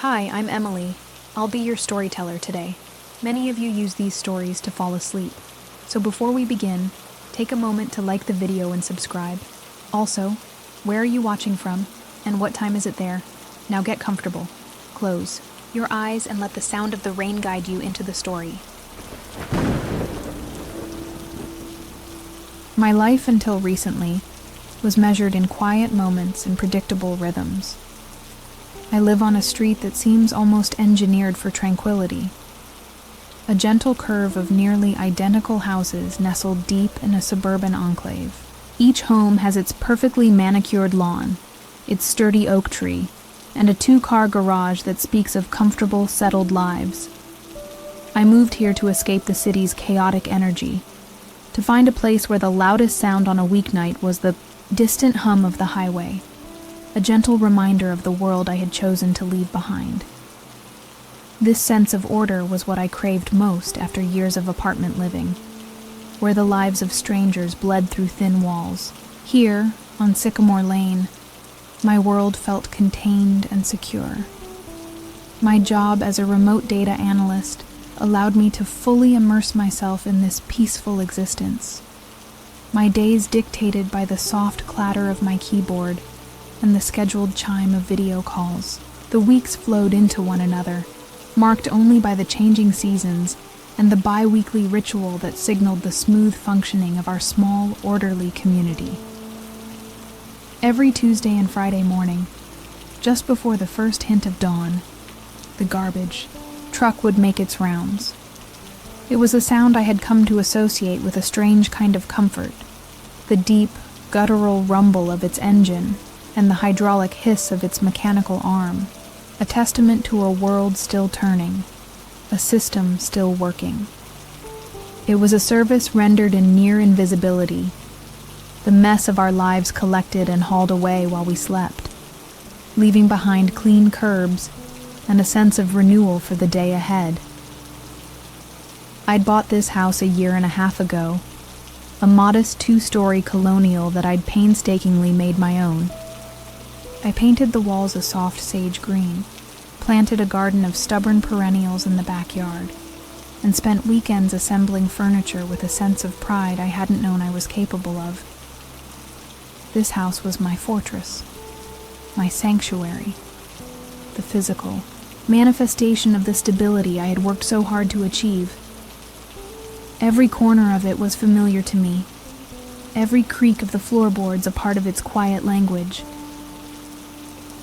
Hi, I'm Emily. I'll be your storyteller today. Many of you use these stories to fall asleep. So before we begin, take a moment to like the video and subscribe. Also, where are you watching from, and what time is it there? Now get comfortable. Close your eyes and let the sound of the rain guide you into the story. My life until recently was measured in quiet moments and predictable rhythms. I live on a street that seems almost engineered for tranquility. A gentle curve of nearly identical houses nestled deep in a suburban enclave. Each home has its perfectly manicured lawn, its sturdy oak tree, and a two-car garage that speaks of comfortable, settled lives. I moved here to escape the city's chaotic energy, to find a place where the loudest sound on a weeknight was the distant hum of the highway, a gentle reminder of the world I had chosen to leave behind. This sense of order was what I craved most after years of apartment living, where the lives of strangers bled through thin walls. Here, on Sycamore Lane, my world felt contained and secure. My job as a remote data analyst allowed me to fully immerse myself in this peaceful existence. My days dictated by the soft clatter of my keyboard and the scheduled chime of video calls. The weeks flowed into one another, marked only by the changing seasons and the bi-weekly ritual that signaled the smooth functioning of our small, orderly community. Every Tuesday and Friday morning, just before the first hint of dawn, the garbage truck would make its rounds. It was a sound I had come to associate with a strange kind of comfort, the deep, guttural rumble of its engine and the hydraulic hiss of its mechanical arm, a testament to a world still turning, a system still working. It was a service rendered in near invisibility, the mess of our lives collected and hauled away while we slept, leaving behind clean curbs and a sense of renewal for the day ahead. I'd bought this house a year and a half ago, a modest two-story colonial that I'd painstakingly made my own. I painted the walls a soft sage green, planted a garden of stubborn perennials in the backyard, and spent weekends assembling furniture with a sense of pride I hadn't known I was capable of. This house was my fortress, my sanctuary, the physical manifestation of the stability I had worked so hard to achieve. Every corner of it was familiar to me, every creak of the floorboards a part of its quiet language.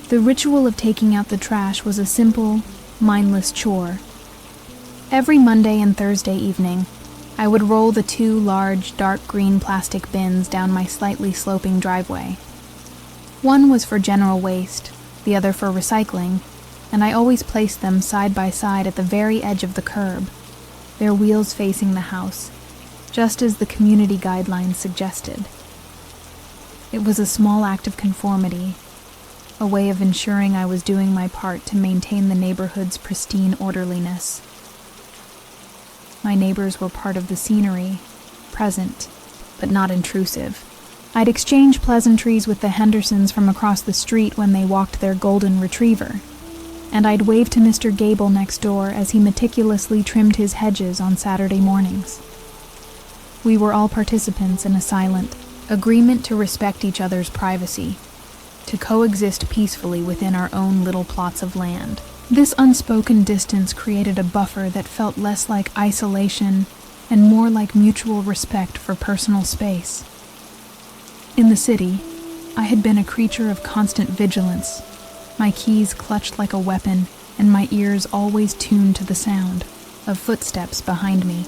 The ritual of taking out the trash was a simple, mindless chore. Every Monday and Thursday evening, I would roll the two large, dark green plastic bins down my slightly sloping driveway. One was for general waste, the other for recycling, and I always placed them side by side at the very edge of the curb, their wheels facing the house, just as the community guidelines suggested. It was a small act of conformity, a way of ensuring I was doing my part to maintain the neighborhood's pristine orderliness. My neighbors were part of the scenery, present, but not intrusive. I'd exchange pleasantries with the Hendersons from across the street when they walked their golden retriever, and I'd wave to Mr. Gable next door as he meticulously trimmed his hedges on Saturday mornings. We were all participants in a silent agreement to respect each other's privacy, to coexist peacefully within our own little plots of land. This unspoken distance created a buffer that felt less like isolation and more like mutual respect for personal space. In the city, I had been a creature of constant vigilance, my keys clutched like a weapon and my ears always tuned to the sound of footsteps behind me.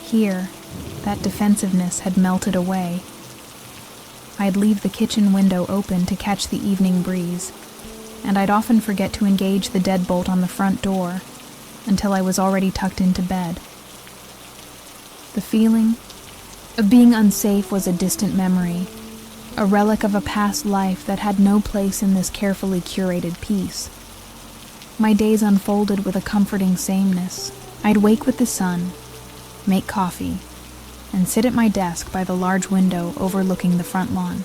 Here, that defensiveness had melted away. I'd leave the kitchen window open to catch the evening breeze, and I'd often forget to engage the deadbolt on the front door until I was already tucked into bed. The feeling of being unsafe was a distant memory, a relic of a past life that had no place in this carefully curated peace. My days unfolded with a comforting sameness. I'd wake with the sun, make coffee, and sit at my desk by the large window overlooking the front lawn.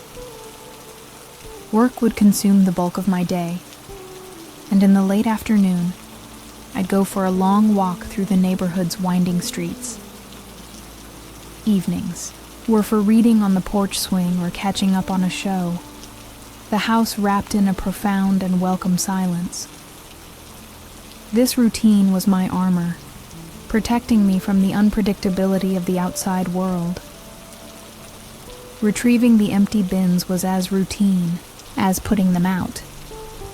Work would consume the bulk of my day, and in the late afternoon, I'd go for a long walk through the neighborhood's winding streets. Evenings were for reading on the porch swing or catching up on a show, the house wrapped in a profound and welcome silence. This routine was my armor, protecting me from the unpredictability of the outside world. Retrieving the empty bins was as routine as putting them out.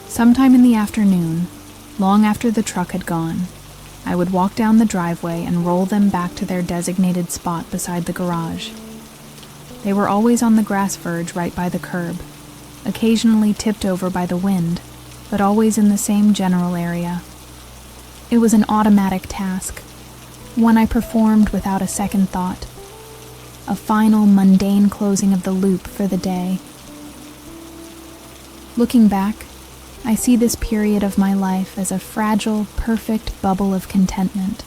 Sometime in the afternoon, long after the truck had gone, I would walk down the driveway and roll them back to their designated spot beside the garage. They were always on the grass verge right by the curb, occasionally tipped over by the wind, but always in the same general area. It was an automatic task, one I performed without a second thought, a final mundane closing of the loop for the day. Looking back, I see this period of my life as a fragile, perfect bubble of contentment.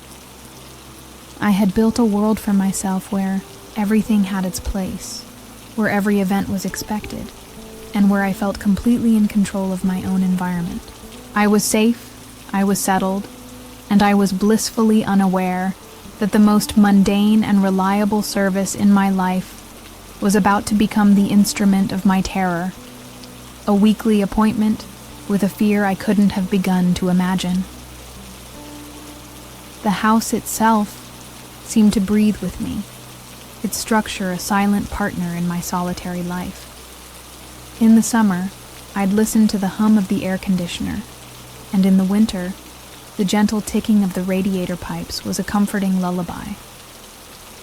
I had built a world for myself where everything had its place, where every event was expected, and where I felt completely in control of my own environment. I was safe, I was settled, and I was blissfully unaware that the most mundane and reliable service in my life was about to become the instrument of my terror, a weekly appointment with a fear I couldn't have begun to imagine. The house itself seemed to breathe with me, its structure a silent partner in my solitary life. In the summer, I'd listen to the hum of the air conditioner, and in the winter, the gentle ticking of the radiator pipes was a comforting lullaby.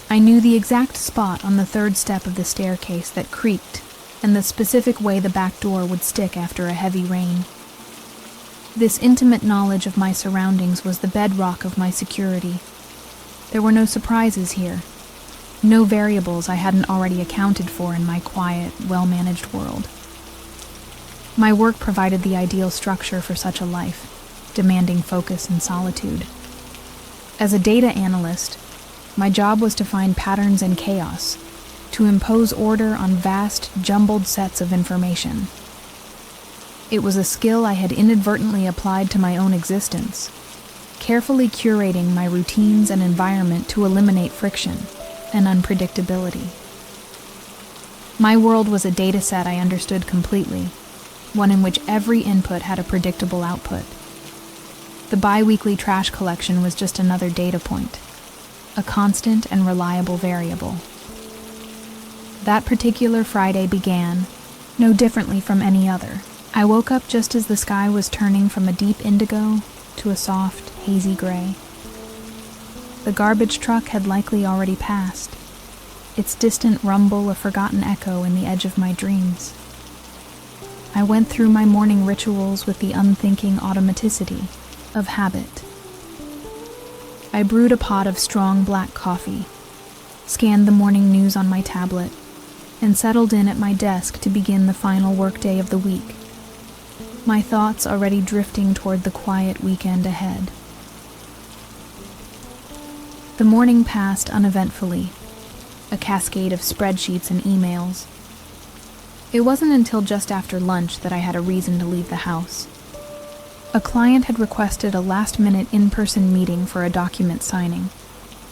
I knew the exact spot on the third step of the staircase that creaked, and the specific way the back door would stick after a heavy rain. This intimate knowledge of my surroundings was the bedrock of my security. There were no surprises here, no variables I hadn't already accounted for in my quiet, well-managed world. My work provided the ideal structure for such a life, demanding focus and solitude. As a data analyst, my job was to find patterns in chaos, to impose order on vast, jumbled sets of information. It was a skill I had inadvertently applied to my own existence, carefully curating my routines and environment to eliminate friction and unpredictability. My world was a data set I understood completely, one in which every input had a predictable output. The bi-weekly trash collection was just another data point, a constant and reliable variable. That particular Friday began, no differently from any other. I woke up just as the sky was turning from a deep indigo to a soft, hazy gray. The garbage truck had likely already passed, its distant rumble a forgotten echo in the edge of my dreams. I went through my morning rituals with the unthinking automaticity of habit. I brewed a pot of strong black coffee, scanned the morning news on my tablet, and settled in at my desk to begin the final workday of the week, my thoughts already drifting toward the quiet weekend ahead. The morning passed uneventfully, a cascade of spreadsheets and emails. It wasn't until just after lunch that I had a reason to leave the house. A client had requested a last-minute in-person meeting for a document signing,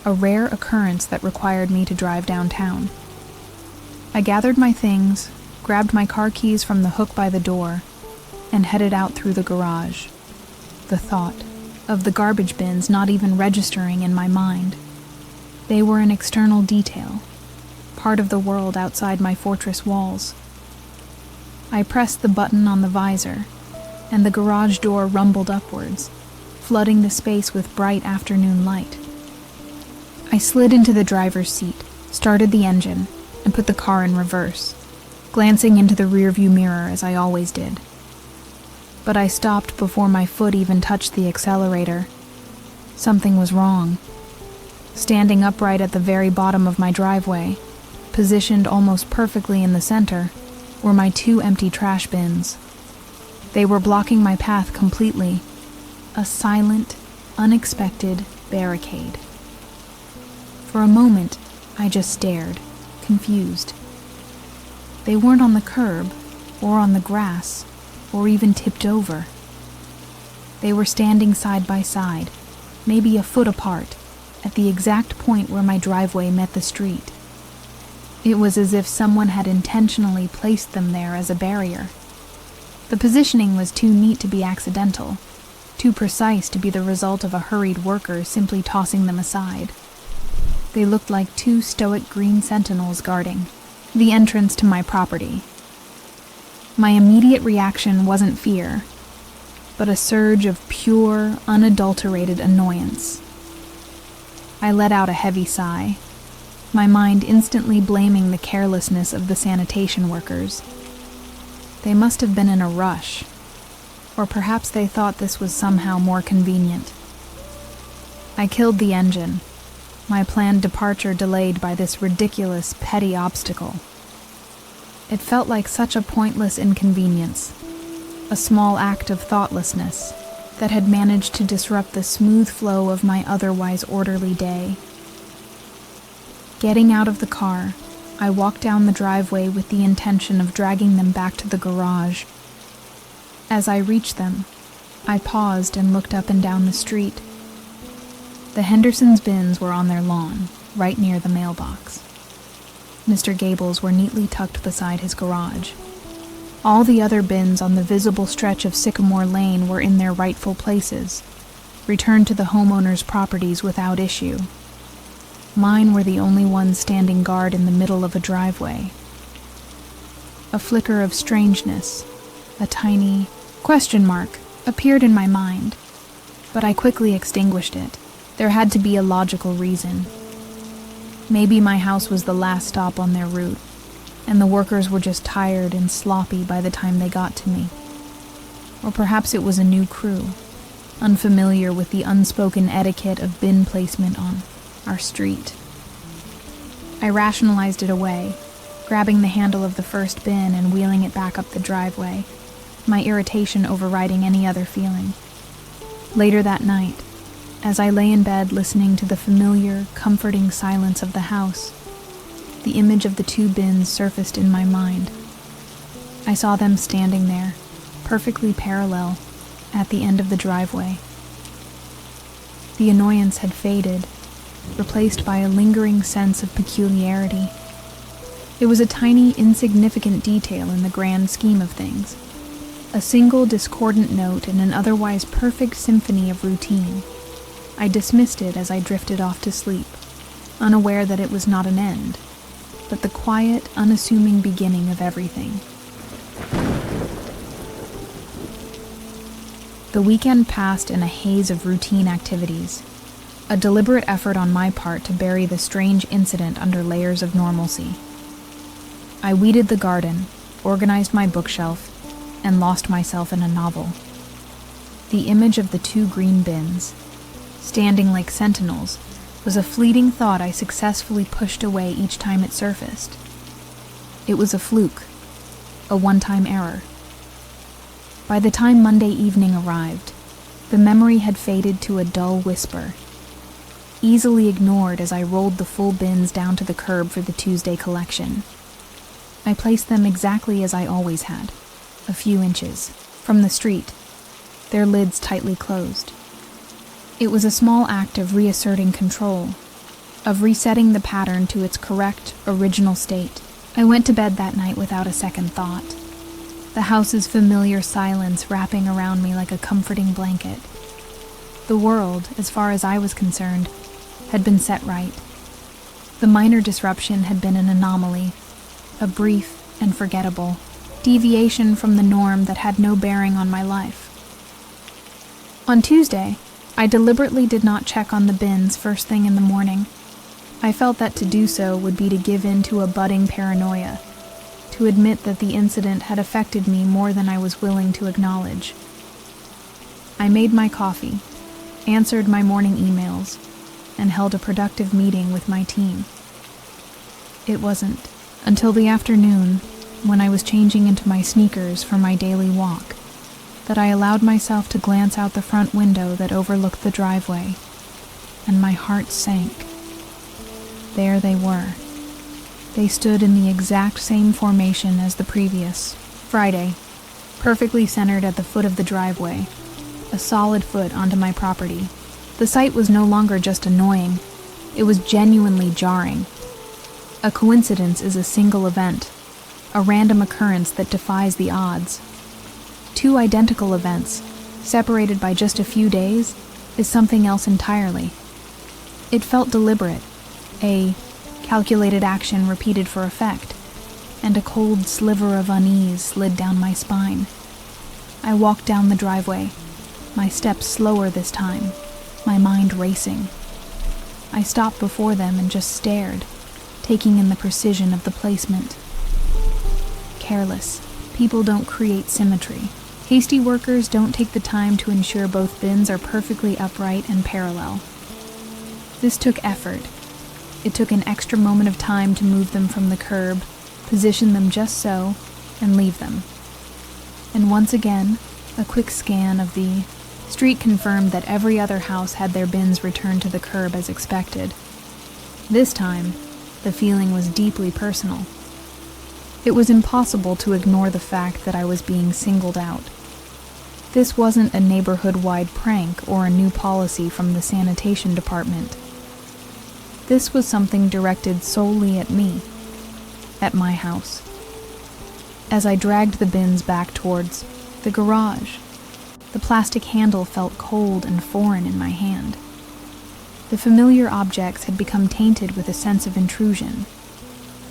a rare occurrence that required me to drive downtown. I gathered my things, grabbed my car keys from the hook by the door, and headed out through the garage, the thought of the garbage bins not even registering in my mind. They were an external detail, part of the world outside my fortress walls. I pressed the button on the visor, and the garage door rumbled upwards, flooding the space with bright afternoon light. I slid into the driver's seat, started the engine, and put the car in reverse, glancing into the rearview mirror as I always did. But I stopped before my foot even touched the accelerator. Something was wrong. Standing upright at the very bottom of my driveway, positioned almost perfectly in the center, were my 2 empty trash bins. They were blocking my path completely, a silent, unexpected barricade. For a moment, I just stared, confused. They weren't on the curb, or on the grass, or even tipped over. They were standing side by side, maybe a foot apart, at the exact point where my driveway met the street. It was as if someone had intentionally placed them there as a barrier. The positioning was too neat to be accidental, too precise to be the result of a hurried worker simply tossing them aside. They looked like two stoic green sentinels guarding the entrance to my property. My immediate reaction wasn't fear, but a surge of pure, unadulterated annoyance. I let out a heavy sigh, my mind instantly blaming the carelessness of the sanitation workers. They must have been in a rush, or perhaps they thought this was somehow more convenient. I killed the engine, my planned departure delayed by this ridiculous, petty obstacle. It felt like such a pointless inconvenience, a small act of thoughtlessness that had managed to disrupt the smooth flow of my otherwise orderly day. Getting out of the car, I walked down the driveway with the intention of dragging them back to the garage. As I reached them, I paused and looked up and down the street. The Hendersons' bins were on their lawn, right near the mailbox. Mr. Gable's were neatly tucked beside his garage. All the other bins on the visible stretch of Sycamore Lane were in their rightful places, returned to the homeowner's properties without issue. Mine were the only ones standing guard in the middle of a driveway. A flicker of strangeness, a tiny question mark, appeared in my mind, but I quickly extinguished it. There had to be a logical reason. Maybe my house was the last stop on their route, and the workers were just tired and sloppy by the time they got to me. Or perhaps it was a new crew, unfamiliar with the unspoken etiquette of bin placement on our street. I rationalized it away, grabbing the handle of the first bin and wheeling it back up the driveway, my irritation overriding any other feeling. Later that night, as I lay in bed listening to the familiar, comforting silence of the house, the image of the two bins surfaced in my mind. I saw them standing there, perfectly parallel, at the end of the driveway. The annoyance had faded, replaced by a lingering sense of peculiarity. It was a tiny, insignificant detail in the grand scheme of things, a single discordant note in an otherwise perfect symphony of routine. I dismissed it as I drifted off to sleep, unaware that it was not an end, but the quiet, unassuming beginning of everything. The weekend passed in a haze of routine activities, a deliberate effort on my part to bury the strange incident under layers of normalcy. I weeded the garden, organized my bookshelf, and lost myself in a novel. The image of the two green bins, standing like sentinels, was a fleeting thought I successfully pushed away each time it surfaced. It was a fluke, a one-time error. By the time Monday evening arrived, the memory had faded to a dull whisper, easily ignored as I rolled the full bins down to the curb for the Tuesday collection. I placed them exactly as I always had, a few inches from the street, their lids tightly closed. It was a small act of reasserting control, of resetting the pattern to its correct, original state. I went to bed that night without a second thought, the house's familiar silence wrapping around me like a comforting blanket. The world, as far as I was concerned, had been set right. The minor disruption had been an anomaly, a brief and forgettable deviation from the norm that had no bearing on my life. On Tuesday, I deliberately did not check on the bins first thing in the morning. I felt that to do so would be to give in to a budding paranoia, to admit that the incident had affected me more than I was willing to acknowledge. I made my coffee, answered my morning emails, and held a productive meeting with my team. It wasn't until the afternoon, when I was changing into my sneakers for my daily walk, that I allowed myself to glance out the front window that overlooked the driveway, and my heart sank. There they were. They stood in the exact same formation as the previous Friday, perfectly centered at the foot of the driveway, a solid foot onto my property. The sight was no longer just annoying, it was genuinely jarring. A coincidence is a single event, a random occurrence that defies the odds. Two identical events, separated by just a few days, is something else entirely. It felt deliberate, a calculated action repeated for effect, and a cold sliver of unease slid down my spine. I walked down the driveway, my steps slower this time, my mind racing. I stopped before them and just stared, taking in the precision of the placement. Careless, people don't create symmetry. Hasty workers don't take the time to ensure both bins are perfectly upright and parallel. This took effort. It took an extra moment of time to move them from the curb, position them just so, and leave them. And once again, a quick scan of the street confirmed that every other house had their bins returned to the curb as expected. This time, the feeling was deeply personal. It was impossible to ignore the fact that I was being singled out. This wasn't a neighborhood-wide prank or a new policy from the sanitation department. This was something directed solely at me, at my house. As I dragged the bins back towards the garage, the plastic handle felt cold and foreign in my hand. The familiar objects had become tainted with a sense of intrusion,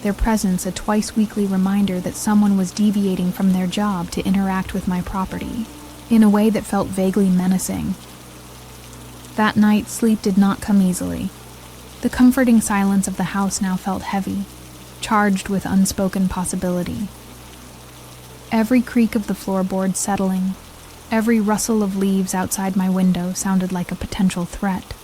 their presence a twice-weekly reminder that someone was deviating from their job to interact with my property, in a way that felt vaguely menacing. That night, sleep did not come easily. The comforting silence of the house now felt heavy, charged with unspoken possibility. Every creak of the floorboard settling, every rustle of leaves outside my window sounded like a potential threat.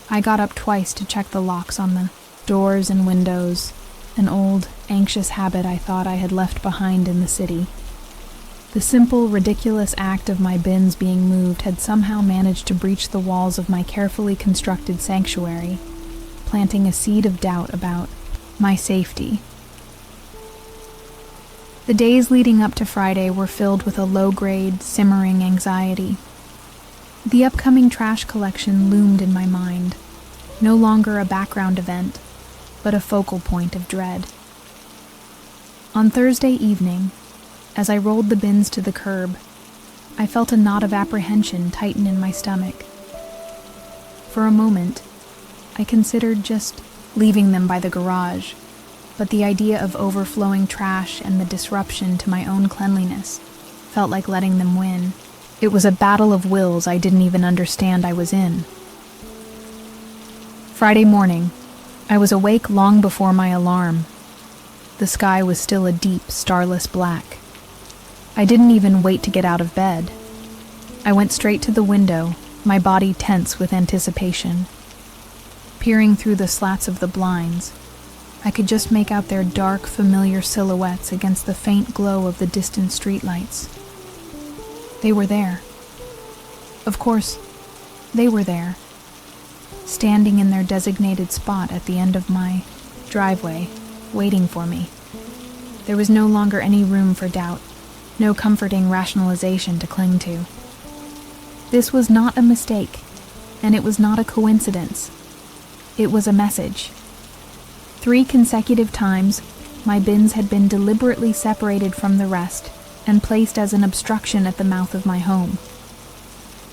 I got up twice to check the locks on the doors and windows, an old, anxious habit I thought I had left behind in the city. The simple, ridiculous act of my bins being moved had somehow managed to breach the walls of my carefully constructed sanctuary, planting a seed of doubt about my safety. The days leading up to Friday were filled with a low-grade, simmering anxiety. The upcoming trash collection loomed in my mind, no longer a background event, but a focal point of dread. On Thursday evening, as I rolled the bins to the curb, I felt a knot of apprehension tighten in my stomach. For a moment, I considered just leaving them by the garage, but the idea of overflowing trash and the disruption to my own cleanliness felt like letting them win. It was a battle of wills I didn't even understand I was in. Friday morning, I was awake long before my alarm. The sky was still a deep, starless black. I didn't even wait to get out of bed. I went straight to the window, my body tense with anticipation. Peering through the slats of the blinds, I could just make out their dark, familiar silhouettes against the faint glow of the distant streetlights. They were there. Of course, they were there, standing in their designated spot at the end of my driveway, waiting for me. There was no longer any room for doubt, no comforting rationalization to cling to. This was not a mistake, and it was not a coincidence. It was a message. 3 consecutive times, my bins had been deliberately separated from the rest and placed as an obstruction at the mouth of my home.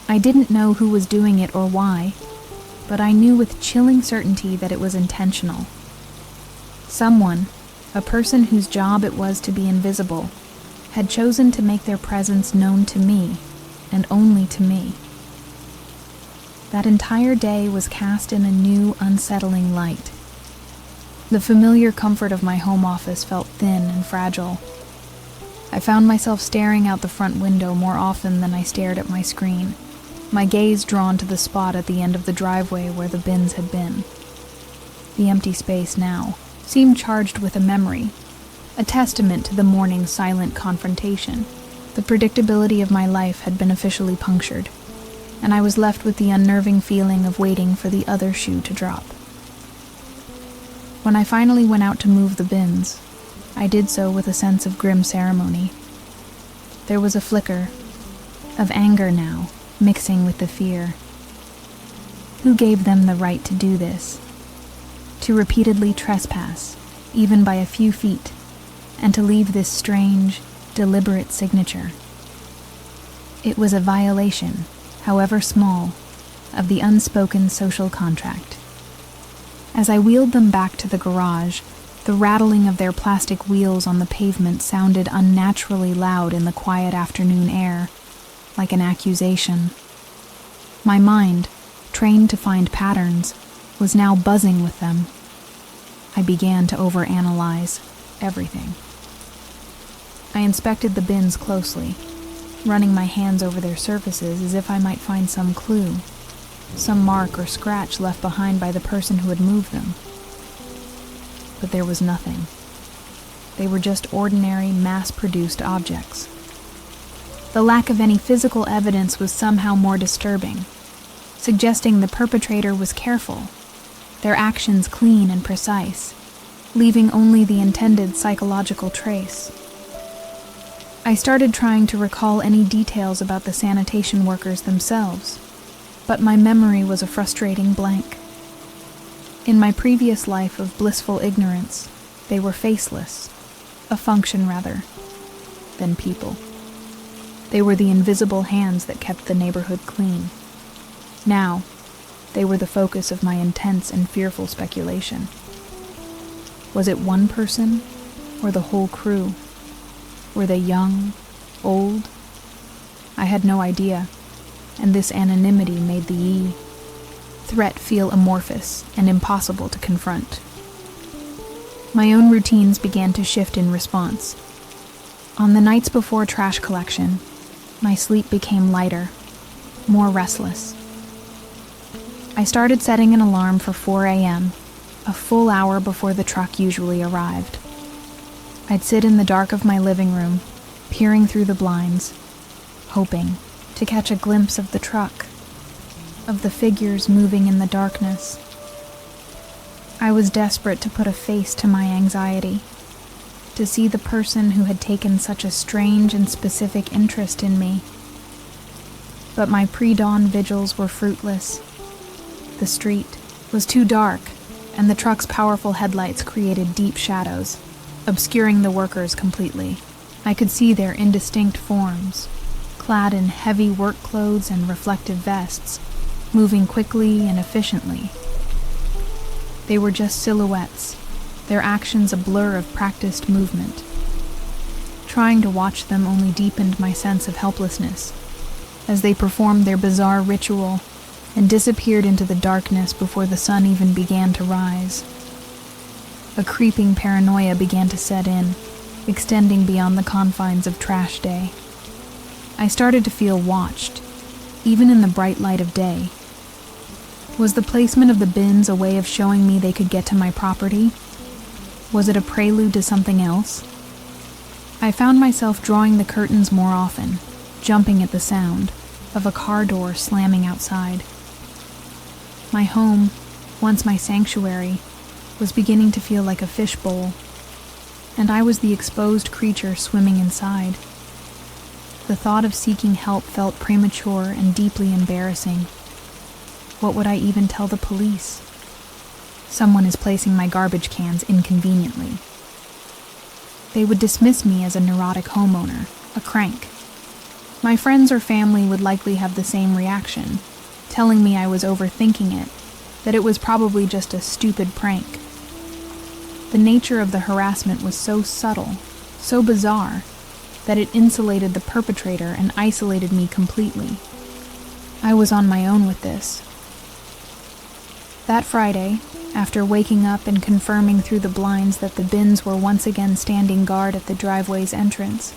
I didn't know who was doing it or why, but I knew with chilling certainty that it was intentional. Someone, a person whose job it was to be invisible, had chosen to make their presence known to me, and only to me. That entire day was cast in a new, unsettling light. The familiar comfort of my home office felt thin and fragile. I found myself staring out the front window more often than I stared at my screen, my gaze drawn to the spot at the end of the driveway where the bins had been. The empty space now seemed charged with a memory, a testament to the morning's silent confrontation. The predictability of my life had been officially punctured, and I was left with the unnerving feeling of waiting for the other shoe to drop. When I finally went out to move the bins, I did so with a sense of grim ceremony. There was a flicker, of anger now, mixing with the fear. Who gave them the right to do this? To repeatedly trespass, even by a few feet, and to leave this strange, deliberate signature. It was a violation, however small, of the unspoken social contract. As I wheeled them back to the garage, the rattling of their plastic wheels on the pavement sounded unnaturally loud in the quiet afternoon air, like an accusation. My mind, trained to find patterns, was now buzzing with them. I began to overanalyze everything. I inspected the bins closely, running my hands over their surfaces as if I might find some clue, some mark or scratch left behind by the person who had moved them. But there was nothing. They were just ordinary, mass-produced objects. The lack of any physical evidence was somehow more disturbing, suggesting the perpetrator was careful, their actions clean and precise, leaving only the intended psychological trace. I started trying to recall any details about the sanitation workers themselves, but my memory was a frustrating blank. In my previous life of blissful ignorance, they were faceless, a function rather than people. They were the invisible hands that kept the neighborhood clean. Now, they were the focus of my intense and fearful speculation. Was it one person, or the whole crew? Were they young, old? I had no idea, and this anonymity made the threat feel amorphous and impossible to confront. My own routines began to shift in response. On the nights before trash collection, my sleep became lighter, more restless. I started setting an alarm for 4 a.m., a full hour before the truck usually arrived. I'd sit in the dark of my living room, peering through the blinds, hoping to catch a glimpse of the truck, of the figures moving in the darkness. I was desperate to put a face to my anxiety, to see the person who had taken such a strange and specific interest in me. But my pre-dawn vigils were fruitless. The street was too dark, and the truck's powerful headlights created deep shadows, obscuring the workers completely. I could see their indistinct forms, clad in heavy work clothes and reflective vests, moving quickly and efficiently. They were just silhouettes, their actions a blur of practiced movement. Trying to watch them only deepened my sense of helplessness, as they performed their bizarre ritual and disappeared into the darkness before the sun even began to rise. A creeping paranoia began to set in, extending beyond the confines of trash day. I started to feel watched, even in the bright light of day. Was the placement of the bins a way of showing me they could get to my property? Was it a prelude to something else? I found myself drawing the curtains more often, jumping at the sound of a car door slamming outside. My home, once my sanctuary, was beginning to feel like a fishbowl, and I was the exposed creature swimming inside. The thought of seeking help felt premature and deeply embarrassing. What would I even tell the police? Someone is placing my garbage cans inconveniently. They would dismiss me as a neurotic homeowner, a crank. My friends or family would likely have the same reaction, telling me I was overthinking it, that it was probably just a stupid prank. The nature of the harassment was so subtle, so bizarre, that it insulated the perpetrator and isolated me completely. I was on my own with this. That Friday, after waking up and confirming through the blinds that the bins were once again standing guard at the driveway's entrance,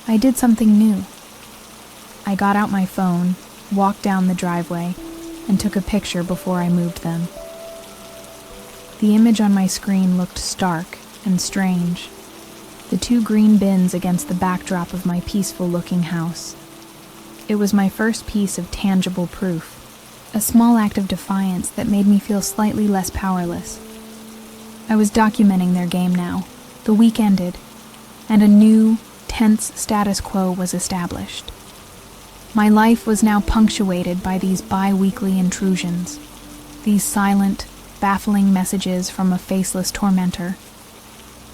I did something new. I got out my phone, walked down the driveway, and took a picture before I moved them. The image on my screen looked stark and strange. The 2 green bins against the backdrop of my peaceful-looking house. It was my first piece of tangible proof, a small act of defiance that made me feel slightly less powerless. I was documenting their game now. The week ended, and a new, tense status quo was established. My life was now punctuated by these bi-weekly intrusions, these silent, baffling messages from a faceless tormentor.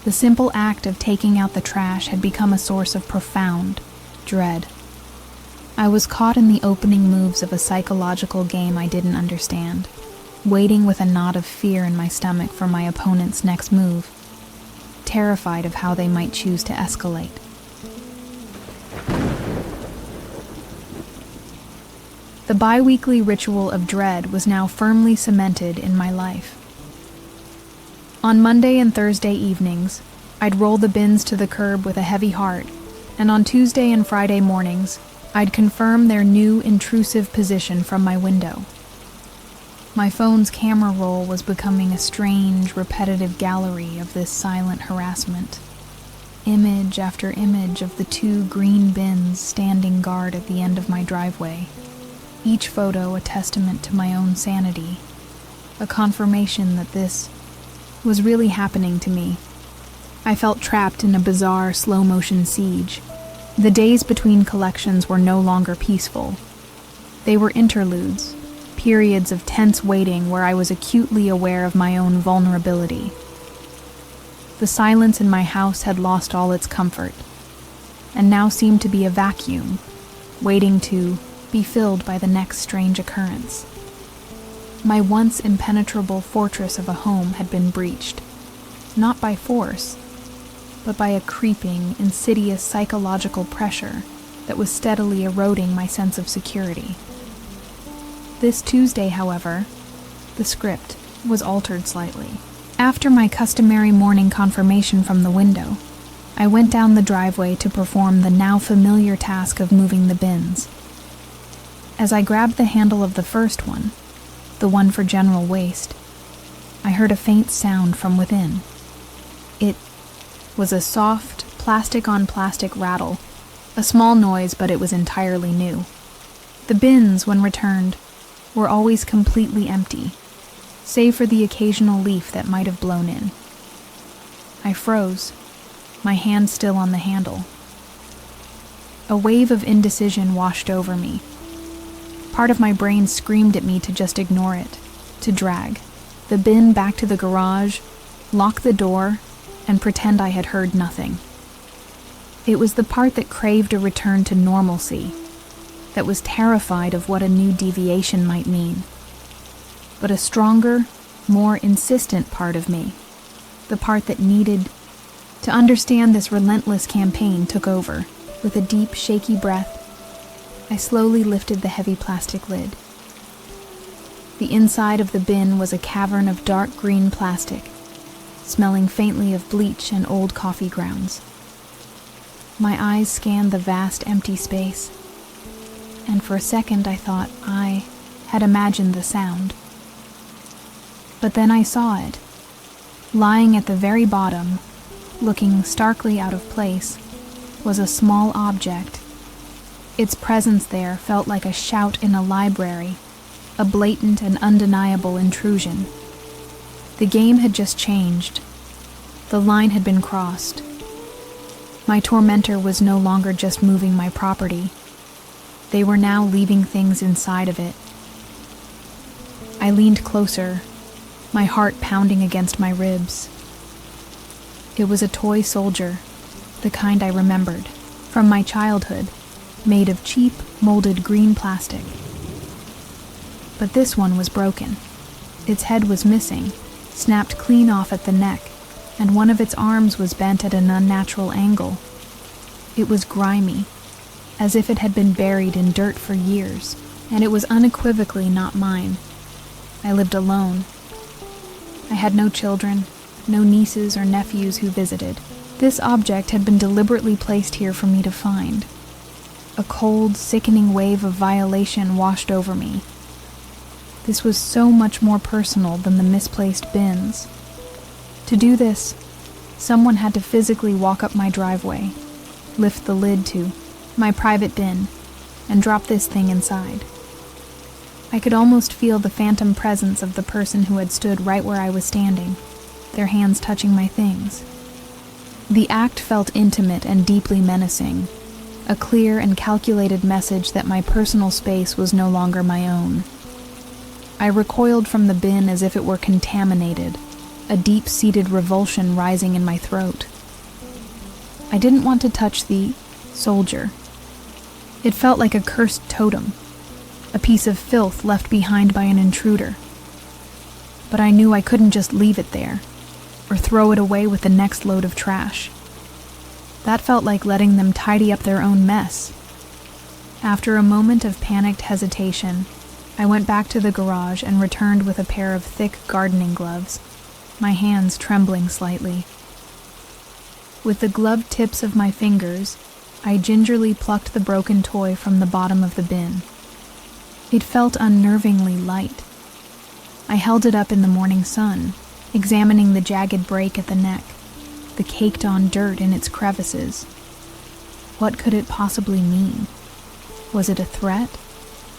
The simple act of taking out the trash had become a source of profound dread. I was caught in the opening moves of a psychological game I didn't understand, waiting with a knot of fear in my stomach for my opponent's next move, terrified of how they might choose to escalate. The bi-weekly ritual of dread was now firmly cemented in my life. On Monday and Thursday evenings, I'd roll the bins to the curb with a heavy heart, and on Tuesday and Friday mornings, I'd confirm their new intrusive position from my window. My phone's camera roll was becoming a strange, repetitive gallery of this silent harassment. Image after image of the 2 green bins standing guard at the end of my driveway. Each photo a testament to my own sanity, a confirmation that this was really happening to me. I felt trapped in a bizarre, slow-motion siege. The days between collections were no longer peaceful. They were interludes, periods of tense waiting where I was acutely aware of my own vulnerability. The silence in my house had lost all its comfort, and now seemed to be a vacuum, waiting to be filled by the next strange occurrence. My once impenetrable fortress of a home had been breached, not by force, but by a creeping, insidious psychological pressure that was steadily eroding my sense of security. This Tuesday, however, the script was altered slightly. After my customary morning confirmation from the window, I went down the driveway to perform the now familiar task of moving the bins. As I grabbed the handle of the first one, the one for general waste, I heard a faint sound from within. It was a soft, plastic-on-plastic rattle, a small noise, but it was entirely new. The bins, when returned, were always completely empty, save for the occasional leaf that might have blown in. I froze, my hand still on the handle. A wave of indecision washed over me. Part of my brain screamed at me to just ignore it, to drag the bin back to the garage, lock the door, and pretend I had heard nothing. It was the part that craved a return to normalcy, that was terrified of what a new deviation might mean. But a stronger, more insistent part of me, the part that needed to understand this relentless campaign, took over. With a deep, shaky breath, I slowly lifted the heavy plastic lid. The inside of the bin was a cavern of dark green plastic, smelling faintly of bleach and old coffee grounds. My eyes scanned the vast empty space, and for a second I thought I had imagined the sound. But then I saw it, lying at the very bottom, looking starkly out of place, was a small object. Its presence there felt like a shout in a library, a blatant and undeniable intrusion. The game had just changed. The line had been crossed. My tormentor was no longer just moving my property. They were now leaving things inside of it. I leaned closer, my heart pounding against my ribs. It was a toy soldier, the kind I remembered from my childhood, made of cheap, molded green plastic. But this one was broken. Its head was missing, snapped clean off at the neck, and one of its arms was bent at an unnatural angle. It was grimy, as if it had been buried in dirt for years, and it was unequivocally not mine. I lived alone. I had no children, no nieces or nephews who visited. This object had been deliberately placed here for me to find. A cold, sickening wave of violation washed over me. This was so much more personal than the misplaced bins. To do this, someone had to physically walk up my driveway, lift the lid to my private bin, and drop this thing inside. I could almost feel the phantom presence of the person who had stood right where I was standing, their hands touching my things. The act felt intimate and deeply menacing, a clear and calculated message that my personal space was no longer my own. I recoiled from the bin as if it were contaminated, a deep-seated revulsion rising in my throat. I didn't want to touch the soldier. It felt like a cursed totem, a piece of filth left behind by an intruder. But I knew I couldn't just leave it there, or throw it away with the next load of trash. That felt like letting them tidy up their own mess. After a moment of panicked hesitation, I went back to the garage and returned with a pair of thick gardening gloves, my hands trembling slightly. With the gloved tips of my fingers, I gingerly plucked the broken toy from the bottom of the bin. It felt unnervingly light. I held it up in the morning sun, examining the jagged break at the neck, the caked-on dirt in its crevices. What could it possibly mean? Was it a threat?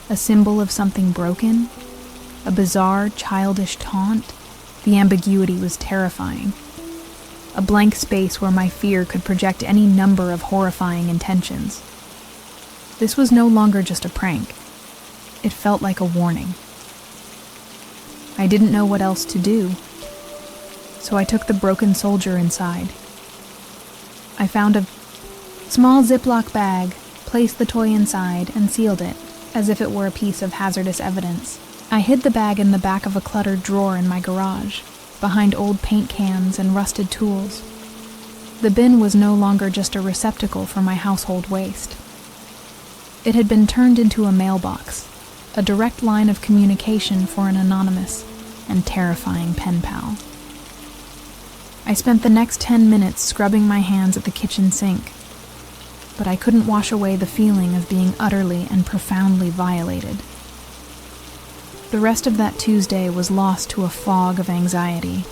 A symbol of something broken? A bizarre, childish taunt? The ambiguity was terrifying. A blank space where my fear could project any number of horrifying intentions. This was no longer just a prank. It felt like a warning. I didn't know what else to do, so I took the broken soldier inside. I found a small Ziploc bag, placed the toy inside, and sealed it, as if it were a piece of hazardous evidence. I hid the bag in the back of a cluttered drawer in my garage, behind old paint cans and rusted tools. The bin was no longer just a receptacle for my household waste. It had been turned into a mailbox, a direct line of communication for an anonymous and terrifying pen pal. I spent the next 10 minutes scrubbing my hands at the kitchen sink, but I couldn't wash away the feeling of being utterly and profoundly violated. The rest of that Tuesday was lost to a fog of anxiety.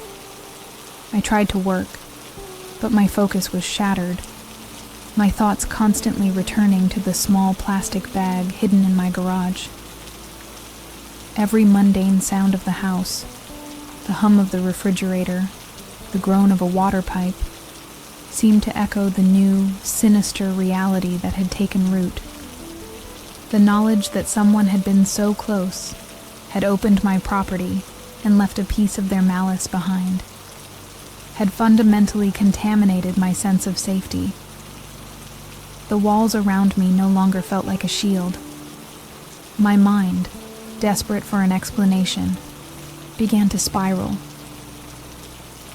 I tried to work, but my focus was shattered, my thoughts constantly returning to the small plastic bag hidden in my garage. Every mundane sound of the house, the hum of the refrigerator, the groan of a water pipe, seemed to echo the new, sinister reality that had taken root. The knowledge that someone had been so close, had opened my property and left a piece of their malice behind, had fundamentally contaminated my sense of safety. The walls around me no longer felt like a shield. My mind, desperate for an explanation, began to spiral.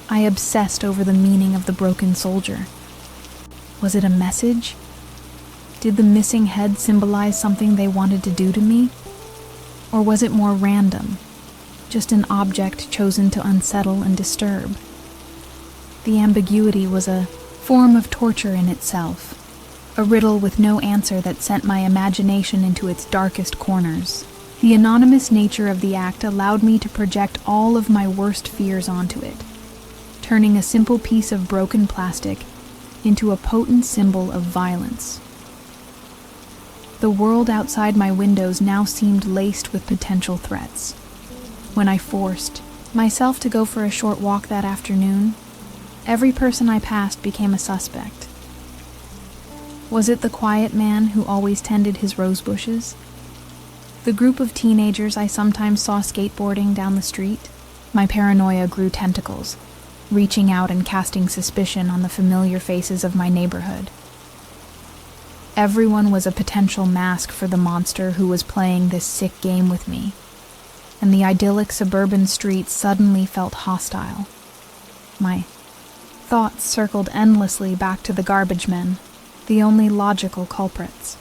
I obsessed over the meaning of the broken soldier. Was it a message? Did the missing head symbolize something they wanted to do to me? Or was it more random, just an object chosen to unsettle and disturb? The ambiguity was a form of torture in itself, a riddle with no answer that sent my imagination into its darkest corners. The anonymous nature of the act allowed me to project all of my worst fears onto it, turning a simple piece of broken plastic into a potent symbol of violence. The world outside my windows now seemed laced with potential threats. When I forced myself to go for a short walk that afternoon, every person I passed became a suspect. Was it the quiet man who always tended his rose bushes? The group of teenagers I sometimes saw skateboarding down the street? My paranoia grew tentacles, reaching out and casting suspicion on the familiar faces of my neighborhood. Everyone was a potential mask for the monster who was playing this sick game with me, and the idyllic suburban streets suddenly felt hostile. My thoughts circled endlessly back to the Garbagemen, the only logical culprits.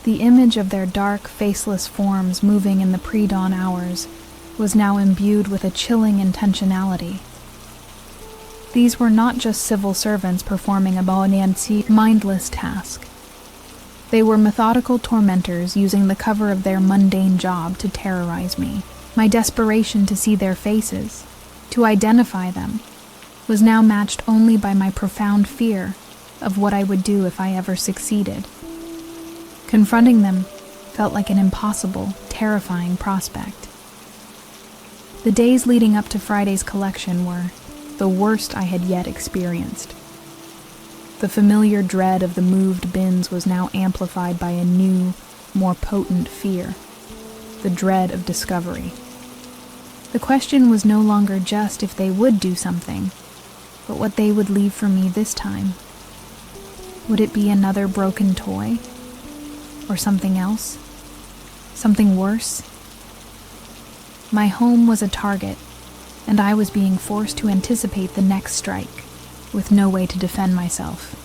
The image of their dark, faceless forms moving in the pre-dawn hours was now imbued with a chilling intentionality. These were not just civil servants performing a mindless task. They were methodical tormentors using the cover of their mundane job to terrorize me. My desperation to see their faces, to identify them, was now matched only by my profound fear of what I would do if I ever succeeded. Confronting them felt like an impossible, terrifying prospect. The days leading up to Friday's collection were the worst I had yet experienced. The familiar dread of the moved bins was now amplified by a new, more potent fear, the dread of discovery. The question was no longer just if they would do something, but what they would leave for me this time. Would it be another broken toy? Or something else? Something worse? My home was a target, and I was being forced to anticipate the next strike, with no way to defend myself.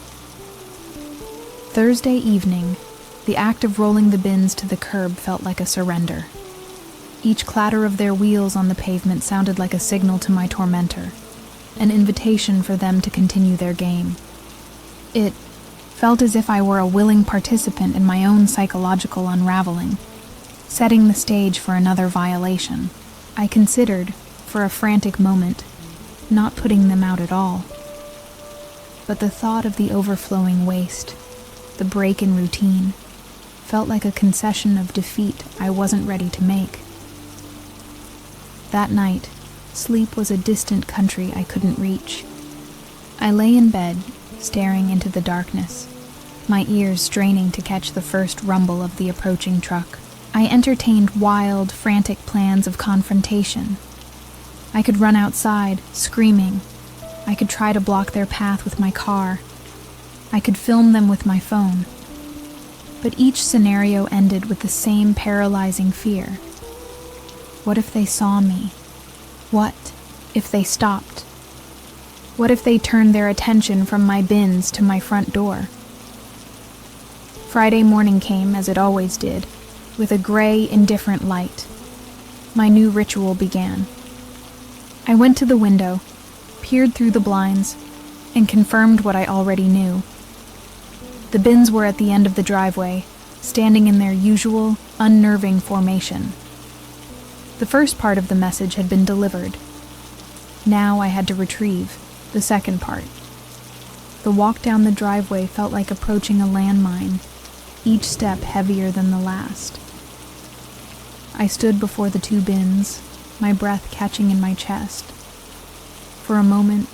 Thursday evening, the act of rolling the bins to the curb felt like a surrender. Each clatter of their wheels on the pavement sounded like a signal to my tormentor, an invitation for them to continue their game. It felt as if I were a willing participant in my own psychological unraveling, setting the stage for another violation. I considered, for a frantic moment, not putting them out at all. But the thought of the overflowing waste, the break in routine, felt like a concession of defeat I wasn't ready to make. That night, sleep was a distant country I couldn't reach. I lay in bed, staring into the darkness, my ears straining to catch the first rumble of the approaching truck. I entertained wild, frantic plans of confrontation. I could run outside, screaming. I could try to block their path with my car. I could film them with my phone. But each scenario ended with the same paralyzing fear. What if they saw me? What if they stopped? What if they turned their attention from my bins to my front door? Friday morning came, as it always did, with a gray, indifferent light. My new ritual began. I went to the window, peered through the blinds, and confirmed what I already knew. The bins were at the end of the driveway, standing in their usual, unnerving formation. The first part of the message had been delivered. Now I had to retrieve the second part. The walk down the driveway felt like approaching a landmine, each step heavier than the last. I stood before the two bins, my breath catching in my chest. For a moment,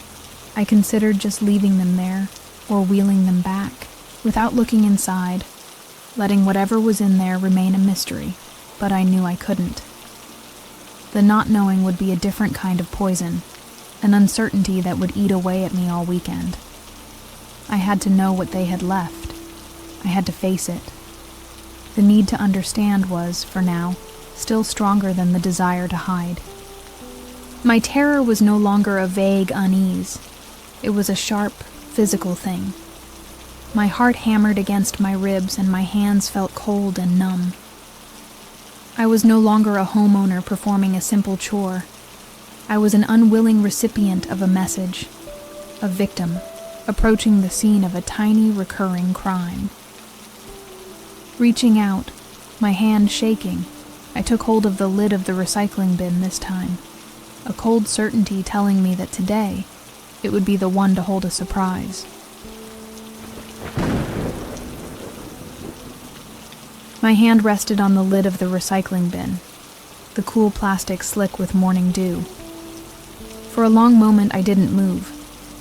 I considered just leaving them there or wheeling them back, without looking inside, letting whatever was in there remain a mystery, but I knew I couldn't. The not knowing would be a different kind of poison, an uncertainty that would eat away at me all weekend. I had to know what they had left. I had to face it. The need to understand was, for now, still stronger than the desire to hide. My terror was no longer a vague unease. It was a sharp, physical thing. My heart hammered against my ribs and my hands felt cold and numb. I was no longer a homeowner performing a simple chore. I was an unwilling recipient of a message, a victim, approaching the scene of a tiny recurring crime. Reaching out, my hand shaking, I took hold of the lid of the recycling bin this time, a cold certainty telling me that today it would be the one to hold a surprise. My hand rested on the lid of the recycling bin, the cool plastic slick with morning dew. For a long moment I didn't move,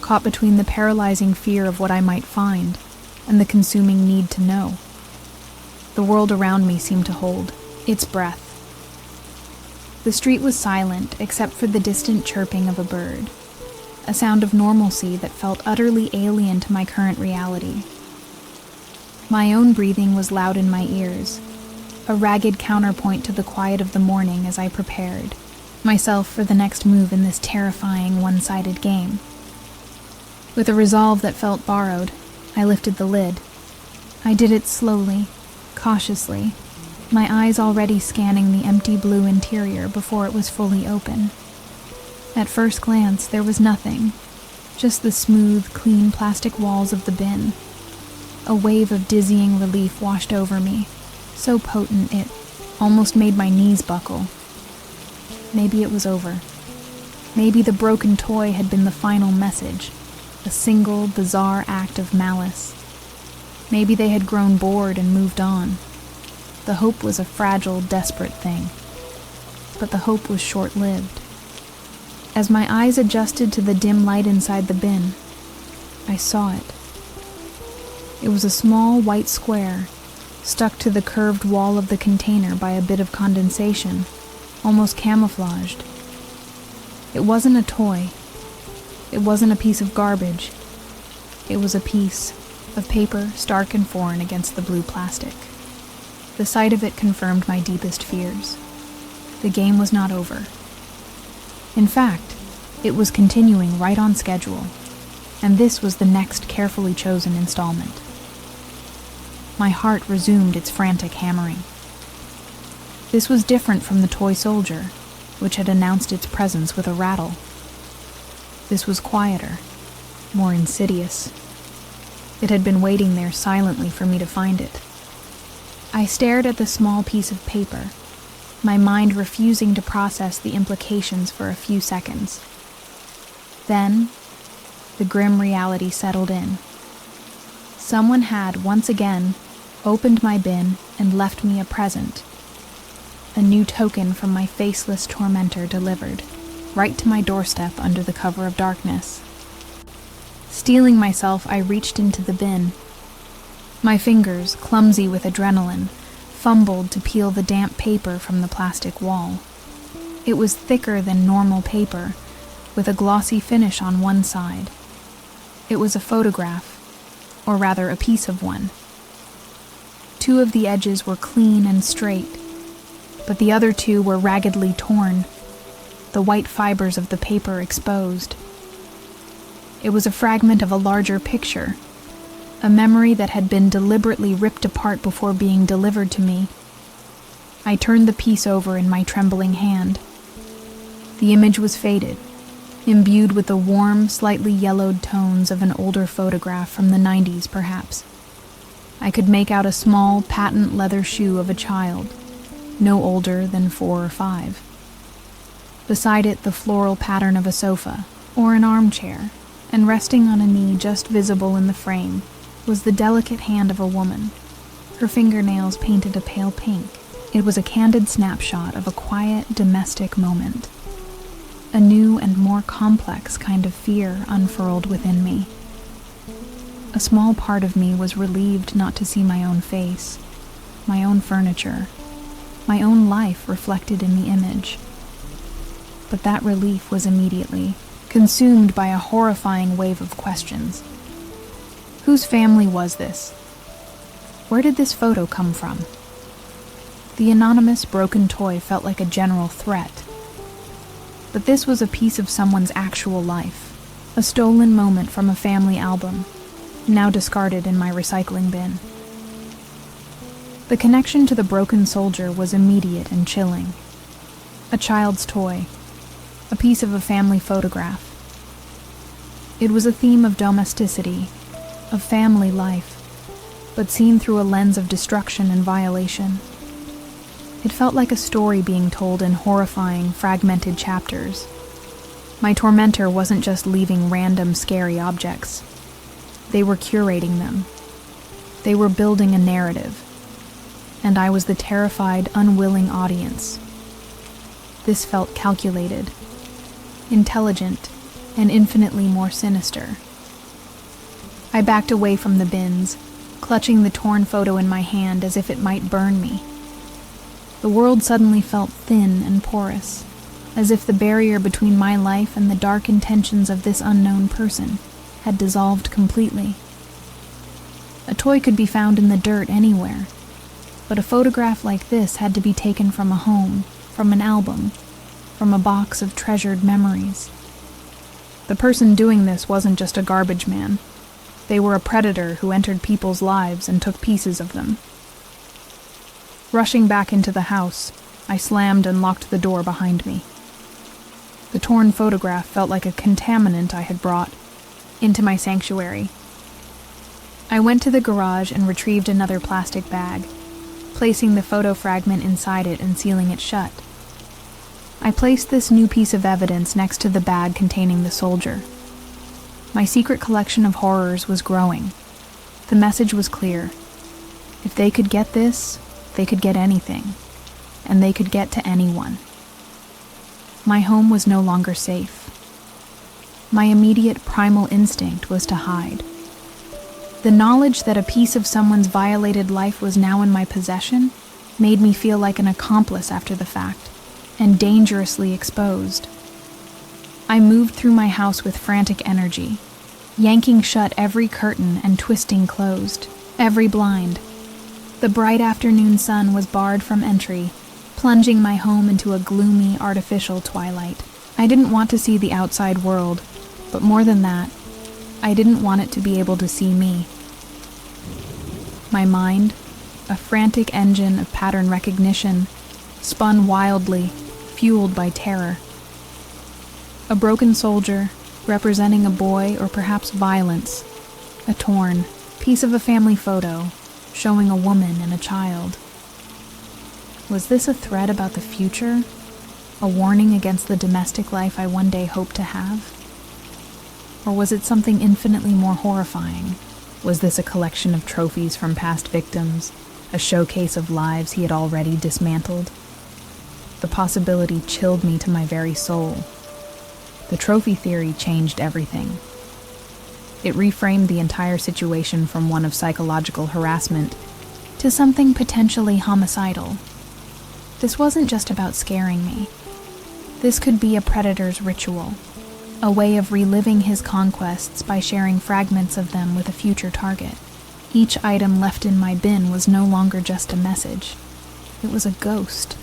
caught between the paralyzing fear of what I might find and the consuming need to know. The world around me seemed to hold its breath. The street was silent except for the distant chirping of a bird, a sound of normalcy that felt utterly alien to my current reality. My own breathing was loud in my ears, a ragged counterpoint to the quiet of the morning as I prepared myself for the next move in this terrifying one-sided game. With a resolve that felt borrowed, I lifted the lid. I did it slowly, cautiously, my eyes already scanning the empty blue interior before it was fully open. At first glance, there was nothing, just the smooth, clean plastic walls of the bin. A wave of dizzying relief washed over me, so potent it almost made my knees buckle. Maybe it was over. Maybe the broken toy had been the final message, a single, bizarre act of malice. Maybe they had grown bored and moved on. The hope was a fragile, desperate thing. But the hope was short-lived. As my eyes adjusted to the dim light inside the bin, I saw it. It was a small white square, stuck to the curved wall of the container by a bit of condensation, almost camouflaged. It wasn't a toy. It wasn't a piece of garbage. It was a piece of paper, stark and foreign against the blue plastic. The sight of it confirmed my deepest fears. The game was not over. In fact, it was continuing right on schedule, and this was the next carefully chosen installment. My heart resumed its frantic hammering. This was different from the toy soldier, which had announced its presence with a rattle. This was quieter, more insidious. It had been waiting there silently for me to find it. I stared at the small piece of paper, my mind refusing to process the implications for a few seconds. Then, the grim reality settled in. Someone had, once again, opened my bin and left me a present. A new token from my faceless tormentor delivered, right to my doorstep under the cover of darkness. Steeling myself, I reached into the bin. My fingers, clumsy with adrenaline, fumbled to peel the damp paper from the plastic wall. It was thicker than normal paper, with a glossy finish on one side. It was a photograph, or rather a piece of one. Two of the edges were clean and straight, but the other two were raggedly torn, the white fibers of the paper exposed. It was a fragment of a larger picture, a memory that had been deliberately ripped apart before being delivered to me. I turned the piece over in my trembling hand. The image was faded, imbued with the warm, slightly yellowed tones of an older photograph from the 90s, perhaps. I could make out a small, patent leather shoe of a child, no older than 4 or 5. Beside it, the floral pattern of a sofa, or an armchair, and resting on a knee just visible in the frame was the delicate hand of a woman. Her fingernails painted a pale pink. It was a candid snapshot of a quiet, domestic moment. A new and more complex kind of fear unfurled within me. A small part of me was relieved not to see my own face, my own furniture, my own life reflected in the image. But that relief was immediately consumed by a horrifying wave of questions. Whose family was this? Where did this photo come from? The anonymous broken toy felt like a general threat. But this was a piece of someone's actual life, a stolen moment from a family album, now discarded in my recycling bin. The connection to the broken soldier was immediate and chilling. A child's toy, a piece of a family photograph. It was a theme of domesticity, of family life, but seen through a lens of destruction and violation. It felt like a story being told in horrifying, fragmented chapters. My tormentor wasn't just leaving random, scary objects. They were curating them. They were building a narrative. And I was the terrified, unwilling audience. This felt calculated, intelligent, and infinitely more sinister. I backed away from the bins, clutching the torn photo in my hand as if it might burn me. The world suddenly felt thin and porous, as if the barrier between my life and the dark intentions of this unknown person had dissolved completely. A toy could be found in the dirt anywhere, but a photograph like this had to be taken from a home, from an album, from a box of treasured memories. The person doing this wasn't just a garbage man. They were a predator who entered people's lives and took pieces of them. Rushing back into the house, I slammed and locked the door behind me. The torn photograph felt like a contaminant I had brought into my sanctuary. I went to the garage and retrieved another plastic bag, placing the photo fragment inside it and sealing it shut. I placed this new piece of evidence next to the bag containing the soldier. My secret collection of horrors was growing. The message was clear. If they could get this, they could get anything, and they could get to anyone. My home was no longer safe. My immediate primal instinct was to hide. The knowledge that a piece of someone's violated life was now in my possession made me feel like an accomplice after the fact, and dangerously exposed. I moved through my house with frantic energy, yanking shut every curtain and twisting closed every blind. The bright afternoon sun was barred from entry, plunging my home into a gloomy, artificial twilight. I didn't want to see the outside world, but more than that, I didn't want it to be able to see me. My mind, a frantic engine of pattern recognition, spun wildly, fueled by terror. A broken soldier, representing a boy or perhaps violence. A torn piece of a family photo, showing a woman and a child. Was this a threat about the future? A warning against the domestic life I one day hoped to have? Or was it something infinitely more horrifying? Was this a collection of trophies from past victims, a showcase of lives he had already dismantled? The possibility chilled me to my very soul. The trophy theory changed everything. It reframed the entire situation from one of psychological harassment to something potentially homicidal. This wasn't just about scaring me. This could be a predator's ritual, a way of reliving his conquests by sharing fragments of them with a future target. Each item left in my bin was no longer just a message. It was a ghost.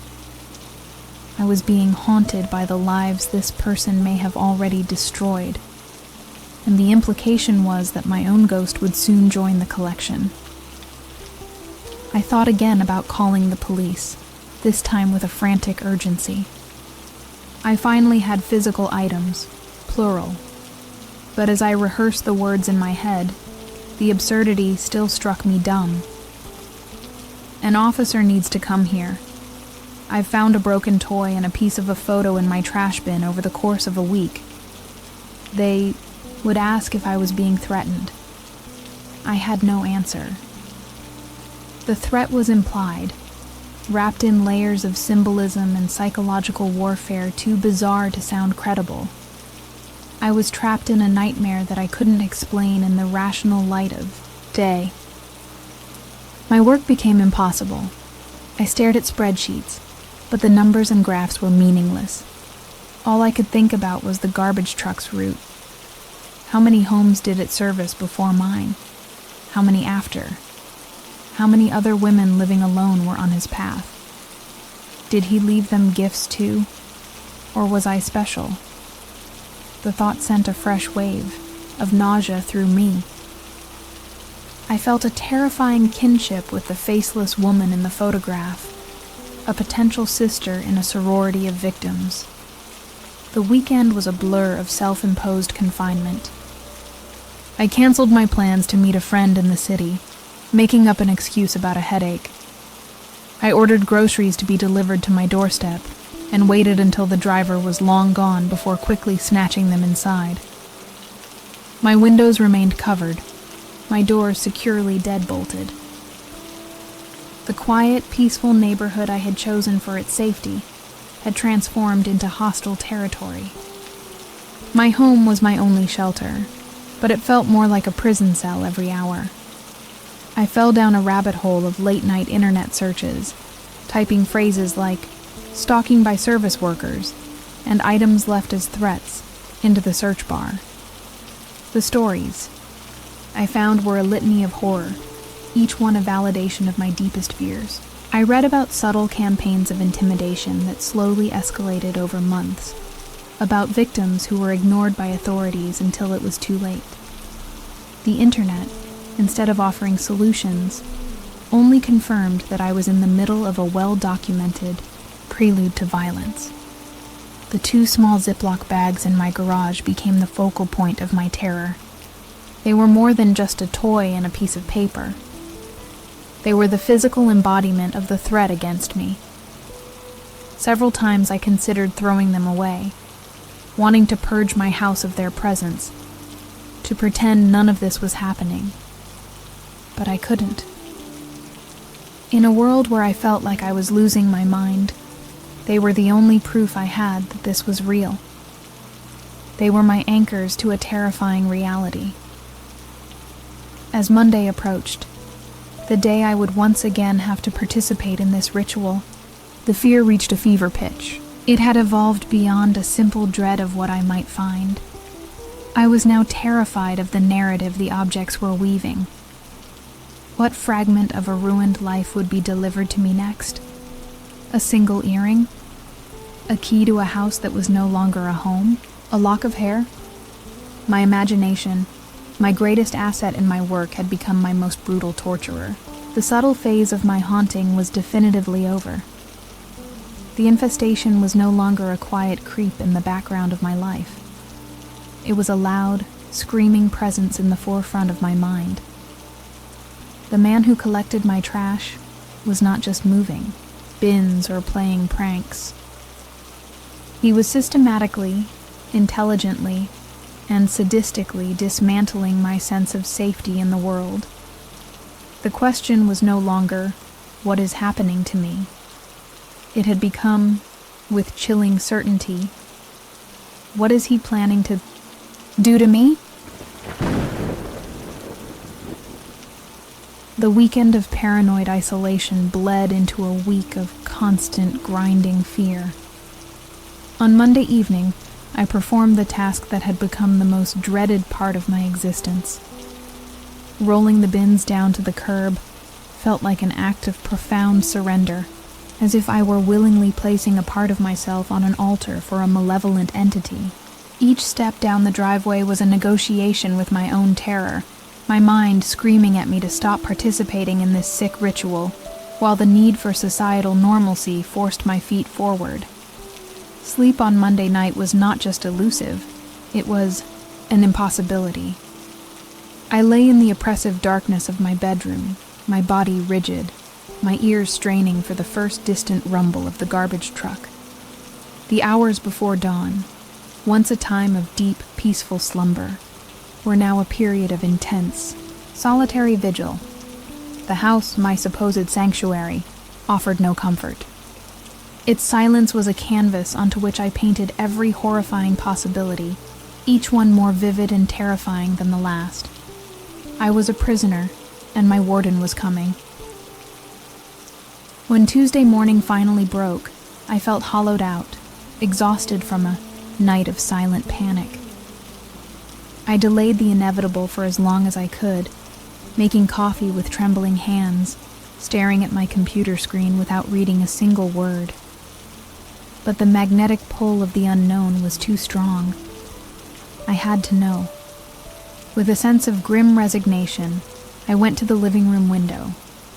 I was being haunted by the lives this person may have already destroyed, and the implication was that my own ghost would soon join the collection. I thought again about calling the police, this time with a frantic urgency. I finally had physical items, plural, but as I rehearsed the words in my head, the absurdity still struck me dumb. An officer needs to come here. I've found a broken toy and a piece of a photo in my trash bin over the course of a week. They would ask if I was being threatened. I had no answer. The threat was implied, wrapped in layers of symbolism and psychological warfare too bizarre to sound credible. I was trapped in a nightmare that I couldn't explain in the rational light of day. My work became impossible. I stared at spreadsheets, but the numbers and graphs were meaningless. All I could think about was the garbage truck's route. How many homes did it service before mine? How many after? How many other women living alone were on his path? Did he leave them gifts too? Or was I special? The thought sent a fresh wave of nausea through me. I felt a terrifying kinship with the faceless woman in the photograph, a potential sister in a sorority of victims. The weekend was a blur of self-imposed confinement. I canceled my plans to meet a friend in the city, making up an excuse about a headache. I ordered groceries to be delivered to my doorstep and waited until the driver was long gone before quickly snatching them inside. My windows remained covered, my doors securely deadbolted. The quiet, peaceful neighborhood I had chosen for its safety had transformed into hostile territory. My home was my only shelter, but it felt more like a prison cell every hour. I fell down a rabbit hole of late-night internet searches, typing phrases like stalking by service workers and items left as threats into the search bar. The stories I found were a litany of horror, each one a validation of my deepest fears. I read about subtle campaigns of intimidation that slowly escalated over months, about victims who were ignored by authorities until it was too late. The internet, instead of offering solutions, only confirmed that I was in the middle of a well-documented prelude to violence. The 2 small Ziploc bags in my garage became the focal point of my terror. They were more than just a toy and a piece of paper. They were the physical embodiment of the threat against me. Several times I considered throwing them away, wanting to purge my house of their presence, to pretend none of this was happening. But I couldn't. In a world where I felt like I was losing my mind, they were the only proof I had that this was real. They were my anchors to a terrifying reality. As Monday approached, the day I would once again have to participate in this ritual, the fear reached a fever pitch. It had evolved beyond a simple dread of what I might find. I was now terrified of the narrative the objects were weaving. What fragment of a ruined life would be delivered to me next? A single earring? A key to a house that was no longer a home? A lock of hair? My imagination, my greatest asset in my work, had become my most brutal torturer. The subtle phase of my haunting was definitively over. The infestation was no longer a quiet creep in the background of my life. It was a loud, screaming presence in the forefront of my mind. The man who collected my trash was not just moving bins or playing pranks. He was systematically, intelligently, and sadistically dismantling my sense of safety in the world. The question was no longer, what is happening to me? It had become, with chilling certainty, what is he planning to do to me? The weekend of paranoid isolation bled into a week of constant grinding fear. On Monday evening, I performed the task that had become the most dreaded part of my existence. Rolling the bins down to the curb felt like an act of profound surrender, as if I were willingly placing a part of myself on an altar for a malevolent entity. Each step down the driveway was a negotiation with my own terror, my mind screaming at me to stop participating in this sick ritual, while the need for societal normalcy forced my feet forward. Sleep on Monday night was not just elusive, it was an impossibility. I lay in the oppressive darkness of my bedroom, my body rigid, my ears straining for the first distant rumble of the garbage truck. The hours before dawn, once a time of deep, peaceful slumber, were now a period of intense, solitary vigil. The house, my supposed sanctuary, offered no comfort. Its silence was a canvas onto which I painted every horrifying possibility, each one more vivid and terrifying than the last. I was a prisoner, and my warden was coming. When Tuesday morning finally broke, I felt hollowed out, exhausted from a night of silent panic. I delayed the inevitable for as long as I could, making coffee with trembling hands, staring at my computer screen without reading a single word. But the magnetic pull of the unknown was too strong. I had to know. With a sense of grim resignation, I went to the living room window,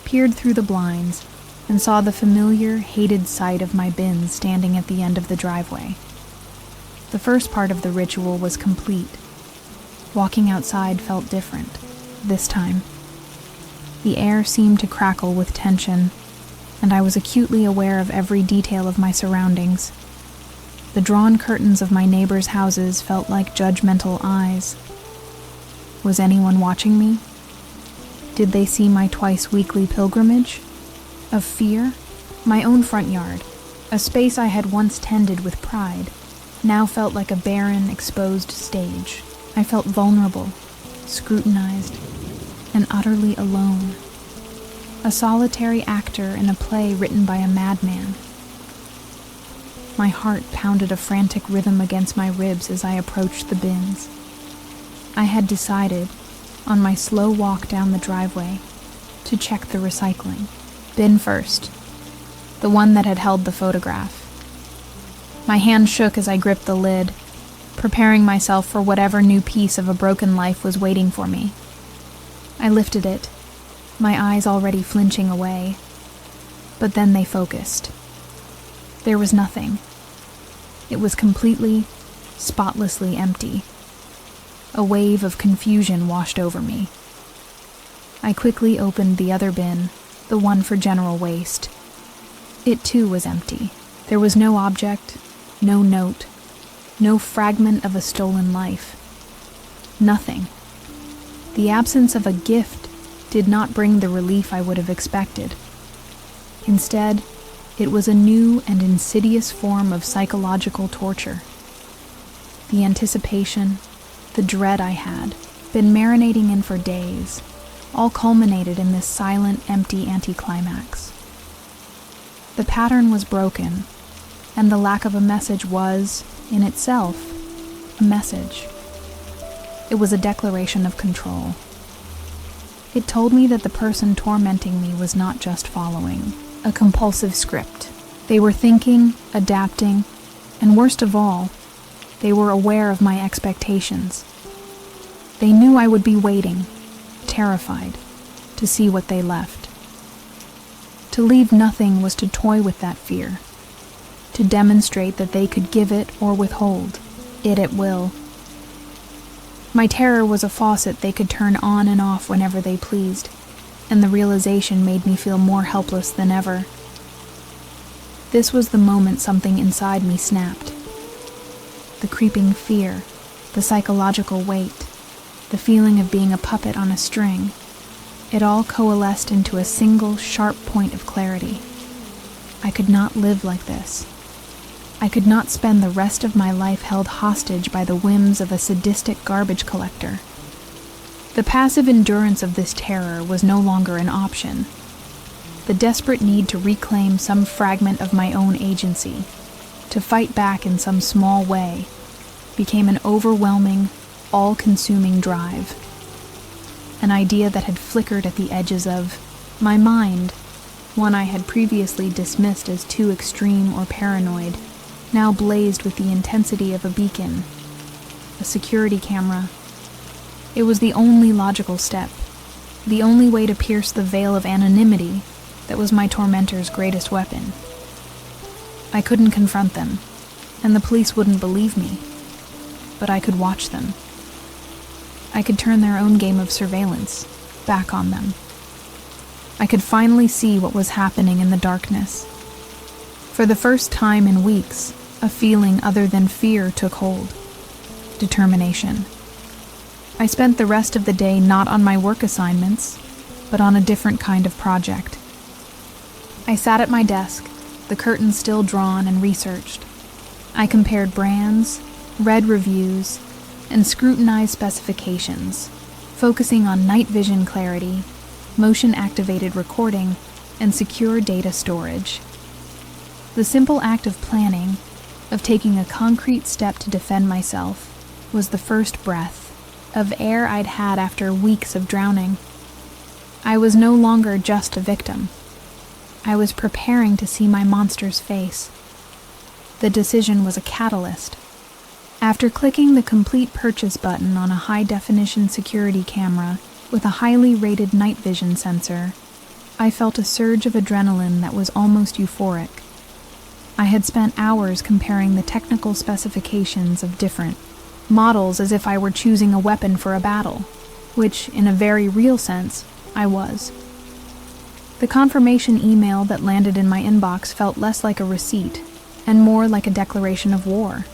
peered through the blinds, and saw the familiar, hated sight of my bins standing at the end of the driveway. The first part of the ritual was complete. Walking outside felt different, this time. The air seemed to crackle with tension, and I was acutely aware of every detail of my surroundings. The drawn curtains of my neighbors' houses felt like judgmental eyes. Was anyone watching me? Did they see my twice-weekly pilgrimage? Of fear? My own front yard, a space I had once tended with pride, now felt like a barren, exposed stage. I felt vulnerable, scrutinized, and utterly alone. A solitary actor in a play written by a madman. My heart pounded a frantic rhythm against my ribs as I approached the bins. I had decided, on my slow walk down the driveway, to check the recycling. Bin first, the one that had held the photograph. My hand shook as I gripped the lid, preparing myself for whatever new piece of a broken life was waiting for me. I lifted it, my eyes already flinching away, but then they focused. There was nothing. It was completely, spotlessly empty. A wave of confusion washed over me. I quickly opened the other bin, the one for general waste. It too was empty. There was no object, no note, no fragment of a stolen life. Nothing. The absence of a gift did not bring the relief I would have expected. Instead, it was a new and insidious form of psychological torture. The anticipation, the dread I had, been marinating in for days, all culminated in this silent, empty anticlimax. The pattern was broken, and the lack of a message was, in itself, a message. It was a declaration of control. It told me that the person tormenting me was not just following a compulsive script. They were thinking, adapting, and worst of all, they were aware of my expectations. They knew I would be waiting, terrified, to see what they left. To leave nothing was to toy with that fear, to demonstrate that they could give it or withhold it at will. My terror was a faucet they could turn on and off whenever they pleased, and the realization made me feel more helpless than ever. This was the moment something inside me snapped. The creeping fear, the psychological weight, the feeling of being a puppet on a string, it all coalesced into a single, sharp point of clarity. I could not live like this. I could not spend the rest of my life held hostage by the whims of a sadistic garbage collector. The passive endurance of this terror was no longer an option. The desperate need to reclaim some fragment of my own agency, to fight back in some small way, became an overwhelming, all-consuming drive. An idea that had flickered at the edges of my mind, one I had previously dismissed as too extreme or paranoid, now blazed with the intensity of a beacon, a security camera. It was the only logical step, the only way to pierce the veil of anonymity that was my tormentor's greatest weapon. I couldn't confront them, and the police wouldn't believe me, but I could watch them. I could turn their own game of surveillance back on them. I could finally see what was happening in the darkness. For the first time in weeks, a feeling other than fear took hold. Determination. I spent the rest of the day not on my work assignments, but on a different kind of project. I sat at my desk, the curtains still drawn, and researched. I compared brands, read reviews, and scrutinized specifications, focusing on night vision clarity, motion-activated recording, and secure data storage. The simple act of planning, of taking a concrete step to defend myself, was the first breath of air I'd had after weeks of drowning. I was no longer just a victim. I was preparing to see my monster's face. The decision was a catalyst. After clicking the complete purchase button on a high-definition security camera with a highly rated night vision sensor, I felt a surge of adrenaline that was almost euphoric. I had spent hours comparing the technical specifications of different models as if I were choosing a weapon for a battle, which, in a very real sense, I was. The confirmation email that landed in my inbox felt less like a receipt and more like a declaration of war.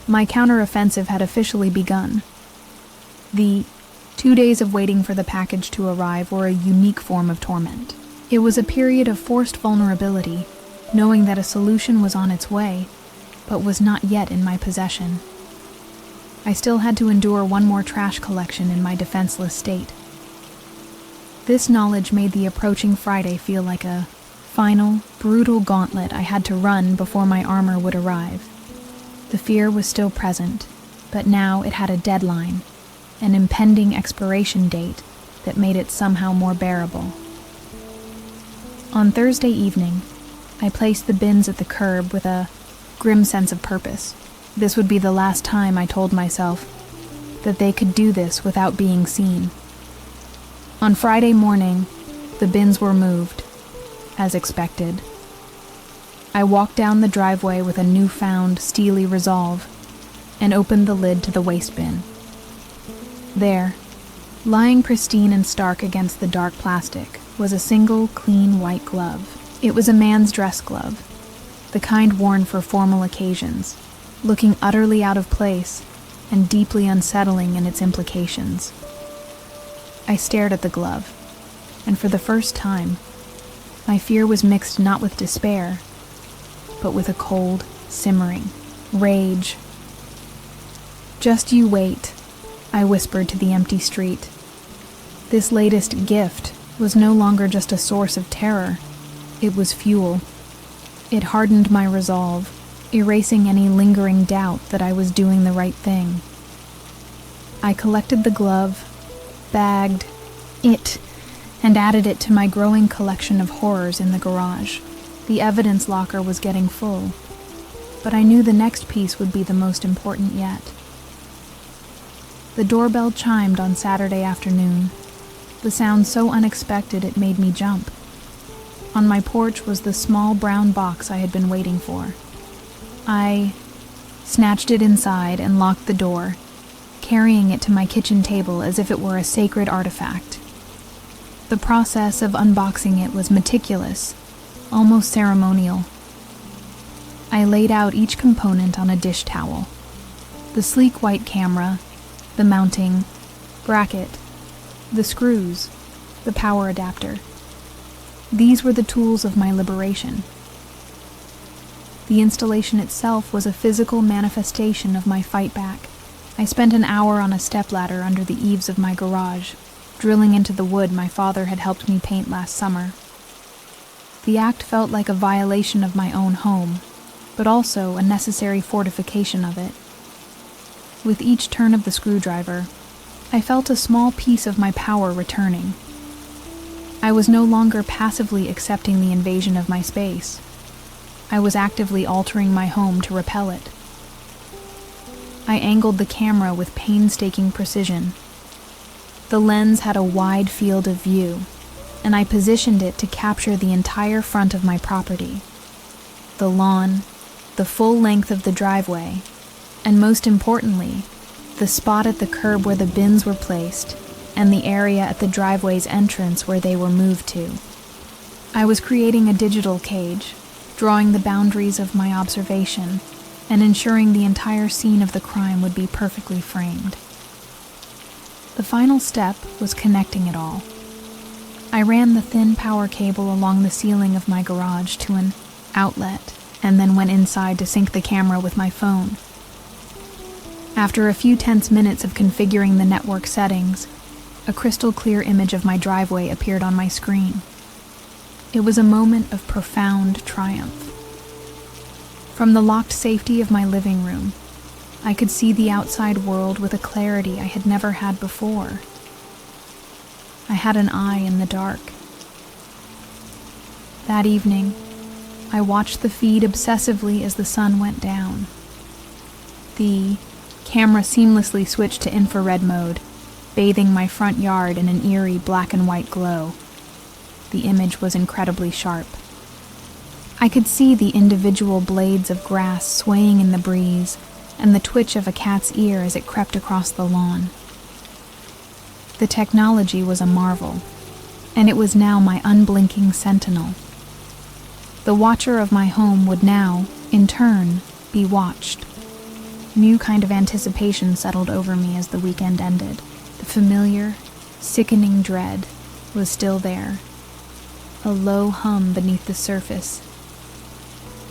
My counteroffensive had officially begun. The 2 days of waiting for the package to arrive were a unique form of torment. It was a period of forced vulnerability, knowing that a solution was on its way, but was not yet in my possession. I still had to endure one more trash collection in my defenseless state. This knowledge made the approaching Friday feel like a final, brutal gauntlet I had to run before my armor would arrive. The fear was still present, but now it had a deadline, an impending expiration date that made it somehow more bearable. On Thursday evening, I placed the bins at the curb with a grim sense of purpose. This would be the last time, I told myself, that they could do this without being seen. On Friday morning, the bins were moved, as expected. I walked down the driveway with a newfound, steely resolve and opened the lid to the waste bin. There, lying pristine and stark against the dark plastic, was a single, clean white glove. It was a man's dress glove, the kind worn for formal occasions, looking utterly out of place and deeply unsettling in its implications. I stared at the glove, and for the first time, my fear was mixed not with despair, but with a cold, simmering rage. "Just you wait," I whispered to the empty street. This latest gift was no longer just a source of terror. It was fuel. It hardened my resolve, erasing any lingering doubt that I was doing the right thing. I collected the glove, bagged it, and added it to my growing collection of horrors in the garage. The evidence locker was getting full, but I knew the next piece would be the most important yet. The doorbell chimed on Saturday afternoon, the sound so unexpected it made me jump. On my porch was the small brown box I had been waiting for. I snatched it inside and locked the door, carrying it to my kitchen table as if it were a sacred artifact. The process of unboxing it was meticulous, almost ceremonial. I laid out each component on a dish towel. The sleek white camera, the mounting bracket, the screws, the power adapter. These were the tools of my liberation. The installation itself was a physical manifestation of my fight back. I spent an hour on a stepladder under the eaves of my garage, drilling into the wood my father had helped me paint last summer. The act felt like a violation of my own home, but also a necessary fortification of it. With each turn of the screwdriver, I felt a small piece of my power returning. I was no longer passively accepting the invasion of my space. I was actively altering my home to repel it. I angled the camera with painstaking precision. The lens had a wide field of view, and I positioned it to capture the entire front of my property. The lawn, the full length of the driveway, and most importantly, the spot at the curb where the bins were placed, and the area at the driveway's entrance where they were moved to. I was creating a digital cage, drawing the boundaries of my observation, and ensuring the entire scene of the crime would be perfectly framed. The final step was connecting it all. I ran the thin power cable along the ceiling of my garage to an outlet, and then went inside to sync the camera with my phone. After a few tense minutes of configuring the network settings, a crystal-clear image of my driveway appeared on my screen. It was a moment of profound triumph. From the locked safety of my living room, I could see the outside world with a clarity I had never had before. I had an eye in the dark. That evening, I watched the feed obsessively as the sun went down. The camera seamlessly switched to infrared mode, bathing my front yard in an eerie black and white glow. The image was incredibly sharp. I could see the individual blades of grass swaying in the breeze and the twitch of a cat's ear as it crept across the lawn. The technology was a marvel, and it was now my unblinking sentinel. The watcher of my home would now, in turn, be watched. New kind of anticipation settled over me as the weekend ended. The familiar, sickening dread was still there, a low hum beneath the surface,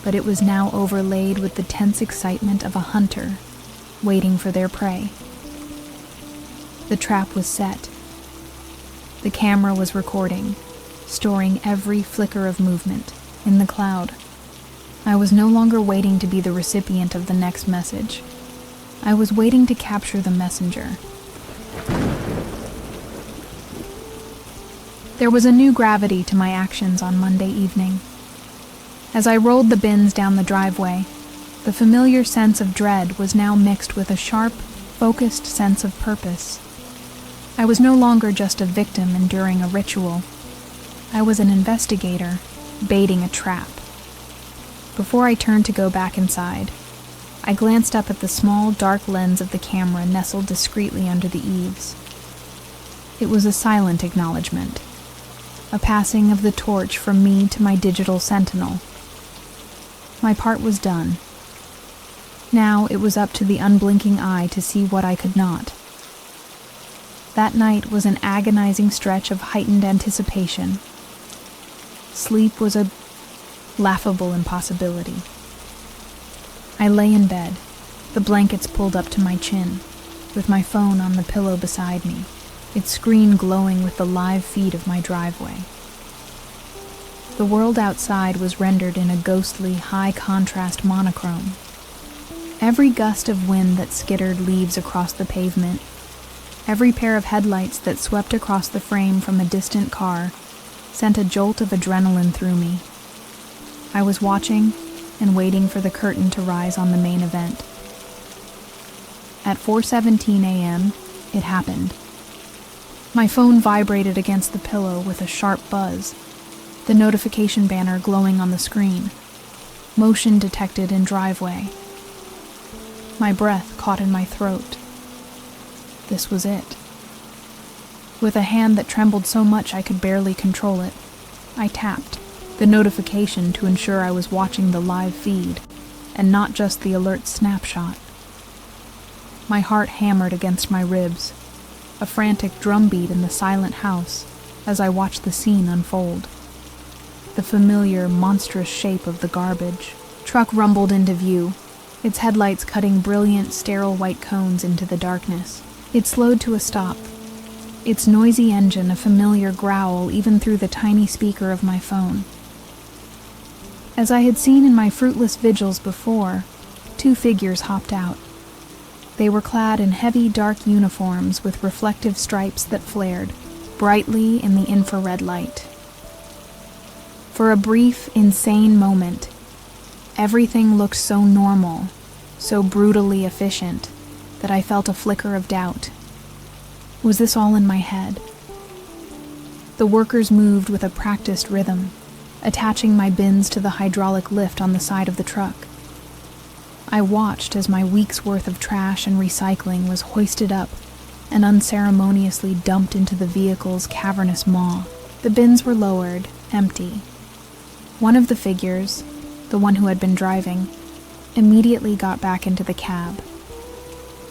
but it was now overlaid with the tense excitement of a hunter waiting for their prey. The trap was set. The camera was recording, storing every flicker of movement in the cloud. I was no longer waiting to be the recipient of the next message. I was waiting to capture the messenger. There was a new gravity to my actions on Monday evening. As I rolled the bins down the driveway, the familiar sense of dread was now mixed with a sharp, focused sense of purpose. I was no longer just a victim enduring a ritual. I was an investigator, baiting a trap. Before I turned to go back inside, I glanced up at the small, dark lens of the camera nestled discreetly under the eaves. It was a silent acknowledgement, a passing of the torch from me to my digital sentinel. My part was done. Now it was up to the unblinking eye to see what I could not. That night was an agonizing stretch of heightened anticipation. Sleep was a laughable impossibility. I lay in bed, the blankets pulled up to my chin, with my phone on the pillow beside me. its screen glowing with the live feed of my driveway. The world outside was rendered in a ghostly, high-contrast monochrome. Every gust of wind that skittered leaves across the pavement, every pair of headlights that swept across the frame from a distant car, sent a jolt of adrenaline through me. I was watching and waiting for the curtain to rise on the main event. At 4:17 a.m., it happened. My phone vibrated against the pillow with a sharp buzz, the notification banner glowing on the screen. Motion detected in driveway. My breath caught in my throat. This was it. With a hand that trembled so much I could barely control it, I tapped the notification to ensure I was watching the live feed and not just the alert snapshot. My heart hammered against my ribs, a frantic drumbeat in the silent house as I watched the scene unfold. The familiar, monstrous shape of the garbage truck rumbled into view, its headlights cutting brilliant, sterile white cones into the darkness. It slowed to a stop, its noisy engine a familiar growl even through the tiny speaker of my phone. As I had seen in my fruitless vigils before, two figures hopped out. They were clad in heavy, dark uniforms with reflective stripes that flared brightly in the infrared light. For a brief, insane moment, everything looked so normal, so brutally efficient, that I felt a flicker of doubt. Was this all in my head? The workers moved with a practiced rhythm, attaching my bins to the hydraulic lift on the side of the truck. I watched as my week's worth of trash and recycling was hoisted up and unceremoniously dumped into the vehicle's cavernous maw. The bins were lowered, empty. One of the figures, the one who had been driving, immediately got back into the cab.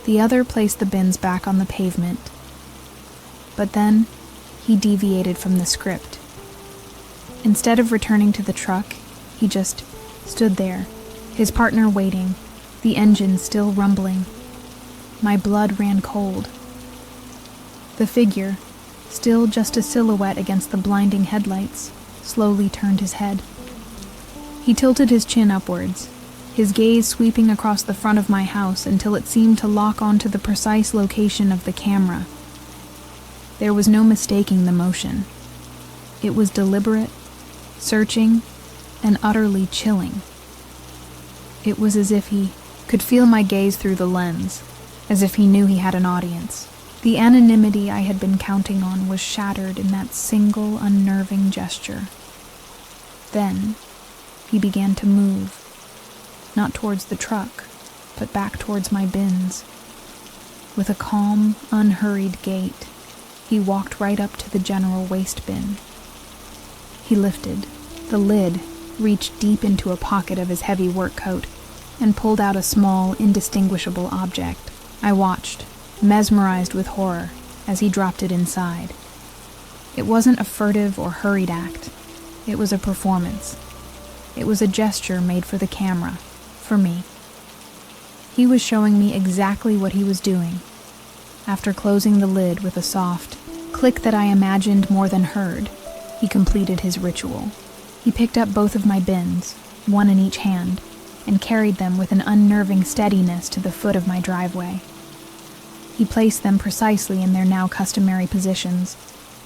The other placed the bins back on the pavement. But then, he deviated from the script. Instead of returning to the truck, he just stood there, his partner waiting, the engine still rumbling. My blood ran cold. The figure, still just a silhouette against the blinding headlights, slowly turned his head. He tilted his chin upwards, his gaze sweeping across the front of my house until it seemed to lock onto the precise location of the camera. There was no mistaking the motion. It was deliberate, searching, and utterly chilling. It was as if he could feel my gaze through the lens, as if he knew he had an audience. The anonymity I had been counting on was shattered in that single unnerving gesture. Then, he began to move, not towards the truck, but back towards my bins. With a calm, unhurried gait, he walked right up to the general waste bin. He lifted the lid, reached deep into a pocket of his heavy work coat, and pulled out a small, indistinguishable object. I watched, mesmerized with horror, as he dropped it inside. It wasn't a furtive or hurried act. It was a performance. It was a gesture made for the camera, for me. He was showing me exactly what he was doing. After closing the lid with a soft click that I imagined more than heard, he completed his ritual. He picked up both of my bins, one in each hand, and carried them with an unnerving steadiness to the foot of my driveway. He placed them precisely in their now customary positions,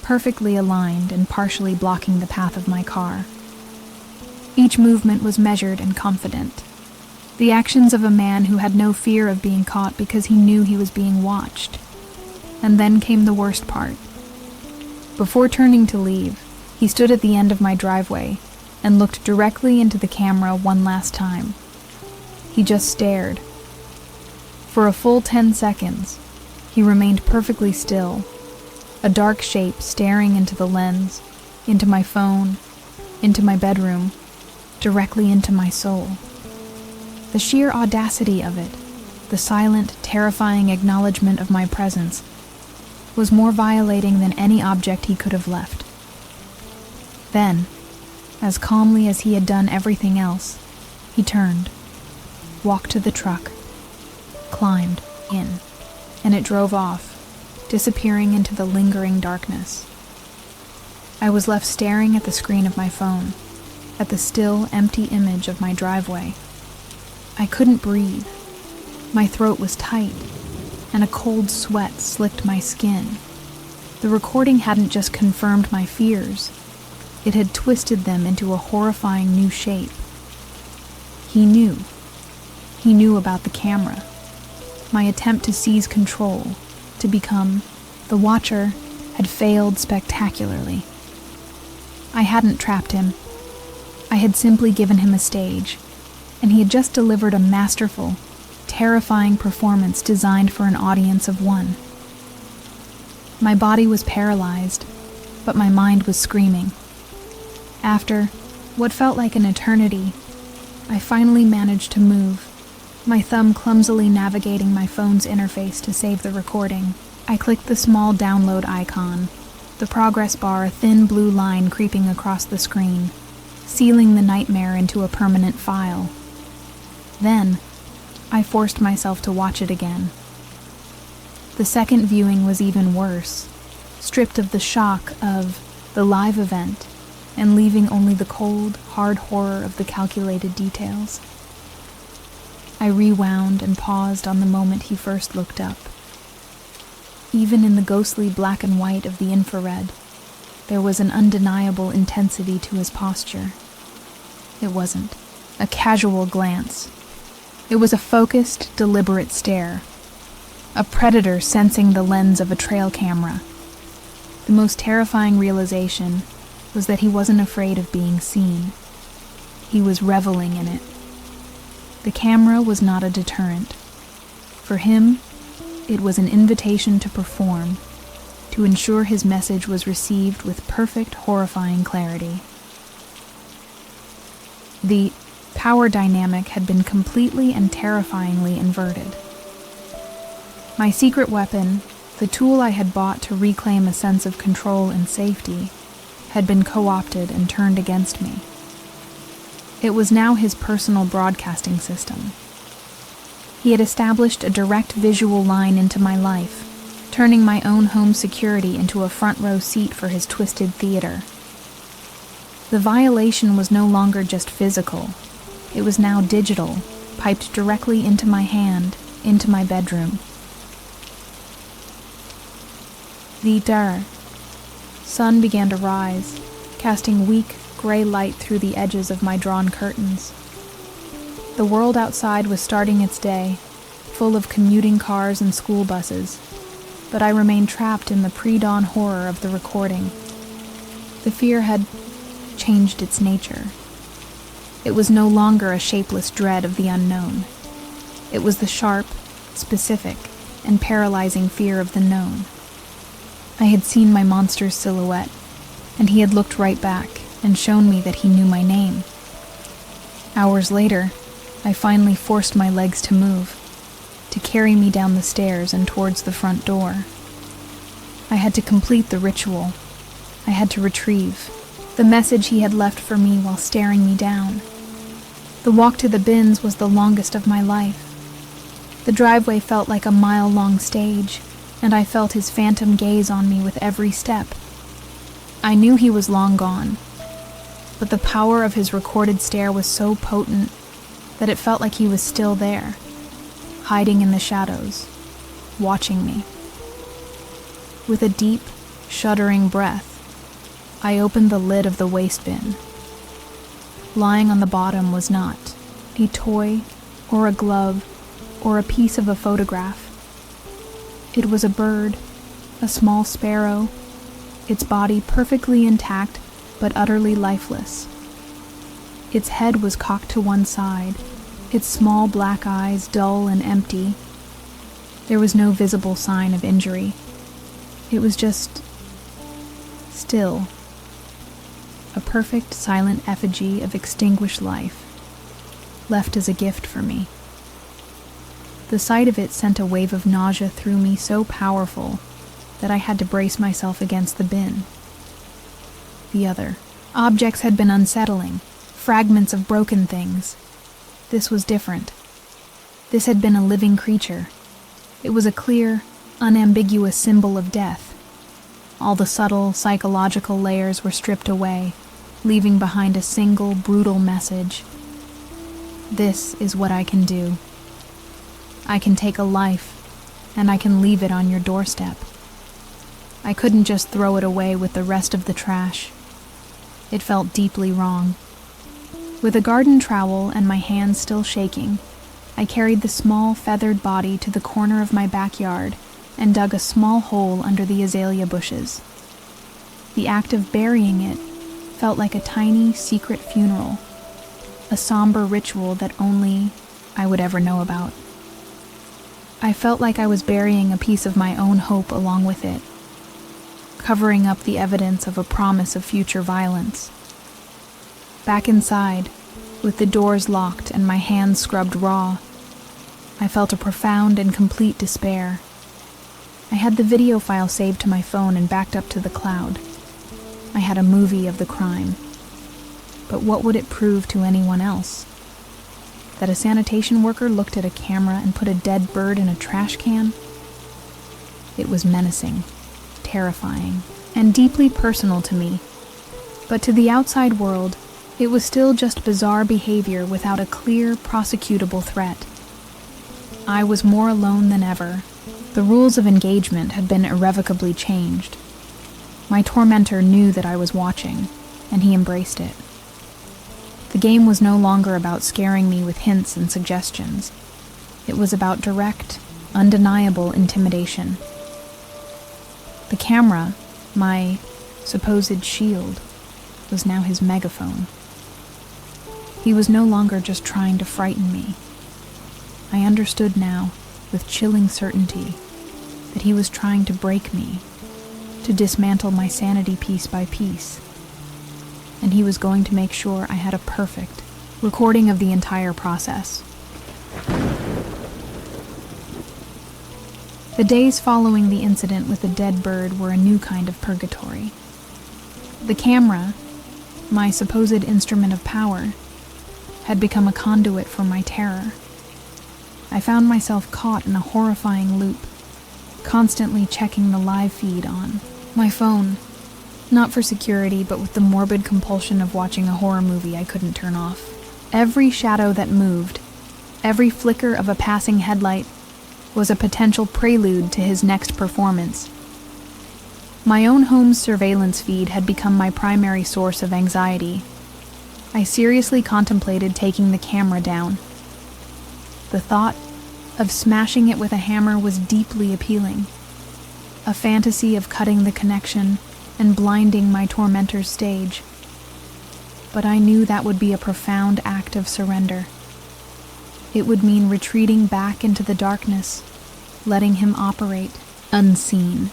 perfectly aligned and partially blocking the path of my car. Each movement was measured and confident, the actions of a man who had no fear of being caught because he knew he was being watched. And then came the worst part. Before turning to leave, he stood at the end of my driveway and looked directly into the camera one last time. He just stared. For a full 10 seconds, he remained perfectly still, a dark shape staring into the lens, into my phone, into my bedroom, directly into my soul. The sheer audacity of it, the silent, terrifying acknowledgement of my presence, was more violating than any object he could have left. Then, as calmly as he had done everything else, he turned, walked to the truck, climbed in, and it drove off, disappearing into the lingering darkness. I was left staring at the screen of my phone, at the still, empty image of my driveway. I couldn't breathe. My throat was tight, and a cold sweat slicked my skin. The recording hadn't just confirmed my fears, it had twisted them into a horrifying new shape. He knew. He knew about the camera. My attempt to seize control, to become the Watcher, had failed spectacularly. I hadn't trapped him. I had simply given him a stage, and he had just delivered a masterful, terrifying performance designed for an audience of one. My body was paralyzed, but my mind was screaming. After what felt like an eternity, I finally managed to move, my thumb clumsily navigating my phone's interface to save the recording. I clicked the small download icon, the progress bar a thin blue line creeping across the screen, sealing the nightmare into a permanent file. Then, I forced myself to watch it again. The second viewing was even worse, stripped of the shock of the live event and leaving only the cold, hard horror of the calculated details. I rewound and paused on the moment he first looked up. Even in the ghostly black and white of the infrared, there was an undeniable intensity to his posture. It wasn't a casual glance. It was a focused, deliberate stare. A predator sensing the lens of a trail camera. The most terrifying realization was that he wasn't afraid of being seen. He was reveling in it. The camera was not a deterrent. For him, it was an invitation to perform, to ensure his message was received with perfect, horrifying clarity. The power dynamic had been completely and terrifyingly inverted. My secret weapon, the tool I had bought to reclaim a sense of control and safety, had been co-opted and turned against me. It was now his personal broadcasting system. He had established a direct visual line into my life, turning my own home security into a front-row seat for his twisted theater. The violation was no longer just physical. It was now digital, piped directly into my hand, into my bedroom. The sun began to rise, casting weak, gray light through the edges of my drawn curtains. The world outside was starting its day, full of commuting cars and school buses, but I remained trapped in the pre-dawn horror of the recording. The fear had changed its nature. It was no longer a shapeless dread of the unknown. It was the sharp, specific, and paralyzing fear of the known. I had seen my monster's silhouette, and he had looked right back and shown me that he knew my name. Hours later, I finally forced my legs to move, to carry me down the stairs and towards the front door. I had to complete the ritual. I had to retrieve the message he had left for me while staring me down. The walk to the bins was the longest of my life. The driveway felt like a mile-long stage, and I felt his phantom gaze on me with every step. I knew he was long gone, but the power of his recorded stare was so potent that it felt like he was still there, hiding in the shadows, watching me. With a deep, shuddering breath, I opened the lid of the waste bin. Lying on the bottom was not a toy or a glove or a piece of a photograph. It was a bird, a small sparrow, its body perfectly intact but utterly lifeless. Its head was cocked to one side, its small black eyes dull and empty. There was no visible sign of injury. It was just still. A perfect, silent effigy of extinguished life, left as a gift for me. The sight of it sent a wave of nausea through me so powerful that I had to brace myself against the bin. The other objects had been unsettling, fragments of broken things. This was different. This had been a living creature. It was a clear, unambiguous symbol of death. All the subtle, psychological layers were stripped away, leaving behind a single, brutal message. This is what I can do. I can take a life, and I can leave it on your doorstep. I couldn't just throw it away with the rest of the trash. It felt deeply wrong. With a garden trowel and my hands still shaking, I carried the small, feathered body to the corner of my backyard and dug a small hole under the azalea bushes. The act of burying it felt like a tiny, secret funeral, a somber ritual that only I would ever know about. I felt like I was burying a piece of my own hope along with it, covering up the evidence of a promise of future violence. Back inside, with the doors locked and my hands scrubbed raw, I felt a profound and complete despair. I had the video file saved to my phone and backed up to the cloud. I had a movie of the crime. But what would it prove to anyone else? That a sanitation worker looked at a camera and put a dead bird in a trash can? It was menacing, terrifying, and deeply personal to me. But to the outside world, it was still just bizarre behavior without a clear, prosecutable threat. I was more alone than ever. The rules of engagement had been irrevocably changed. My tormentor knew that I was watching, and he embraced it. The game was no longer about scaring me with hints and suggestions. It was about direct, undeniable intimidation. The camera, my supposed shield, was now his megaphone. He was no longer just trying to frighten me. I understood now, with chilling certainty, that he was trying to break me, to dismantle my sanity piece by piece. And he was going to make sure I had a perfect recording of the entire process. The days following the incident with the dead bird were a new kind of purgatory. The camera, my supposed instrument of power, had become a conduit for my terror. I found myself caught in a horrifying loop, constantly checking the live feed on my phone, not for security, but with the morbid compulsion of watching a horror movie I couldn't turn off. Every shadow that moved, every flicker of a passing headlight, was a potential prelude to his next performance. My own home's surveillance feed had become my primary source of anxiety. I seriously contemplated taking the camera down. The thought of smashing it with a hammer was deeply appealing. A fantasy of cutting the connection and blinding my tormentor's stage. But I knew that would be a profound act of surrender. It would mean retreating back into the darkness, letting him operate unseen,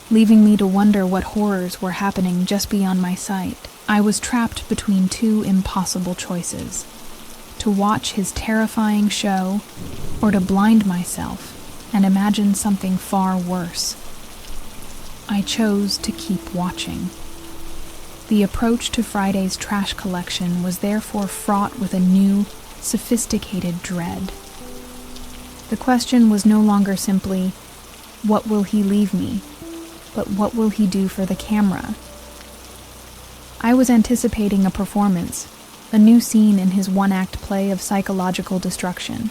leaving me to wonder what horrors were happening just beyond my sight. I was trapped between two impossible choices: to watch his terrifying show, or to blind myself and imagine something far worse. I chose to keep watching. The approach to Friday's trash collection was therefore fraught with a new, sophisticated dread. The question was no longer simply, what will he leave me, but what will he do for the camera? I was anticipating a performance, a new scene in his one-act play of psychological destruction.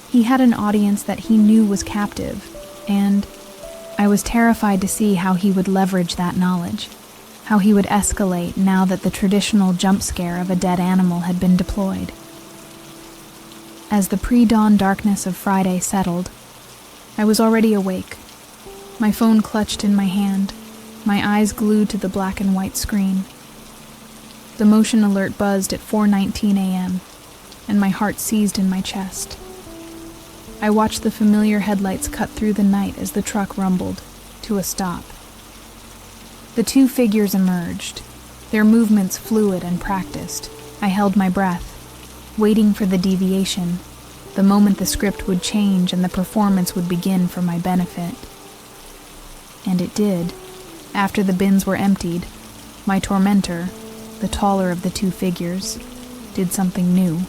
He had an audience that he knew was captive, and I was terrified to see how he would leverage that knowledge, how he would escalate now that the traditional jump scare of a dead animal had been deployed. As the pre-dawn darkness of Friday settled, I was already awake, my phone clutched in my hand, my eyes glued to the black and white screen. The motion alert buzzed at 4:19 a.m., and my heart seized in my chest. I watched the familiar headlights cut through the night as the truck rumbled to a stop. The two figures emerged, their movements fluid and practiced. I held my breath, waiting for the deviation, the moment the script would change and the performance would begin for my benefit. And it did. After the bins were emptied, my tormentor, the taller of the two figures, did something new.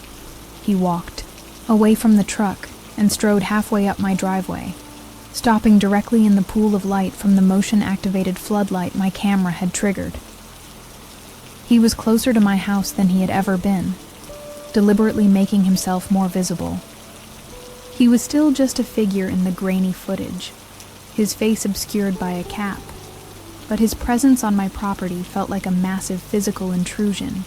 He walked away from the truck and strode halfway up my driveway, stopping directly in the pool of light from the motion-activated floodlight my camera had triggered. He was closer to my house than he had ever been, deliberately making himself more visible. He was still just a figure in the grainy footage, his face obscured by a cap, but his presence on my property felt like a massive physical intrusion.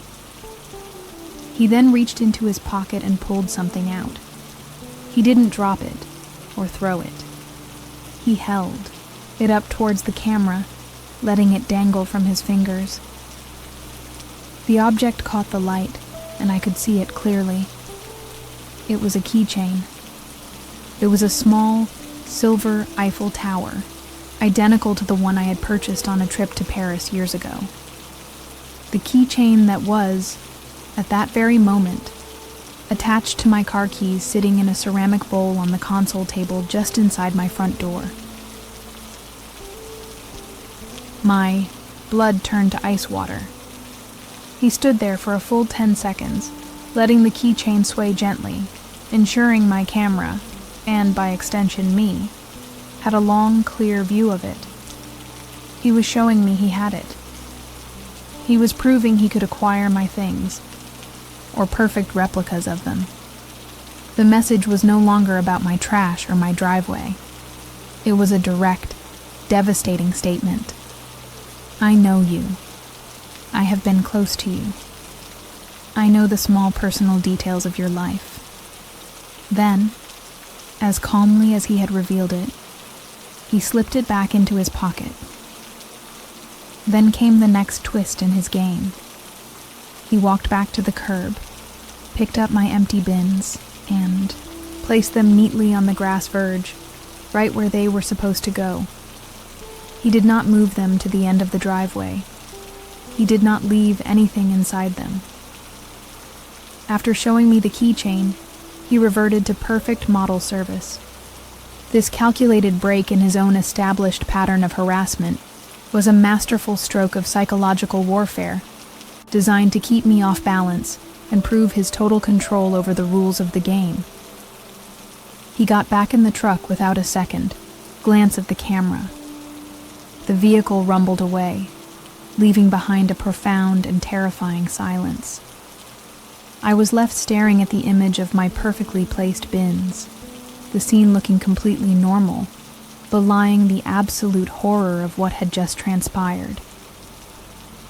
He then reached into his pocket and pulled something out. He didn't drop it or throw it. He held it up towards the camera, letting it dangle from his fingers. The object caught the light, and I could see it clearly. It was a keychain. It was a small, silver Eiffel Tower, identical to the one I had purchased on a trip to Paris years ago. The keychain that was, at that very moment, attached to my car keys sitting in a ceramic bowl on the console table just inside my front door. My blood turned to ice water. He stood there for a full 10 seconds, letting the keychain sway gently, ensuring my camera, and by extension me, had a long, clear view of it. He was showing me he had it. He was proving he could acquire my things, or perfect replicas of them. The message was no longer about my trash or my driveway. It was a direct, devastating statement. I know you. I have been close to you. I know the small personal details of your life. Then, as calmly as he had revealed it, he slipped it back into his pocket. Then came the next twist in his game. He walked back to the curb, picked up my empty bins, and placed them neatly on the grass verge, right where they were supposed to go. He did not move them to the end of the driveway. He did not leave anything inside them. After showing me the keychain, he reverted to perfect model service. This calculated break in his own established pattern of harassment was a masterful stroke of psychological warfare, designed to keep me off balance and prove his total control over the rules of the game. He got back in the truck without a second glance at the camera. The vehicle rumbled away, leaving behind a profound and terrifying silence. I was left staring at the image of my perfectly placed bins, the scene looking completely normal, belying the absolute horror of what had just transpired.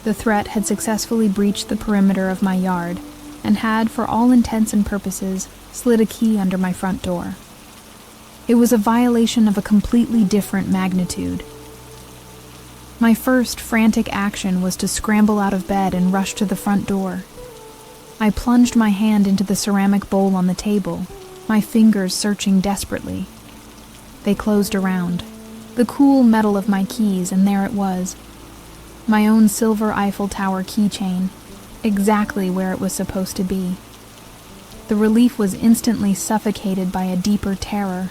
The threat had successfully breached the perimeter of my yard and had, for all intents and purposes, slid a key under my front door. It was a violation of a completely different magnitude. My first frantic action was to scramble out of bed and rush to the front door. I plunged my hand into the ceramic bowl on the table, my fingers searching desperately. They closed around, the cool metal of my keys, and there it was, my own silver Eiffel Tower keychain, exactly where it was supposed to be. The relief was instantly suffocated by a deeper terror.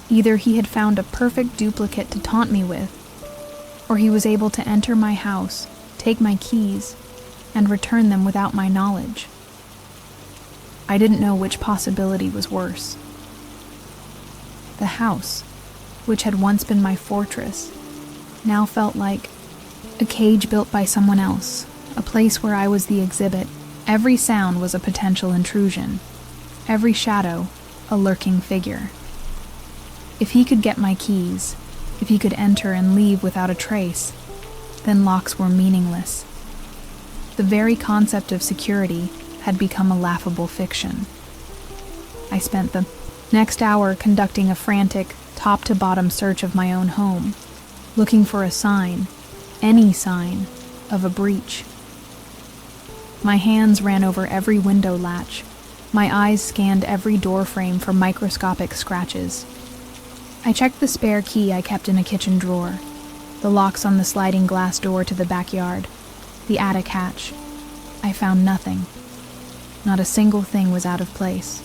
Either he had found a perfect duplicate to taunt me with, or he was able to enter my house, take my keys, and return them without my knowledge. I didn't know which possibility was worse. The house, which had once been my fortress, now felt like a cage built by someone else, a place where I was the exhibit. Every sound was a potential intrusion, every shadow a lurking figure. If he could get my keys, if he could enter and leave without a trace, then locks were meaningless. The very concept of security had become a laughable fiction. I spent the next hour conducting a frantic, top-to-bottom search of my own home, looking for a sign, any sign, of a breach. My hands ran over every window latch. My eyes scanned every door frame for microscopic scratches. I checked the spare key I kept in a kitchen drawer, the locks on the sliding glass door to the backyard, the attic hatch. I found nothing. Not a single thing was out of place.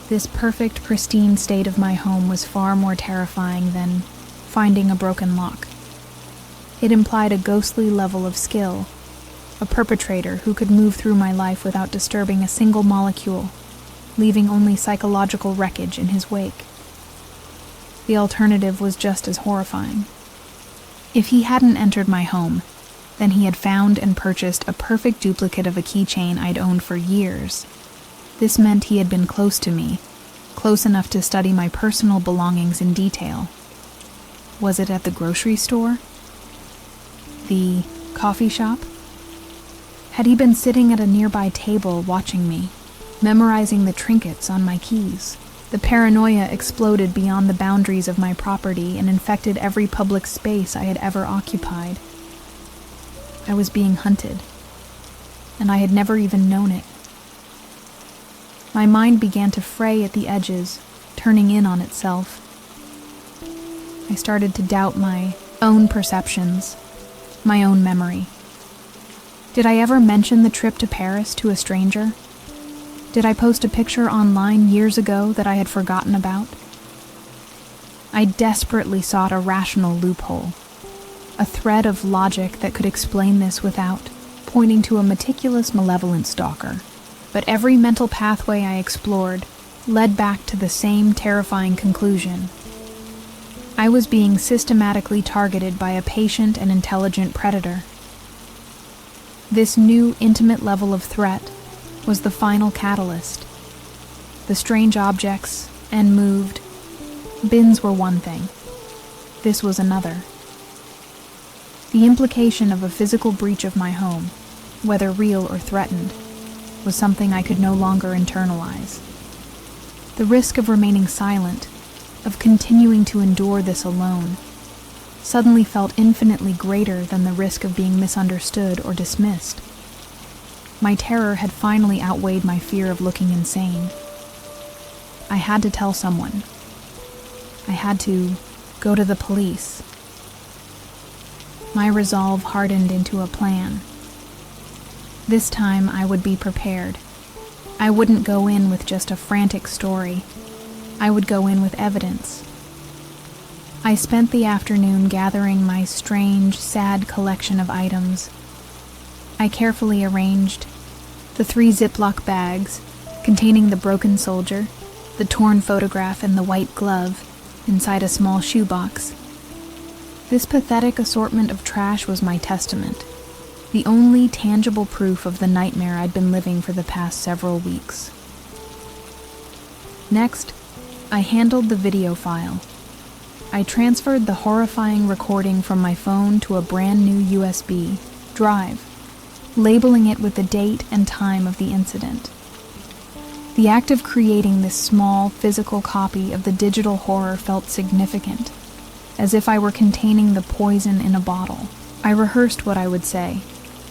This perfect, pristine state of my home was far more terrifying than finding a broken lock. It implied a ghostly level of skill, a perpetrator who could move through my life without disturbing a single molecule, leaving only psychological wreckage in his wake. The alternative was just as horrifying. If he hadn't entered my home, then he had found and purchased a perfect duplicate of a keychain I'd owned for years. This meant he had been close to me, close enough to study my personal belongings in detail. Was it at the grocery store? The coffee shop? Had he been sitting at a nearby table watching me, memorizing the trinkets on my keys? The paranoia exploded beyond the boundaries of my property and infected every public space I had ever occupied. I was being hunted, and I had never even known it. My mind began to fray at the edges, turning in on itself. I started to doubt my own perceptions, my own memory. Did I ever mention the trip to Paris to a stranger? Did I post a picture online years ago that I had forgotten about? I desperately sought a rational loophole, a thread of logic that could explain this without pointing to a meticulous, malevolent stalker. But every mental pathway I explored led back to the same terrifying conclusion. I was being systematically targeted by a patient and intelligent predator. This new, intimate level of threat was the final catalyst. The strange objects, and moved, bins were one thing. This was another. The implication of a physical breach of my home, whether real or threatened, was something I could no longer internalize. The risk of remaining silent, of continuing to endure this alone, suddenly felt infinitely greater than the risk of being misunderstood or dismissed. My terror had finally outweighed my fear of looking insane. I had to tell someone. I had to go to the police. My resolve hardened into a plan. This time I would be prepared. I wouldn't go in with just a frantic story. I would go in with evidence. I spent the afternoon gathering my strange, sad collection of items. I carefully arranged the 3 Ziploc bags containing the broken soldier, the torn photograph, and the white glove inside a small shoebox. This pathetic assortment of trash was my testament, the only tangible proof of the nightmare I'd been living for the past several weeks. Next, I handled the video file. I transferred the horrifying recording from my phone to a brand new USB drive, labeling it with the date and time of the incident. The act of creating this small, physical copy of the digital horror felt significant, as if I were containing the poison in a bottle. I rehearsed what I would say,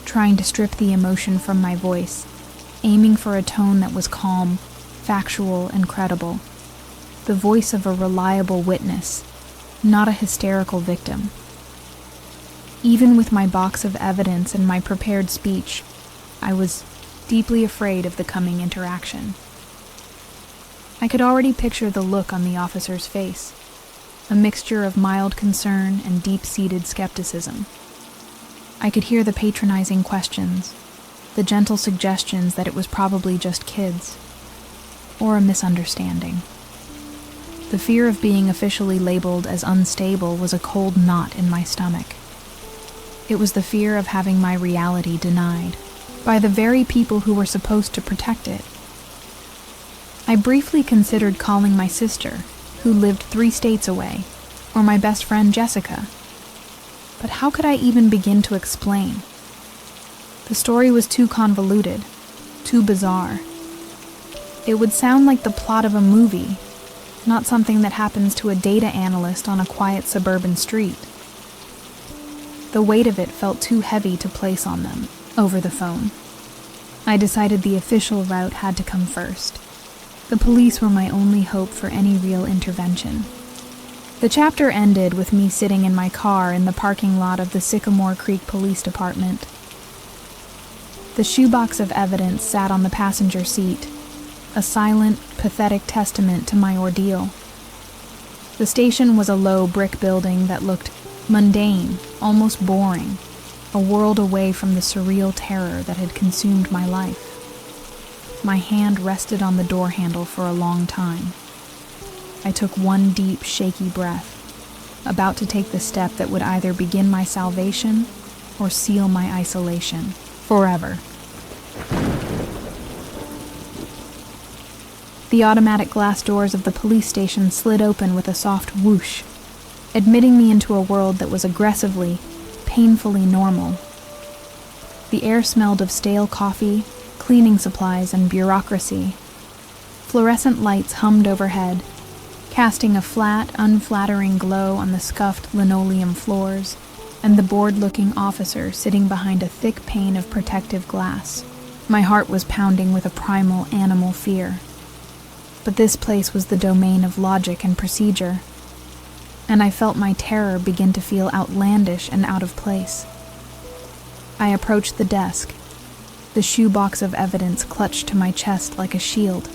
trying to strip the emotion from my voice, aiming for a tone that was calm, factual, and credible. The voice of a reliable witness, not a hysterical victim. Even with my box of evidence and my prepared speech, I was deeply afraid of the coming interaction. I could already picture the look on the officer's face, a mixture of mild concern and deep-seated skepticism. I could hear the patronizing questions, the gentle suggestions that it was probably just kids, or a misunderstanding. The fear of being officially labeled as unstable was a cold knot in my stomach. It was the fear of having my reality denied by the very people who were supposed to protect it. I briefly considered calling my sister, who lived 3 states away, or my best friend Jessica. But how could I even begin to explain? The story was too convoluted, too bizarre. It would sound like the plot of a movie, not something that happens to a data analyst on a quiet suburban street. The weight of it felt too heavy to place on them, over the phone. I decided the official route had to come first. The police were my only hope for any real intervention. The chapter ended with me sitting in my car in the parking lot of the Sycamore Creek Police Department. The shoebox of evidence sat on the passenger seat, a silent, pathetic testament to my ordeal. The station was a low brick building that looked mundane, almost boring, a world away from the surreal terror that had consumed my life. My hand rested on the door handle for a long time. I took one deep, shaky breath, about to take the step that would either begin my salvation or seal my isolation forever. The automatic glass doors of the police station slid open with a soft whoosh, admitting me into a world that was aggressively, painfully normal. The air smelled of stale coffee, cleaning supplies, and bureaucracy. Fluorescent lights hummed overhead, casting a flat, unflattering glow on the scuffed linoleum floors and the bored-looking officer sitting behind a thick pane of protective glass. My heart was pounding with a primal animal fear. But this place was the domain of logic and procedure, and I felt my terror begin to feel outlandish and out of place. I approached the desk, the shoebox of evidence clutched to my chest like a shield.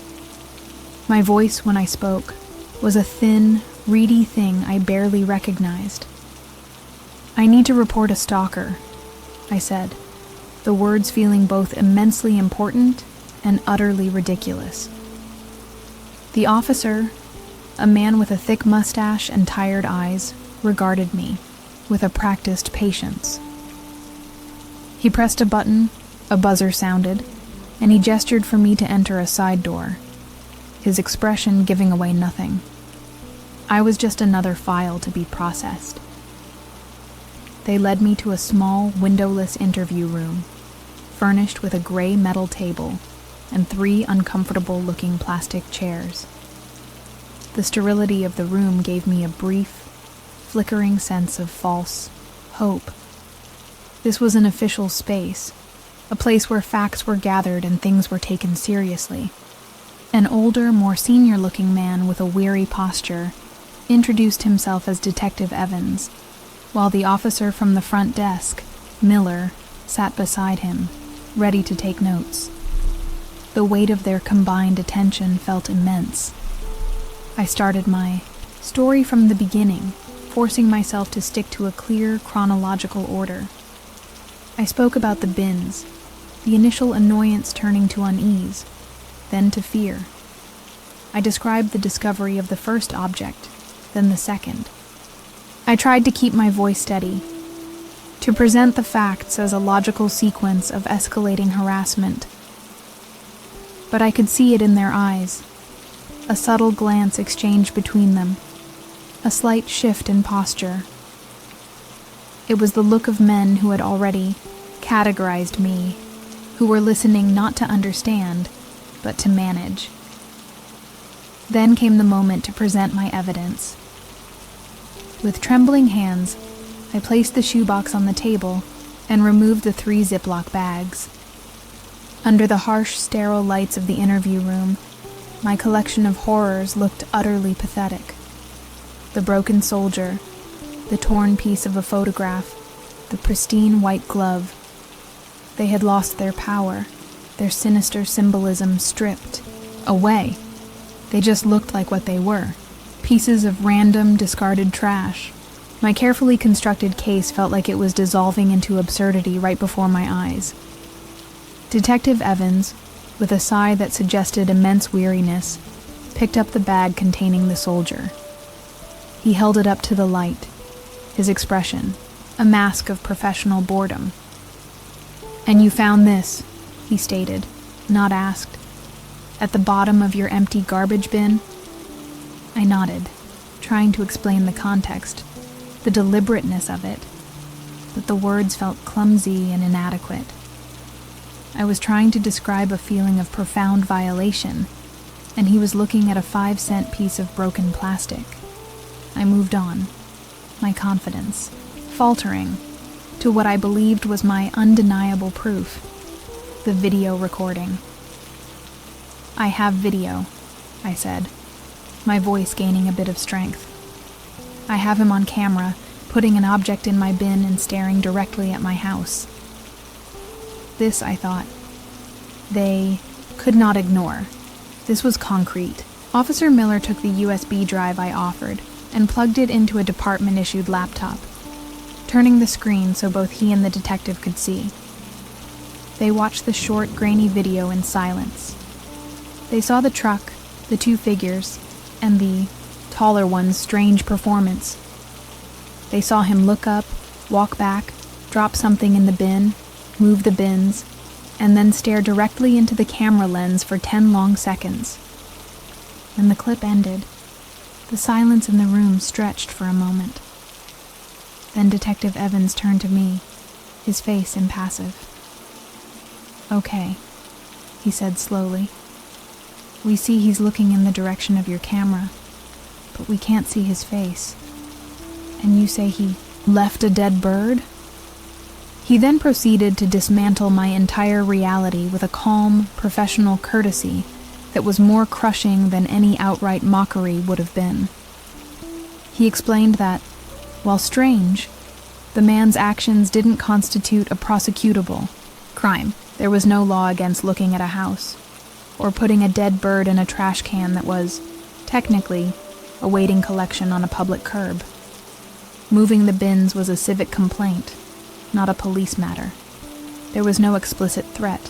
My voice, when I spoke, was a thin, reedy thing I barely recognized. "I need to report a stalker," I said, the words feeling both immensely important and utterly ridiculous. The officer, a man with a thick mustache and tired eyes, regarded me with a practiced patience. He pressed a button, a buzzer sounded, and he gestured for me to enter a side door, his expression giving away nothing. I was just another file to be processed. They led me to a small, windowless interview room, furnished with a gray metal table and 3 uncomfortable-looking plastic chairs. The sterility of the room gave me a brief, flickering sense of false hope. This was an official space, a place where facts were gathered and things were taken seriously. An older, more senior-looking man with a weary posture introduced himself as Detective Evans, while the officer from the front desk, Miller, sat beside him, ready to take notes. The weight of their combined attention felt immense. I started my story from the beginning, forcing myself to stick to a clear chronological order. I spoke about the bins, the initial annoyance turning to unease, then to fear. I described the discovery of the first object, then the second. I tried to keep my voice steady, to present the facts as a logical sequence of escalating harassment. But I could see it in their eyes, a subtle glance exchanged between them, a slight shift in posture. It was the look of men who had already categorized me, who were listening not to understand, but to manage. Then came the moment to present my evidence. With trembling hands, I placed the shoebox on the table and removed the 3 Ziploc bags. Under the harsh, sterile lights of the interview room, my collection of horrors looked utterly pathetic. The broken soldier, the torn piece of a photograph, the pristine white glove. They had lost their power, their sinister symbolism stripped away. They just looked like what they were, pieces of random, discarded trash. My carefully constructed case felt like it was dissolving into absurdity right before my eyes. Detective Evans, with a sigh that suggested immense weariness, picked up the bag containing the soldier. He held it up to the light, his expression, a mask of professional boredom. "And you found this," he stated, not asked, "at the bottom of your empty garbage bin?" I nodded, trying to explain the context, the deliberateness of it, but the words felt clumsy and inadequate. I was trying to describe a feeling of profound violation, and he was looking at a 5-cent piece of broken plastic. I moved on, my confidence faltering, to what I believed was my undeniable proof, the video recording. "I have video," I said, my voice gaining a bit of strength. "I have him on camera, putting an object in my bin and staring directly at my house." This, I thought, they could not ignore. This was concrete. Officer Miller took the USB drive I offered and plugged it into a department-issued laptop, turning the screen so both he and the detective could see. They watched the short, grainy video in silence. They saw the truck, the 2 figures, and the taller one's strange performance. They saw him look up, walk back, drop something in the bin, move the bins, and then stare directly into the camera lens for 10 long seconds. When the clip ended, the silence in the room stretched for a moment. Then Detective Evans turned to me, his face impassive. "Okay," he said slowly. "We see he's looking in the direction of your camera, but we can't see his face. And you say he left a dead bird?" He then proceeded to dismantle my entire reality with a calm, professional courtesy that was more crushing than any outright mockery would have been. He explained that, while strange, the man's actions didn't constitute a prosecutable crime. There was no law against looking at a house, or putting a dead bird in a trash can that was, technically, awaiting collection on a public curb. Moving the bins was a civic complaint, not a police matter. There was no explicit threat,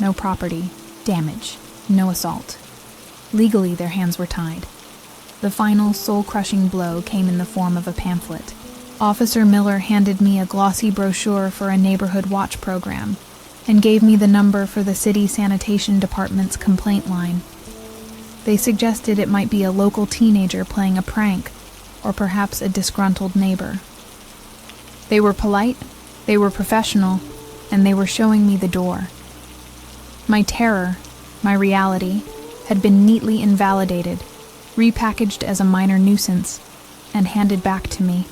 no property damage, no assault. Legally, their hands were tied. The final, soul-crushing blow came in the form of a pamphlet. Officer Miller handed me a glossy brochure for a neighborhood watch program and gave me the number for the city sanitation department's complaint line. They suggested it might be a local teenager playing a prank, or perhaps a disgruntled neighbor. They were polite, they were professional, and they were showing me the door. My terror, my reality, had been neatly invalidated, repackaged as a minor nuisance, and handed back to me.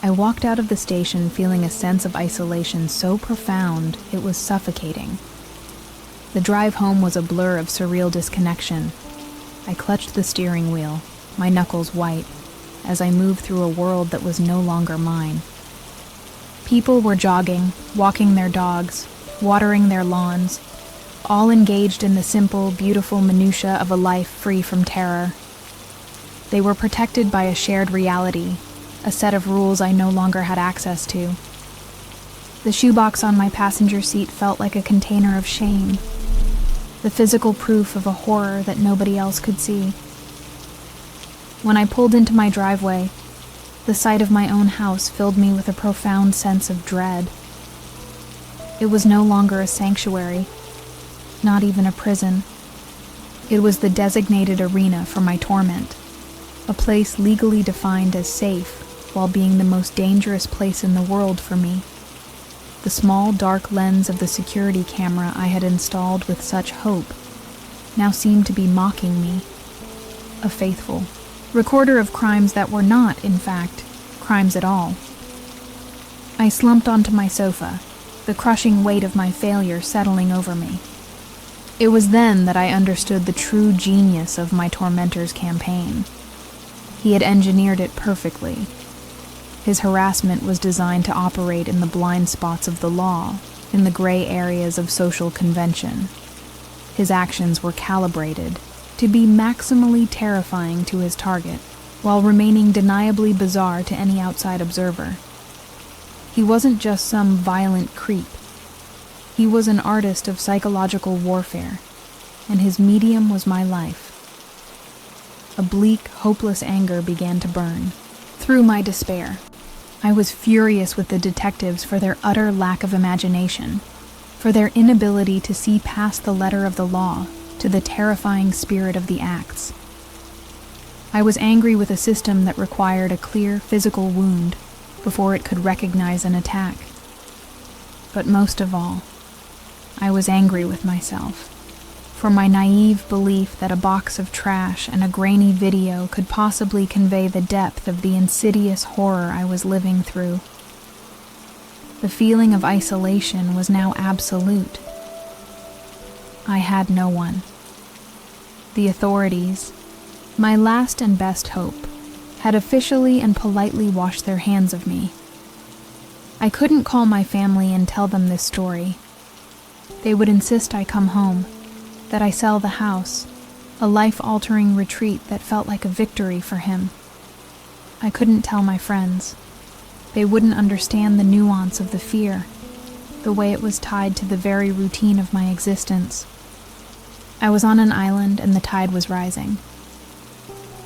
I walked out of the station feeling a sense of isolation so profound it was suffocating. The drive home was a blur of surreal disconnection. I clutched the steering wheel, my knuckles white, as I moved through a world that was no longer mine. People were jogging, walking their dogs, watering their lawns, all engaged in the simple, beautiful minutiae of a life free from terror. They were protected by a shared reality, a set of rules I no longer had access to. The shoebox on my passenger seat felt like a container of shame, the physical proof of a horror that nobody else could see. When I pulled into my driveway, the sight of my own house filled me with a profound sense of dread. It was no longer a sanctuary, not even a prison. It was the designated arena for my torment, a place legally defined as safe while being the most dangerous place in the world for me. The small, dark lens of the security camera I had installed with such hope now seemed to be mocking me, a faithful recorder of crimes that were not, in fact, crimes at all. I slumped onto my sofa, the crushing weight of my failure settling over me. It was then that I understood the true genius of my tormentor's campaign. He had engineered it perfectly. His harassment was designed to operate in the blind spots of the law, in the gray areas of social convention. His actions were calibrated to be maximally terrifying to his target, while remaining deniably bizarre to any outside observer. He wasn't just some violent creep. He was an artist of psychological warfare, and his medium was my life. A bleak, hopeless anger began to burn through my despair. I was furious with the detectives for their utter lack of imagination, for their inability to see past the letter of the law to the terrifying spirit of the acts. I was angry with a system that required a clear physical wound before it could recognize an attack. But most of all, I was angry with myself for my naive belief that a box of trash and a grainy video could possibly convey the depth of the insidious horror I was living through. The feeling of isolation was now absolute. I had no one. The authorities, my last and best hope, had officially and politely washed their hands of me. I couldn't call my family and tell them this story. They would insist I come home, that I sell the house, a life-altering retreat that felt like a victory for him. I couldn't tell my friends. They wouldn't understand the nuance of the fear, the way it was tied to the very routine of my existence. I was on an island and the tide was rising.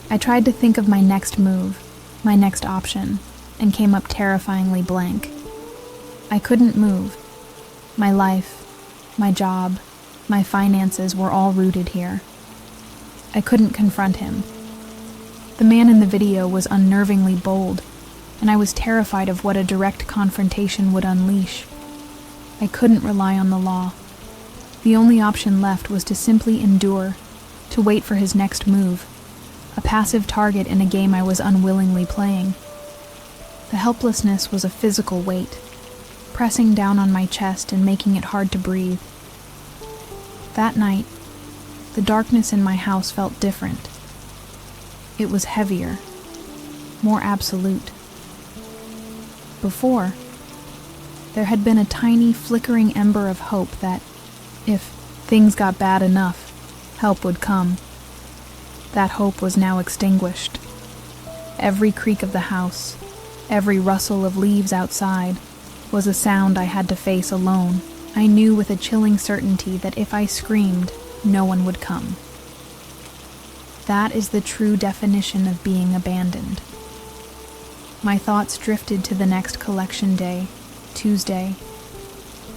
I tried to think of my next move, my next option, and came up terrifyingly blank. I couldn't move. My life, my job, my finances were all rooted here. I couldn't confront him. The man in the video was unnervingly bold, and I was terrified of what a direct confrontation would unleash. I couldn't rely on the law. The only option left was to simply endure, to wait for his next move, a passive target in a game I was unwillingly playing. The helplessness was a physical weight, pressing down on my chest and making it hard to breathe. That night, the darkness in my house felt different. It was heavier, more absolute. Before, there had been a tiny flickering ember of hope that, if things got bad enough, help would come. That hope was now extinguished. Every creak of the house, every rustle of leaves outside, was a sound I had to face alone. I knew with a chilling certainty that if I screamed, no one would come. That is the true definition of being abandoned. My thoughts drifted to the next collection day, Tuesday.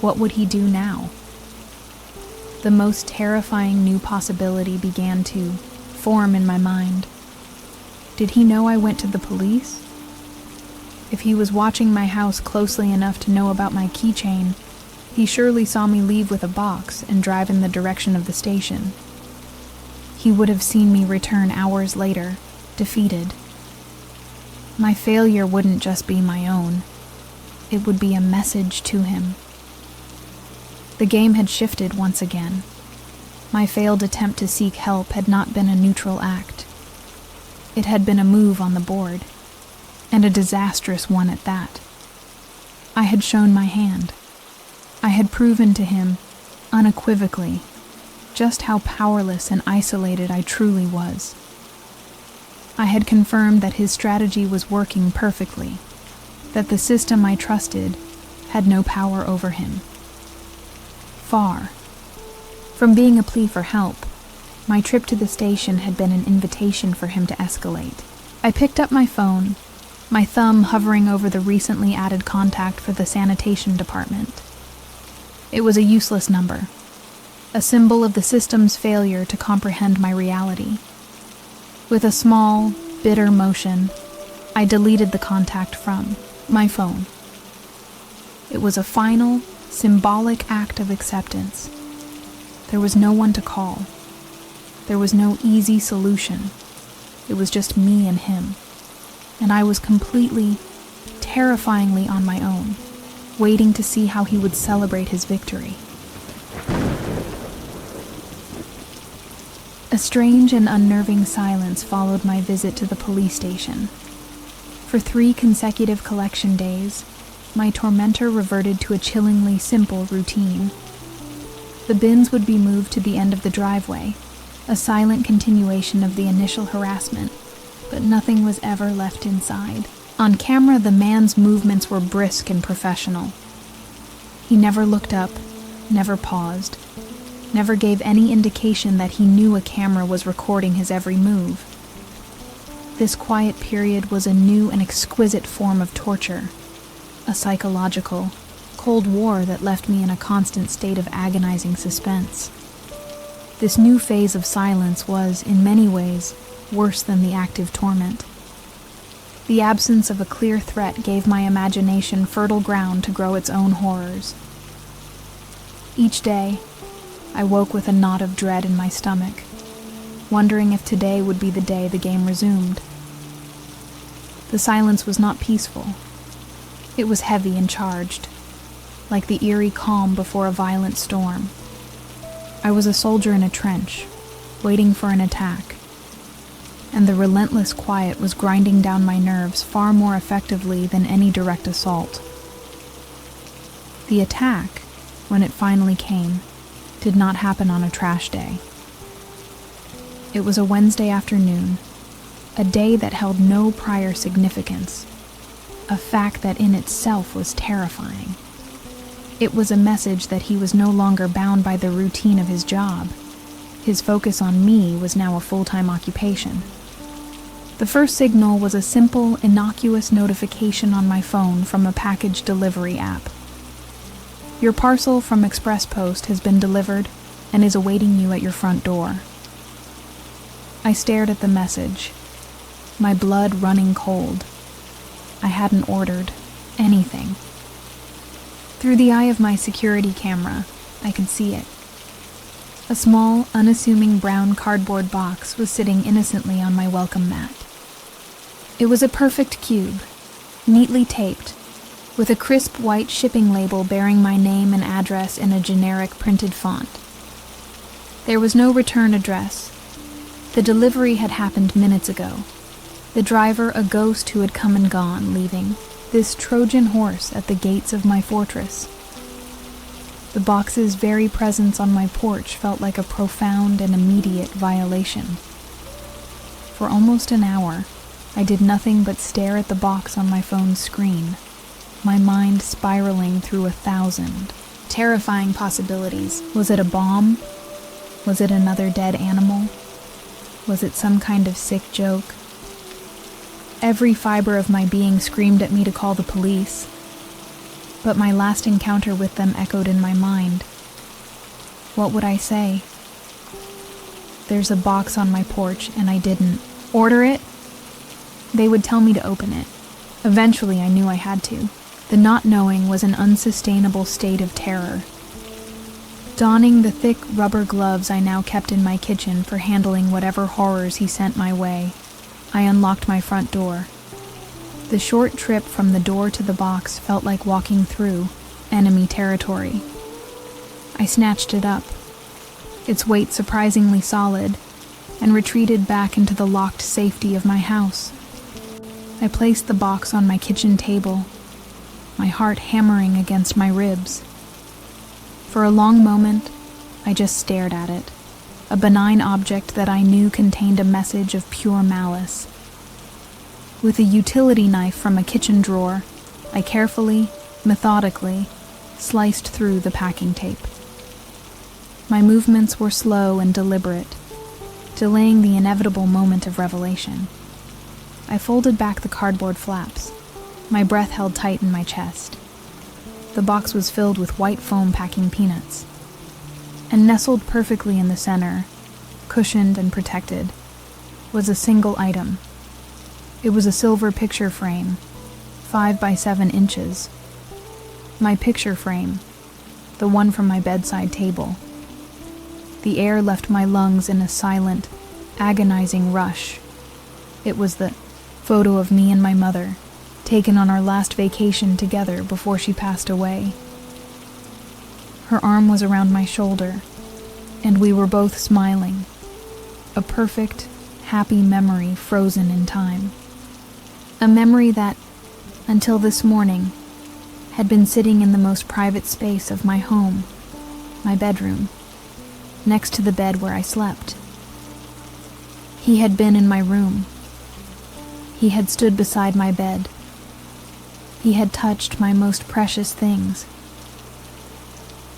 What would he do now? The most terrifying new possibility began to form in my mind. Did he know I went to the police? If he was watching my house closely enough to know about my keychain, he surely saw me leave with a box and drive in the direction of the station. He would have seen me return hours later, defeated. My failure wouldn't just be my own. It would be a message to him. The game had shifted once again. My failed attempt to seek help had not been a neutral act. It had been a move on the board, and a disastrous one at that. I had shown my hand. I had proven to him, unequivocally, just how powerless and isolated I truly was. I had confirmed that his strategy was working perfectly, that the system I trusted had no power over him. Far from being a plea for help, my trip to the station had been an invitation for him to escalate. I picked up my phone, my thumb hovering over the recently added contact for the sanitation department. It was a useless number, a symbol of the system's failure to comprehend my reality. With a small, bitter motion, I deleted the contact from my phone. It was a final, symbolic act of acceptance. There was no one to call. There was no easy solution. It was just me and him. And I was completely, terrifyingly on my own, waiting to see how he would celebrate his victory. A strange and unnerving silence followed my visit to the police station. For 3 consecutive collection days, my tormentor reverted to a chillingly simple routine. The bins would be moved to the end of the driveway, a silent continuation of the initial harassment, but nothing was ever left inside. On camera, the man's movements were brisk and professional. He never looked up, never paused, never gave any indication that he knew a camera was recording his every move. This quiet period was a new and exquisite form of torture, a psychological, cold war that left me in a constant state of agonizing suspense. This new phase of silence was, in many ways, worse than the active torment. The absence of a clear threat gave my imagination fertile ground to grow its own horrors. Each day, I woke with a knot of dread in my stomach, wondering if today would be the day the game resumed. The silence was not peaceful. It was heavy and charged, like the eerie calm before a violent storm. I was a soldier in a trench, waiting for an attack, and the relentless quiet was grinding down my nerves far more effectively than any direct assault. The attack, when it finally came, did not happen on a trash day. It was a Wednesday afternoon, a day that held no prior significance, a fact that in itself was terrifying. It was a message that he was no longer bound by the routine of his job. His focus on me was now a full-time occupation. The first signal was a simple, innocuous notification on my phone from a package delivery app. Your parcel from Express Post has been delivered and is awaiting you at your front door. I stared at the message, my blood running cold. I hadn't ordered anything. Through the eye of my security camera, I could see it. A small, unassuming brown cardboard box was sitting innocently on my welcome mat. It was a perfect cube, neatly taped, with a crisp white shipping label bearing my name and address in a generic printed font. There was no return address. The delivery had happened minutes ago. The driver a ghost who had come and gone, leaving this Trojan horse at the gates of my fortress. The box's very presence on my porch felt like a profound and immediate violation. For almost an hour, I did nothing but stare at the box on my phone's screen, my mind spiraling through 1,000 terrifying possibilities. Was it a bomb? Was it another dead animal? Was it some kind of sick joke? Every fiber of my being screamed at me to call the police, but my last encounter with them echoed in my mind. What would I say? There's a box on my porch and I didn't order it. They would tell me to open it. Eventually I knew I had to. The not knowing was an unsustainable state of terror. Donning the thick rubber gloves I now kept in my kitchen for handling whatever horrors he sent my way, I unlocked my front door. The short trip from the door to the box felt like walking through enemy territory. I snatched it up, its weight surprisingly solid, and retreated back into the locked safety of my house. I placed the box on my kitchen table, my heart hammering against my ribs. For a long moment, I just stared at it, a benign object that I knew contained a message of pure malice. With a utility knife from a kitchen drawer, I carefully, methodically, sliced through the packing tape. My movements were slow and deliberate, delaying the inevitable moment of revelation. I folded back the cardboard flaps, my breath held tight in my chest. The box was filled with white foam packing peanuts, and nestled perfectly in the center, cushioned and protected, was a single item. It was a silver picture frame, 5 by 7 inches. My picture frame, the one from my bedside table. The air left my lungs in a silent, agonizing rush. It was the photo of me and my mother, taken on our last vacation together before she passed away. Her arm was around my shoulder, and we were both smiling. A perfect, happy memory frozen in time. A memory that, until this morning, had been sitting in the most private space of my home, my bedroom, next to the bed where I slept. He had been in my room. He had stood beside my bed. He had touched my most precious things.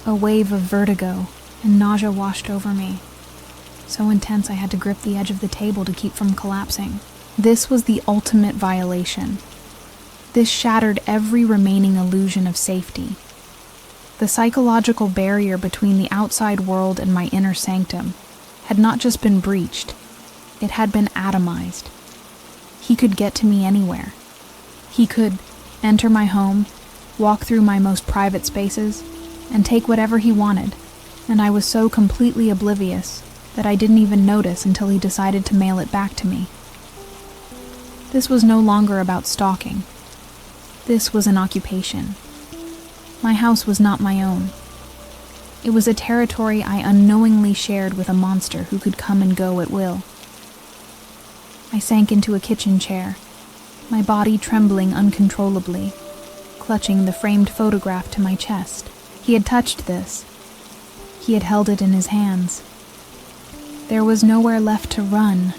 A wave of vertigo and nausea washed over me, so intense I had to grip the edge of the table to keep from collapsing. This was the ultimate violation. This shattered every remaining illusion of safety. The psychological barrier between the outside world and my inner sanctum had not just been breached, it had been atomized. He could get to me anywhere. He could enter my home, walk through my most private spaces, and take whatever he wanted, and I was so completely oblivious that I didn't even notice until he decided to mail it back to me. This was no longer about stalking. This was an occupation. My house was not my own. It was a territory I unknowingly shared with a monster who could come and go at will. I sank into a kitchen chair, my body trembling uncontrollably, clutching the framed photograph to my chest. He had touched this. He had held it in his hands. There was nowhere left to run,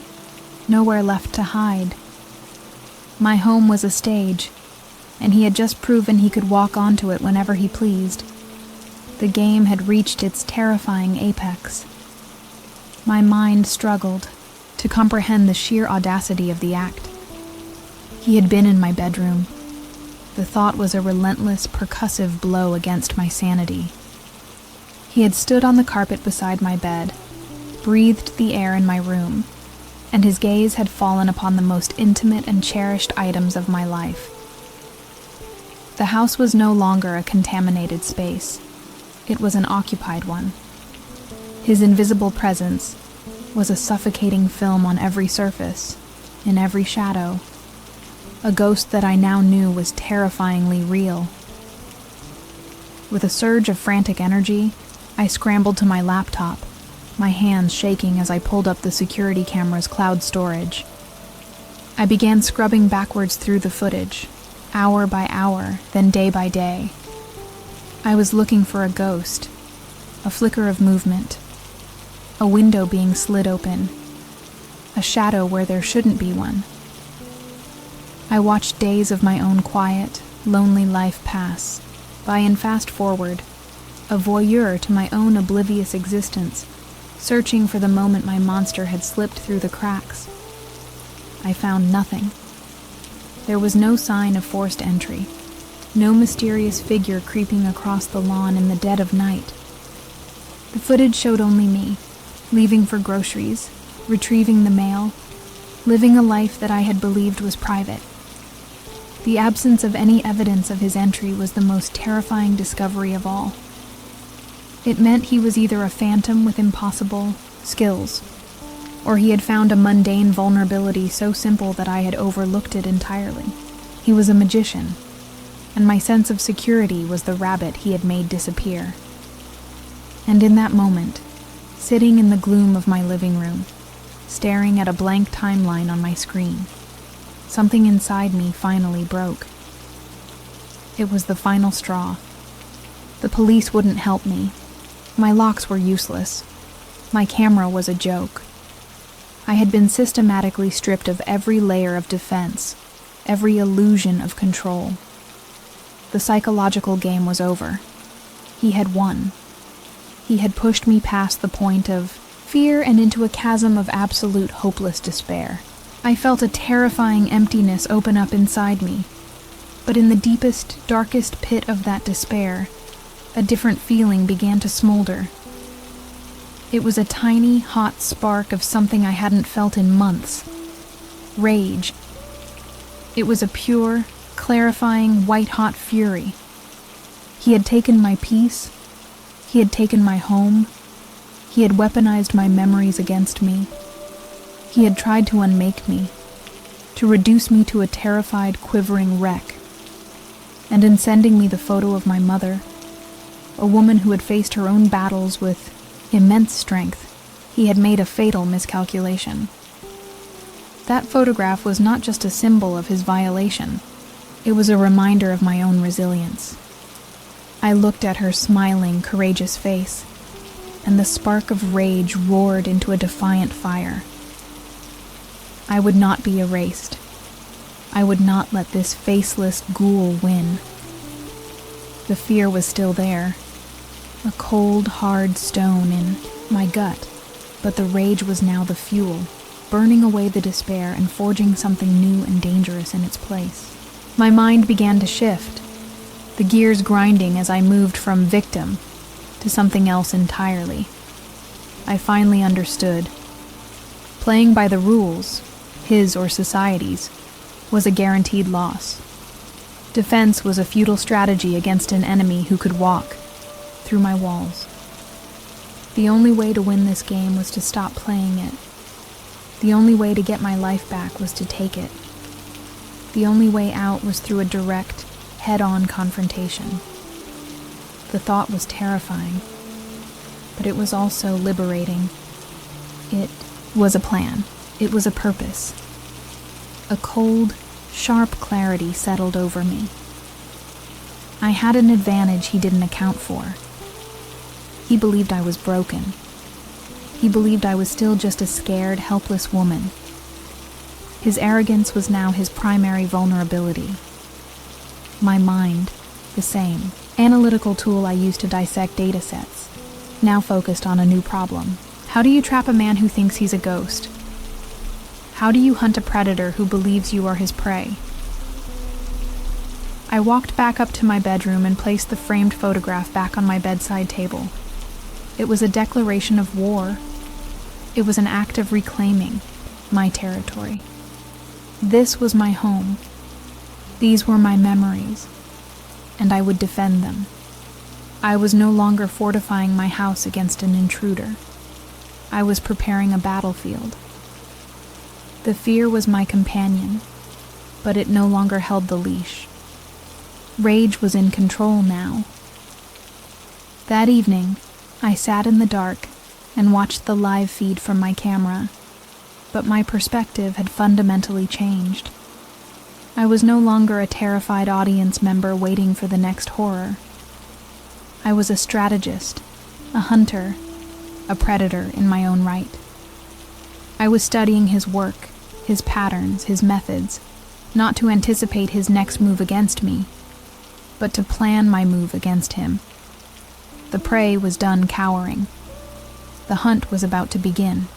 nowhere left to hide. My home was a stage, and he had just proven he could walk onto it whenever he pleased. The game had reached its terrifying apex. My mind struggled to to comprehend the sheer audacity of the act. He had been in my bedroom. The thought was a relentless, percussive blow against my sanity. He had stood on the carpet beside my bed, breathed the air in my room, and his gaze had fallen upon the most intimate and cherished items of my life. The house was no longer a contaminated space. It was an occupied one. His invisible presence was a suffocating film on every surface, in every shadow, a ghost that I now knew was terrifyingly real. With a surge of frantic energy, I scrambled to my laptop, my hands shaking as I pulled up the security camera's cloud storage. I began scrubbing backwards through the footage, hour by hour, then day by day. I was looking for a ghost, a flicker of movement, a window being slid open, a shadow where there shouldn't be one. I watched days of my own quiet, lonely life pass by and fast forward, a voyeur to my own oblivious existence, searching for the moment my monster had slipped through the cracks. I found nothing. There was no sign of forced entry, no mysterious figure creeping across the lawn in the dead of night. The footage showed only me, leaving for groceries, retrieving the mail, living a life that I had believed was private. The absence of any evidence of his entry was the most terrifying discovery of all. It meant he was either a phantom with impossible skills, or he had found a mundane vulnerability so simple that I had overlooked it entirely. He was a magician, and my sense of security was the rabbit he had made disappear. And in that moment, sitting in the gloom of my living room, staring at a blank timeline on my screen, something inside me finally broke. It was the final straw. The police wouldn't help me. My locks were useless. My camera was a joke. I had been systematically stripped of every layer of defense, every illusion of control. The psychological game was over. He had won. He had pushed me past the point of fear and into a chasm of absolute hopeless despair. I felt a terrifying emptiness open up inside me, but in the deepest, darkest pit of that despair, a different feeling began to smolder. It was a tiny, hot spark of something I hadn't felt in months. Rage. It was a pure, clarifying, white-hot fury. He had taken my peace. He had taken my home. He had weaponized my memories against me. He had tried to unmake me, to reduce me to a terrified, quivering wreck. And in sending me the photo of my mother, a woman who had faced her own battles with immense strength, he had made a fatal miscalculation. That photograph was not just a symbol of his violation. It was a reminder of my own resilience. I looked at her smiling, courageous face, and the spark of rage roared into a defiant fire. I would not be erased. I would not let this faceless ghoul win. The fear was still there, a cold, hard stone in my gut, but the rage was now the fuel, burning away the despair and forging something new and dangerous in its place. My mind began to shift, the gears grinding as I moved from victim to something else entirely. I finally understood. Playing by the rules, his or society's, was a guaranteed loss. Defense was a futile strategy against an enemy who could walk through my walls. The only way to win this game was to stop playing it. The only way to get my life back was to take it. The only way out was through a direct, head-on confrontation. The thought was terrifying, but it was also liberating. It was a plan. It was a purpose. A cold, sharp clarity settled over me. I had an advantage he didn't account for. He believed I was broken. He believed I was still just a scared, helpless woman. His arrogance was now his primary vulnerability. My mind, the same. Analytical tool I used to dissect data sets, now focused on a new problem. How do you trap a man who thinks he's a ghost? How do you hunt a predator who believes you are his prey? I walked back up to my bedroom and placed the framed photograph back on my bedside table. It was a declaration of war. It was an act of reclaiming my territory. This was my home. These were my memories, and I would defend them. I was no longer fortifying my house against an intruder. I was preparing a battlefield. The fear was my companion, but it no longer held the leash. Rage was in control now. That evening, I sat in the dark and watched the live feed from my camera, but my perspective had fundamentally changed. I was no longer a terrified audience member waiting for the next horror. I was a strategist, a hunter, a predator in my own right. I was studying his work, his patterns, his methods, not to anticipate his next move against me, but to plan my move against him. The prey was done cowering. The hunt was about to begin.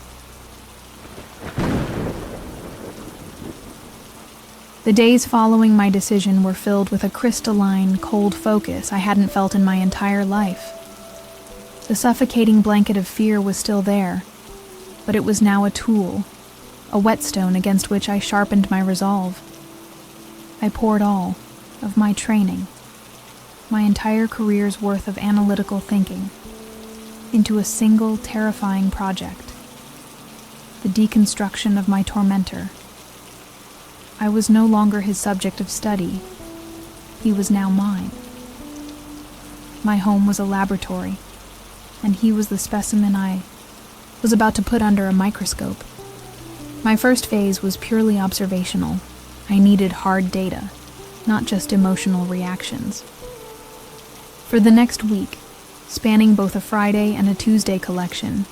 The days following my decision were filled with a crystalline, cold focus I hadn't felt in my entire life. The suffocating blanket of fear was still there, but it was now a tool, a whetstone against which I sharpened my resolve. I poured all of my training, my entire career's worth of analytical thinking, into a single terrifying project: the deconstruction of my tormentor. I was no longer his subject of study. He was now mine. My home was a laboratory, and he was the specimen I was about to put under a microscope. My first phase was purely observational. I needed hard data, not just emotional reactions. For the next week, spanning both a Friday and a Tuesday collection,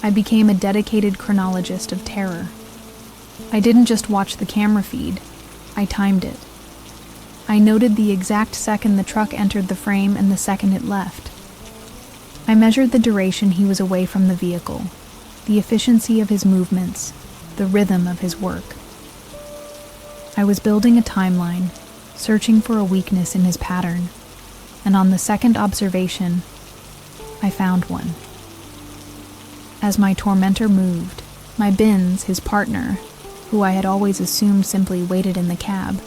I became a dedicated chronologist of terror. I didn't just watch the camera feed, I timed it. I noted the exact second the truck entered the frame and the second it left. I measured the duration he was away from the vehicle, the efficiency of his movements, the rhythm of his work. I was building a timeline, searching for a weakness in his pattern, and on the second observation, I found one. As my tormentor moved, my Bins, his partner, who I had always assumed simply waited in the cab,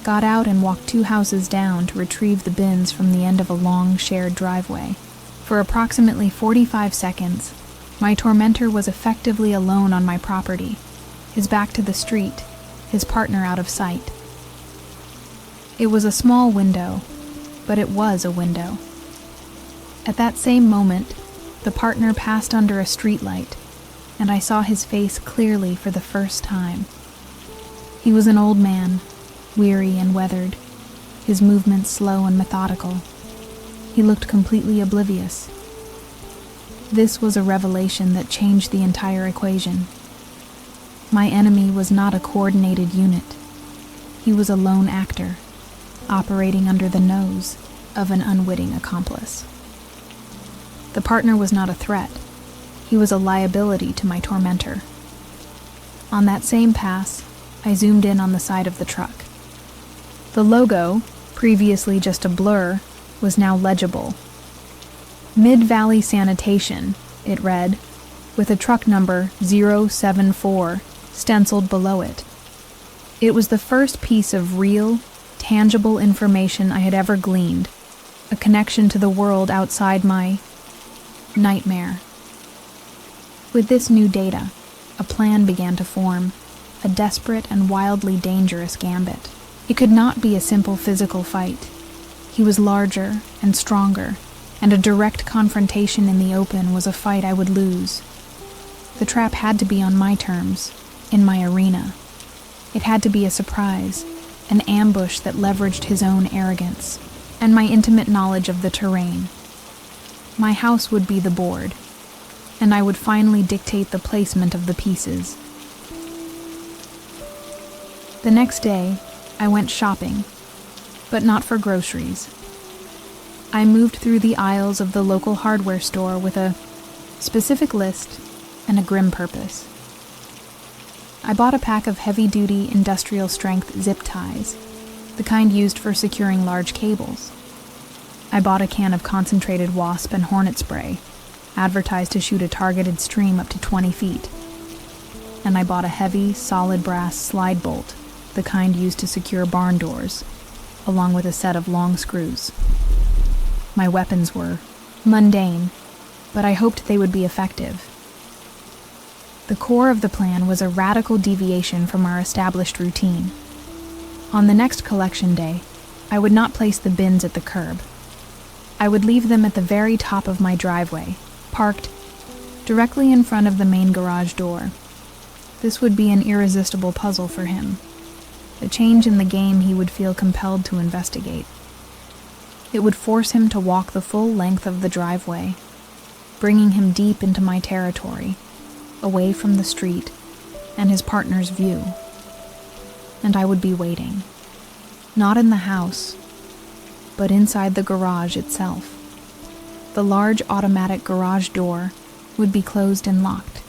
got out and walked 2 houses down to retrieve the bins from the end of a long shared driveway. For approximately 45 seconds, my tormentor was effectively alone on my property, his back to the street, his partner out of sight. It was a small window, but it was a window. At that same moment, the partner passed under a streetlight, and I saw his face clearly for the first time. He was an old man, weary and weathered, his movements slow and methodical. He looked completely oblivious. This was a revelation that changed the entire equation. My enemy was not a coordinated unit. He was a lone actor, operating under the nose of an unwitting accomplice. The partner was not a threat. He was a liability to my tormentor. On that same pass, I zoomed in on the side of the truck. The logo, previously just a blur, was now legible. Mid-Valley Sanitation, it read, with a truck number 074 stenciled below it. It was the first piece of real, tangible information I had ever gleaned, a connection to the world outside my nightmare. With this new data, a plan began to form, a desperate and wildly dangerous gambit. It could not be a simple physical fight. He was larger and stronger, and a direct confrontation in the open was a fight I would lose. The trap had to be on my terms, in my arena. It had to be a surprise, an ambush that leveraged his own arrogance, and my intimate knowledge of the terrain. My house would be the board, and I would finally dictate the placement of the pieces. The next day, I went shopping, but not for groceries. I moved through the aisles of the local hardware store with a specific list and a grim purpose. I bought a pack of heavy-duty industrial-strength zip ties, the kind used for securing large cables. I bought a can of concentrated wasp and hornet spray, advertised to shoot a targeted stream up to 20 feet. And I bought a heavy, solid brass slide bolt, the kind used to secure barn doors, along with a set of long screws. My weapons were mundane, but I hoped they would be effective. The core of the plan was a radical deviation from our established routine. On the next collection day, I would not place the bins at the curb. I would leave them at the very top of my driveway, parked directly in front of the main garage door. This would be an irresistible puzzle for him, a change in the game he would feel compelled to investigate. It would force him to walk the full length of the driveway, bringing him deep into my territory, away from the street and his partner's view. And I would be waiting, not in the house, but inside the garage itself. The large automatic garage door would be closed and locked.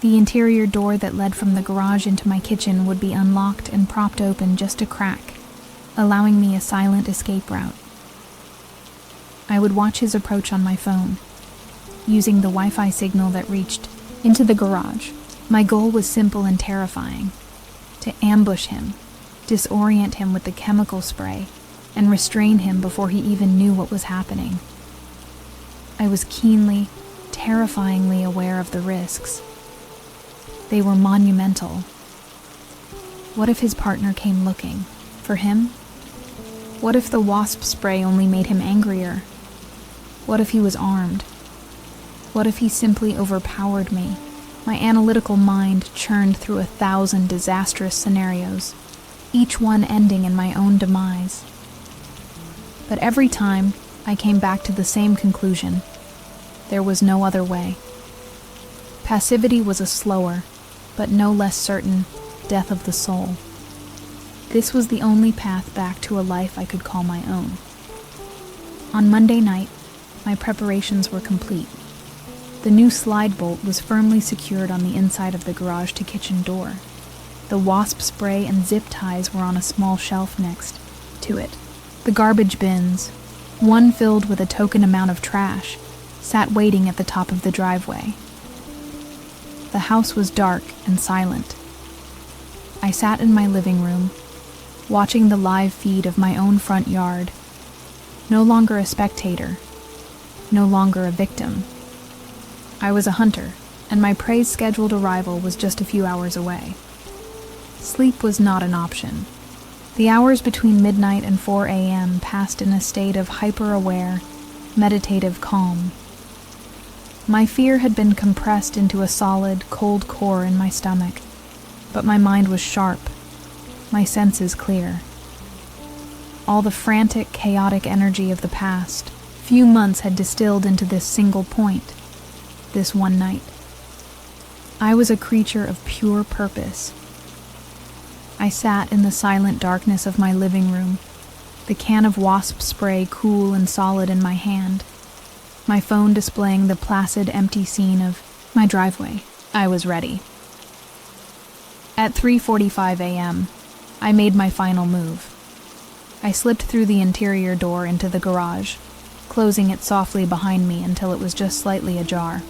The interior door that led from the garage into my kitchen would be unlocked and propped open just a crack, allowing me a silent escape route. I would watch his approach on my phone, using the Wi-Fi signal that reached into the garage. My goal was simple and terrifying: to ambush him, disorient him with the chemical spray, and restrain him before he even knew what was happening. I was keenly, terrifyingly aware of the risks. They were monumental. What if his partner came looking for him? What if the wasp spray only made him angrier? What if he was armed? What if he simply overpowered me? My analytical mind churned through 1,000 disastrous scenarios, each one ending in my own demise. But every time, I came back to the same conclusion. There was no other way. Passivity was a slower, but no less certain, death of the soul. This was the only path back to a life I could call my own. On Monday night, my preparations were complete. The new slide bolt was firmly secured on the inside of the garage to kitchen door. The wasp spray and zip ties were on a small shelf next to it. The garbage bins, one filled with a token amount of trash, sat waiting at the top of the driveway. The house was dark and silent. I sat in my living room, watching the live feed of my own front yard. No longer a spectator, no longer a victim. I was a hunter, and my prey's scheduled arrival was just a few hours away. Sleep was not an option. The hours between midnight and 4 a.m. passed in a state of hyper-aware, meditative calm. My fear had been compressed into a solid, cold core in my stomach, but my mind was sharp, my senses clear. All the frantic, chaotic energy of the past few months had distilled into this single point, this one night. I was a creature of pure purpose. I sat in the silent darkness of my living room, the can of wasp spray cool and solid in my hand, my phone displaying the placid, empty scene of my driveway. I was ready. At 3:45 a.m., I made my final move. I slipped through the interior door into the garage, closing it softly behind me until it was just slightly ajar.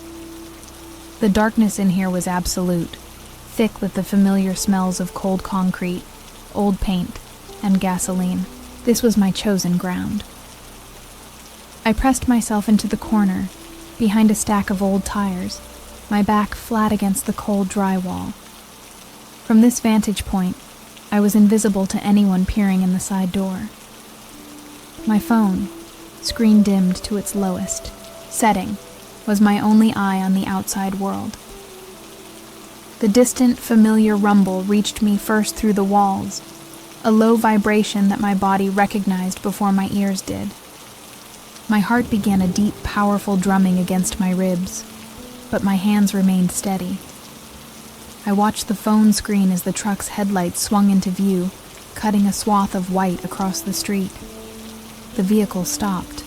The darkness in here was absolute, thick with the familiar smells of cold concrete, old paint, and gasoline. This was my chosen ground. I pressed myself into the corner, behind a stack of old tires, my back flat against the cold drywall. From this vantage point, I was invisible to anyone peering in the side door. My phone, screen dimmed to its lowest setting, was my only eye on the outside world. The distant, familiar rumble reached me first through the walls, a low vibration that my body recognized before my ears did. My heart began a deep, powerful drumming against my ribs, but my hands remained steady. I watched the phone screen as the truck's headlights swung into view, cutting a swath of white across the street. The vehicle stopped,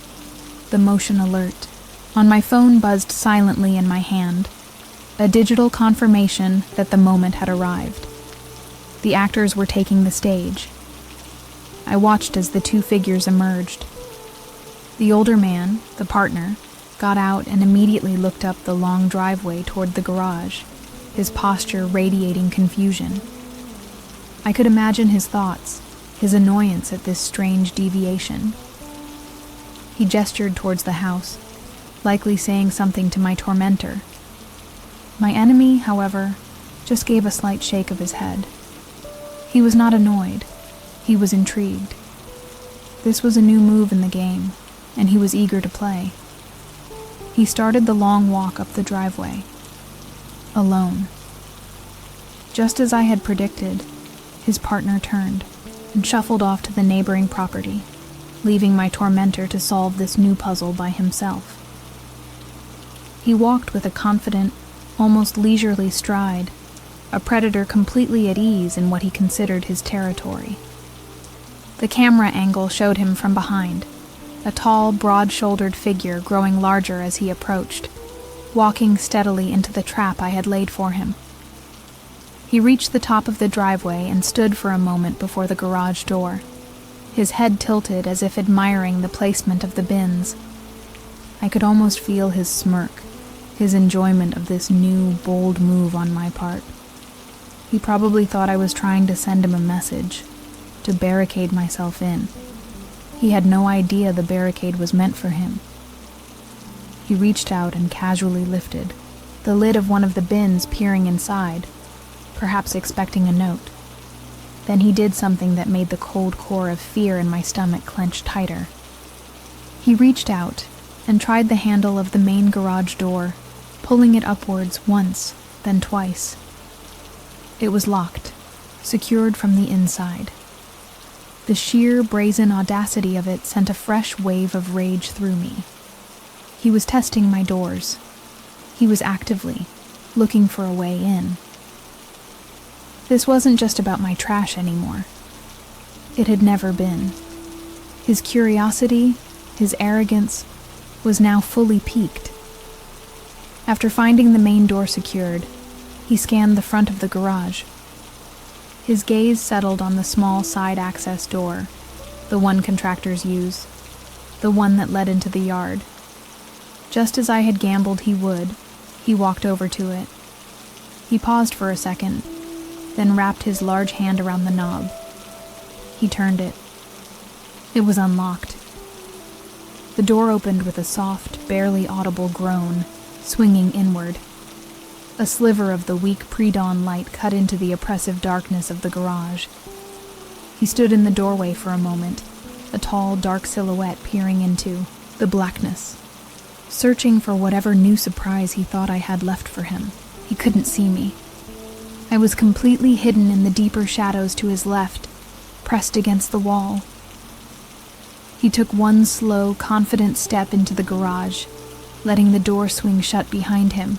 the motion alert. On my phone buzzed silently in my hand. a digital confirmation that the moment had arrived. The actors were taking the stage. I watched as the two figures emerged. The older man, the partner, got out and immediately looked up the long driveway toward the garage, his posture radiating confusion. I could imagine his thoughts, his annoyance at this strange deviation. He gestured towards the house, likely saying something to my tormentor. My enemy, however, just gave a slight shake of his head. He was not annoyed. He was intrigued. This was a new move in the game, and he was eager to play. He started the long walk up the driveway, alone. Just as I had predicted, his partner turned and shuffled off to the neighboring property, leaving my tormentor to solve this new puzzle by himself. He walked with a confident, almost leisurely stride, a predator completely at ease in what he considered his territory. The camera angle showed him from behind, a tall, broad-shouldered figure growing larger as he approached, walking steadily into the trap I had laid for him. He reached the top of the driveway and stood for a moment before the garage door, his head tilted as if admiring the placement of the bins. I could almost feel his smirk, his enjoyment of this new, bold move on my part. He probably thought I was trying to send him a message, to barricade myself in. He had no idea the barricade was meant for him. He reached out and casually lifted the lid of one of the bins, peering inside, perhaps expecting a note. Then he did something that made the cold core of fear in my stomach clench tighter. He reached out and tried the handle of the main garage door, pulling it upwards once, then twice. It was locked, secured from the inside. The sheer, brazen audacity of it sent a fresh wave of rage through me. He was testing my doors. He was actively looking for a way in. This wasn't just about my trash anymore. It had never been. His curiosity, his arrogance, was now fully piqued. After finding the main door secured, he scanned the front of the garage. His gaze settled on the small side access door, the one contractors use, the one that led into the yard. Just as I had gambled he would, he walked over to it. He paused for a second, then wrapped his large hand around the knob. He turned it. It was unlocked. The door opened with a soft, barely audible groan, swinging inward. A sliver of the weak pre-dawn light cut into the oppressive darkness of the garage. He stood in the doorway for a moment, a tall, dark silhouette peering into the blackness, searching for whatever new surprise he thought I had left for him. He couldn't see me. I was completely hidden in the deeper shadows to his left, pressed against the wall. He took one slow, confident step into the garage, letting the door swing shut behind him,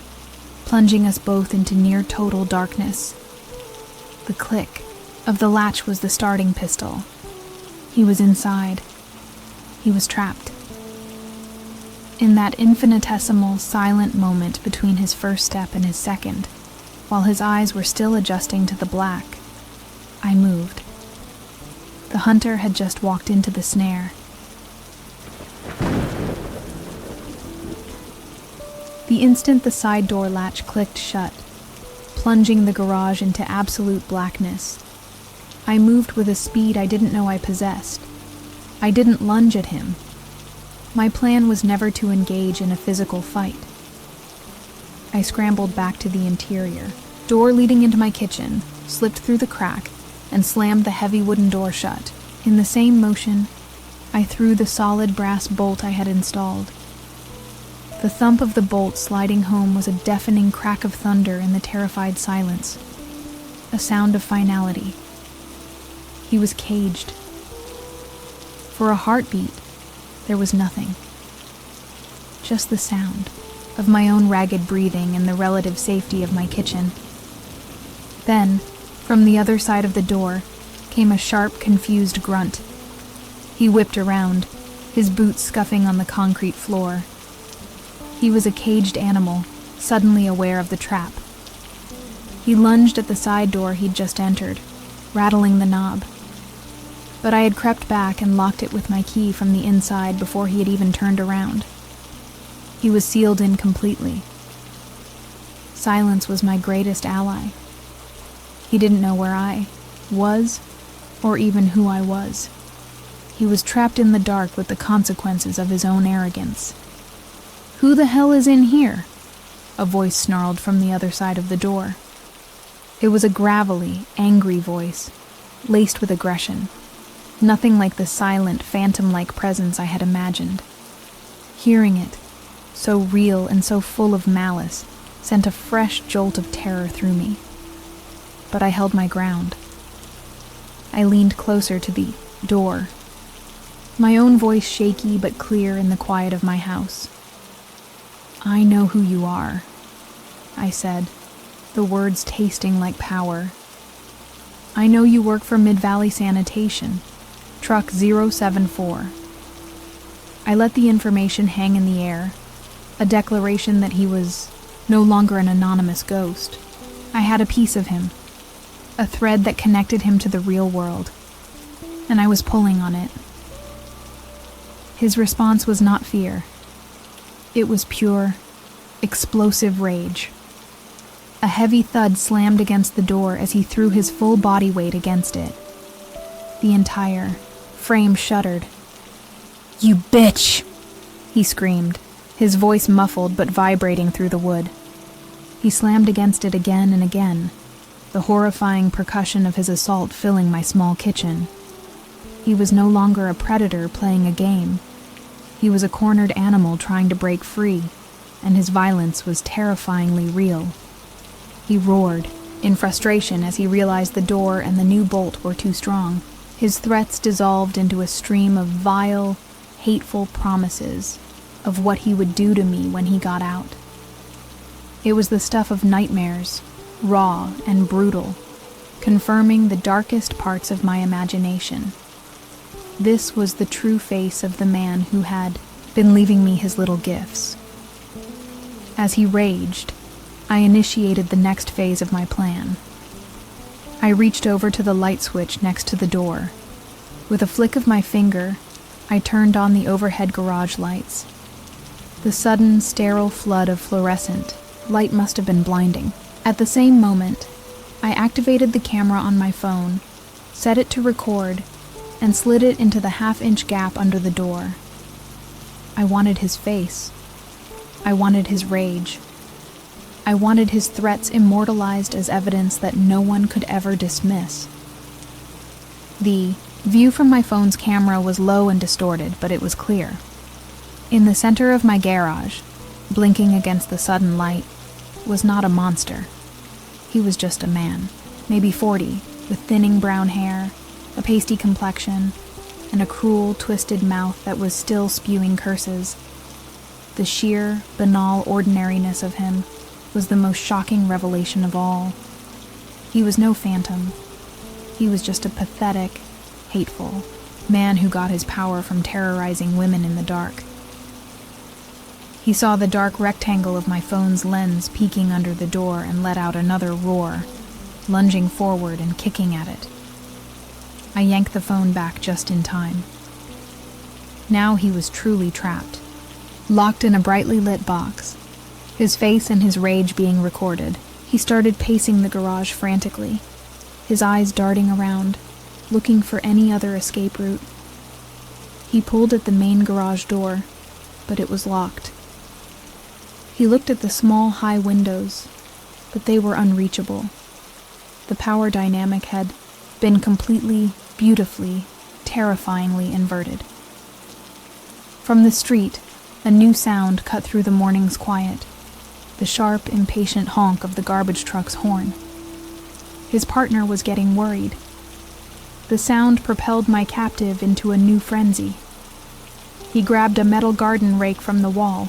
plunging us both into near-total darkness. The click of the latch was the starting pistol. He was inside. He was trapped. In that infinitesimal, silent moment between his first step and his second, while his eyes were still adjusting to the black, I moved. The hunter had just walked into the snare. The instant the side door latch clicked shut, plunging the garage into absolute blackness, I moved with a speed I didn't know I possessed. I didn't lunge at him. My plan was never to engage in a physical fight. I scrambled back to the interior. Door leading into my kitchen, slipped through the crack, and slammed the heavy wooden door shut. In the same motion, I threw the solid brass bolt I had installed. The thump of the bolt sliding home was a deafening crack of thunder in the terrified silence, a sound of finality. He was caged. For a heartbeat, there was nothing. Just the sound of my own ragged breathing and the relative safety of my kitchen. Then, from the other side of the door, came a sharp, confused grunt. He whipped around, his boots scuffing on the concrete floor. He was a caged animal, suddenly aware of the trap. He lunged at the side door he'd just entered, rattling the knob. But I had crept back and locked it with my key from the inside before he had even turned around. He was sealed in completely. Silence was my greatest ally. He didn't know where I was, or even who I was. He was trapped in the dark with the consequences of his own arrogance. "Who the hell is in here?" a voice snarled from the other side of the door. It was a gravelly, angry voice, laced with aggression. Nothing like the silent, phantom-like presence I had imagined. Hearing it, so real and so full of malice, sent a fresh jolt of terror through me. But I held my ground. I leaned closer to the door, my own voice shaky but clear in the quiet of my house. "I know who you are," I said, the words tasting like power. "I know you work for Mid-Valley Sanitation, truck 074. I let the information hang in the air, a declaration that he was no longer an anonymous ghost. I had a piece of him, a thread that connected him to the real world, and I was pulling on it. His response was not fear. It was pure, explosive rage. A heavy thud slammed against the door as he threw his full body weight against it. The entire frame shuddered. "You bitch!" he screamed, his voice muffled but vibrating through the wood. He slammed against it again and again, the horrifying percussion of his assault filling my small kitchen. He was no longer a predator playing a game. He was a cornered animal trying to break free, and his violence was terrifyingly real. He roared, in frustration as he realized the door and the new bolt were too strong. His threats dissolved into a stream of vile, hateful promises of what he would do to me when he got out. It was the stuff of nightmares, raw and brutal, confirming the darkest parts of my imagination. This was the true face of the man who had been leaving me his little gifts. As he raged, I initiated the next phase of my plan. I reached over to the light switch next to the door. With a flick of my finger, I turned on the overhead garage lights. The sudden, sterile flood of fluorescent light must have been blinding. At the same moment, I activated the camera on my phone, set it to record, and slid it into the half-inch gap under the door. I wanted his face. I wanted his rage. I wanted his threats immortalized as evidence that no one could ever dismiss. The view from my phone's camera was low and distorted, but it was clear. In the center of my garage, blinking against the sudden light, was not a monster. He was just a man, maybe 40, with thinning brown hair, a pasty complexion, and a cruel, twisted mouth that was still spewing curses. The sheer, banal ordinariness of him was the most shocking revelation of all. He was no phantom. He was just a pathetic, hateful man who got his power from terrorizing women in the dark. He saw the dark rectangle of my phone's lens peeking under the door and let out another roar, lunging forward and kicking at it. I yanked the phone back just in time. Now he was truly trapped, locked in a brightly lit box, his face and his rage being recorded. He started pacing the garage frantically, his eyes darting around, looking for any other escape route. He pulled at the main garage door, but it was locked. He looked at the small, high windows, but they were unreachable. The power dynamic had been completely, beautifully, terrifyingly inverted. From the street, a new sound cut through the morning's quiet, the sharp, impatient honk of the garbage truck's horn. His partner was getting worried. The sound propelled my captive into a new frenzy. He grabbed a metal garden rake from the wall,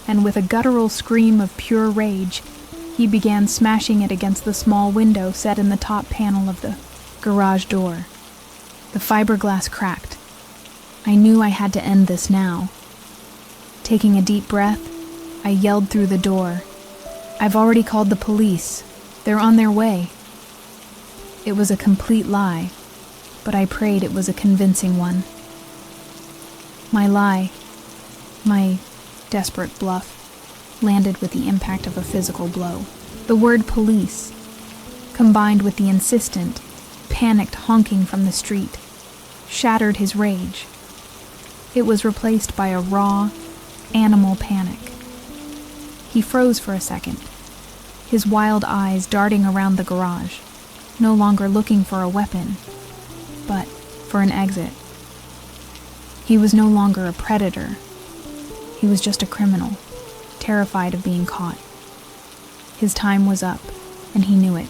and with a guttural scream of pure rage, he began smashing it against the small window set in the top panel of the garage door. The fiberglass cracked. I knew I had to end this now. Taking a deep breath, I yelled through the door, "I've already called the police. They're on their way." It was a complete lie, but I prayed it was a convincing one. My lie, my desperate bluff, landed with the impact of a physical blow. The word police, combined with the insistent, panicked honking from the street, shattered his rage. It was replaced by a raw, animal panic. He froze for a second, his wild eyes darting around the garage, no longer looking for a weapon, but for an exit. He was no longer a predator. He was just a criminal, terrified of being caught. His time was up, and he knew it.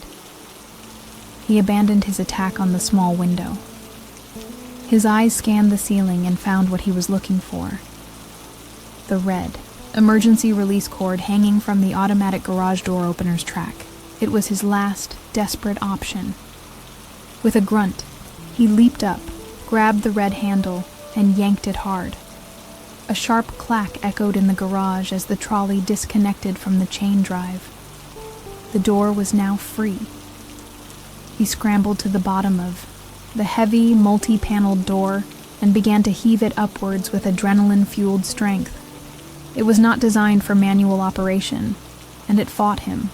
He abandoned his attack on the small window. His eyes scanned the ceiling and found what he was looking for. The red, emergency release cord hanging from the automatic garage door opener's track. It was his last, desperate option. With a grunt, he leaped up, grabbed the red handle, and yanked it hard. A sharp clack echoed in the garage as the trolley disconnected from the chain drive. The door was now free. He scrambled to the bottom of the heavy, multi-paneled door and began to heave it upwards with adrenaline-fueled strength. It was not designed for manual operation, and it fought him,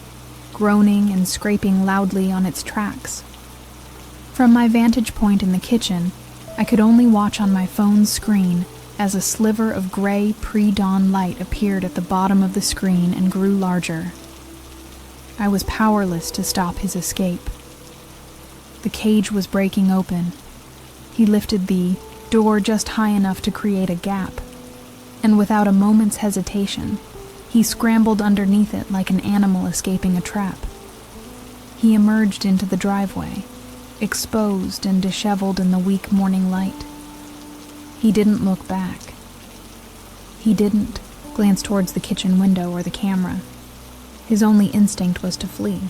groaning and scraping loudly on its tracks. From my vantage point in the kitchen, I could only watch on my phone's screen as a sliver of gray pre-dawn light appeared at the bottom of the screen and grew larger. I was powerless to stop his escape. The cage was breaking open. He lifted the door just high enough to create a gap, and without a moment's hesitation, he scrambled underneath it like an animal escaping a trap. He emerged into the driveway, exposed and disheveled in the weak morning light. He didn't look back. He didn't glance towards the kitchen window or the camera. His only instinct was to flee.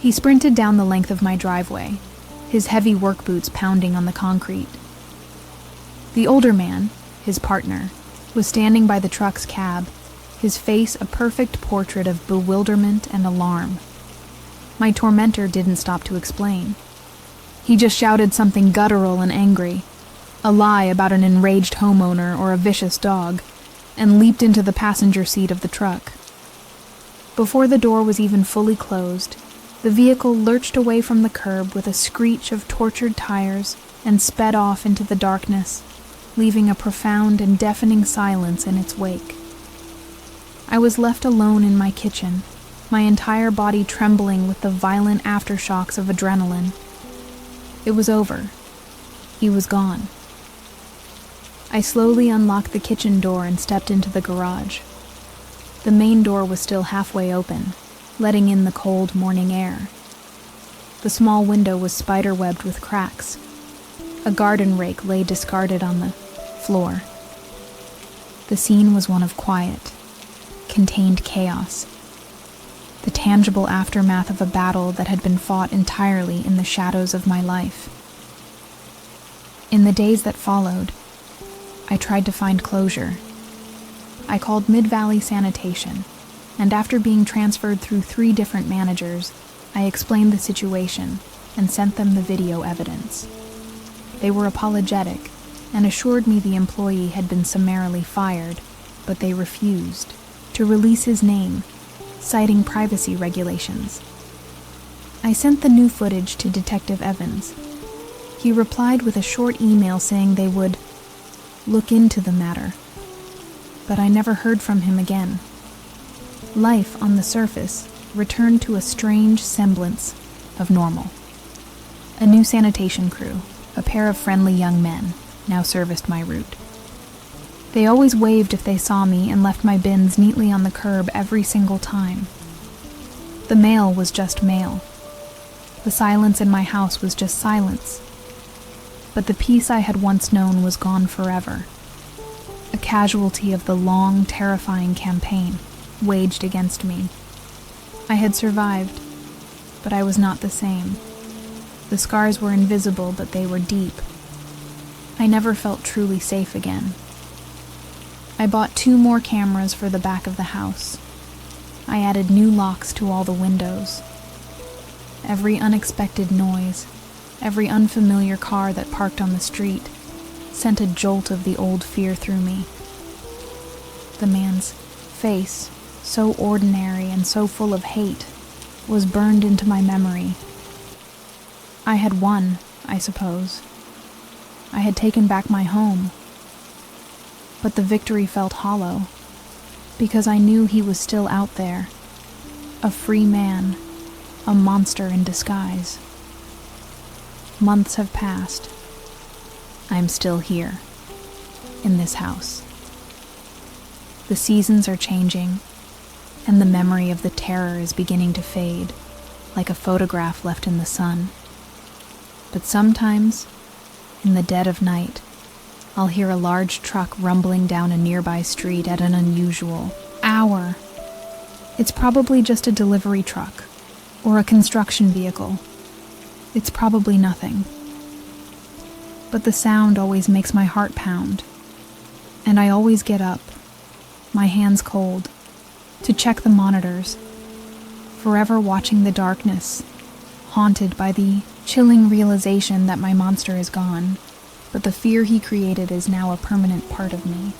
He sprinted down the length of my driveway, his heavy work boots pounding on the concrete. The older man, his partner, was standing by the truck's cab, his face a perfect portrait of bewilderment and alarm. My tormentor didn't stop to explain. He just shouted something guttural and angry, a lie about an enraged homeowner or a vicious dog, and leaped into the passenger seat of the truck. Before the door was even fully closed, the vehicle lurched away from the curb with a screech of tortured tires and sped off into the darkness, leaving a profound and deafening silence in its wake. I was left alone in my kitchen, my entire body trembling with the violent aftershocks of adrenaline. It was over. He was gone. I slowly unlocked the kitchen door and stepped into the garage. The main door was still halfway open, letting in the cold morning air. The small window was spiderwebbed with cracks. A garden rake lay discarded on the floor. The scene was one of quiet, contained chaos, the tangible aftermath of a battle that had been fought entirely in the shadows of my life. In the days that followed, I tried to find closure. I called Mid-Valley Sanitation, and after being transferred through 3 different managers, I explained the situation and sent them the video evidence. They were apologetic and assured me the employee had been summarily fired, but they refused to release his name, citing privacy regulations. I sent the new footage to Detective Evans. He replied with a short email saying they would look into the matter, but I never heard from him again. Life on the surface returned to a strange semblance of normal. A new sanitation crew, a pair of friendly young men, now serviced my route. They always waved if they saw me and left my bins neatly on the curb every single time. The mail was just mail. The silence in my house was just silence. But the peace I had once known was gone forever. A casualty of the long, terrifying campaign waged against me. I had survived, but I was not the same. The scars were invisible, but they were deep. I never felt truly safe again. I bought 2 more cameras for the back of the house. I added new locks to all the windows. Every unexpected noise, every unfamiliar car that parked on the street, sent a jolt of the old fear through me. The man's face, so ordinary and so full of hate, was burned into my memory. I had won, I suppose. I had taken back my home. But the victory felt hollow, because I knew he was still out there, a free man, a monster in disguise. Months have passed. I'm still here, in this house. The seasons are changing, and the memory of the terror is beginning to fade, like a photograph left in the sun. But sometimes, in the dead of night, I'll hear a large truck rumbling down a nearby street at an unusual hour. It's probably just a delivery truck, or a construction vehicle. It's probably nothing. But the sound always makes my heart pound, and I always get up, my hands cold, to check the monitors, forever watching the darkness, haunted by the chilling realization that my monster is gone, but the fear he created is now a permanent part of me.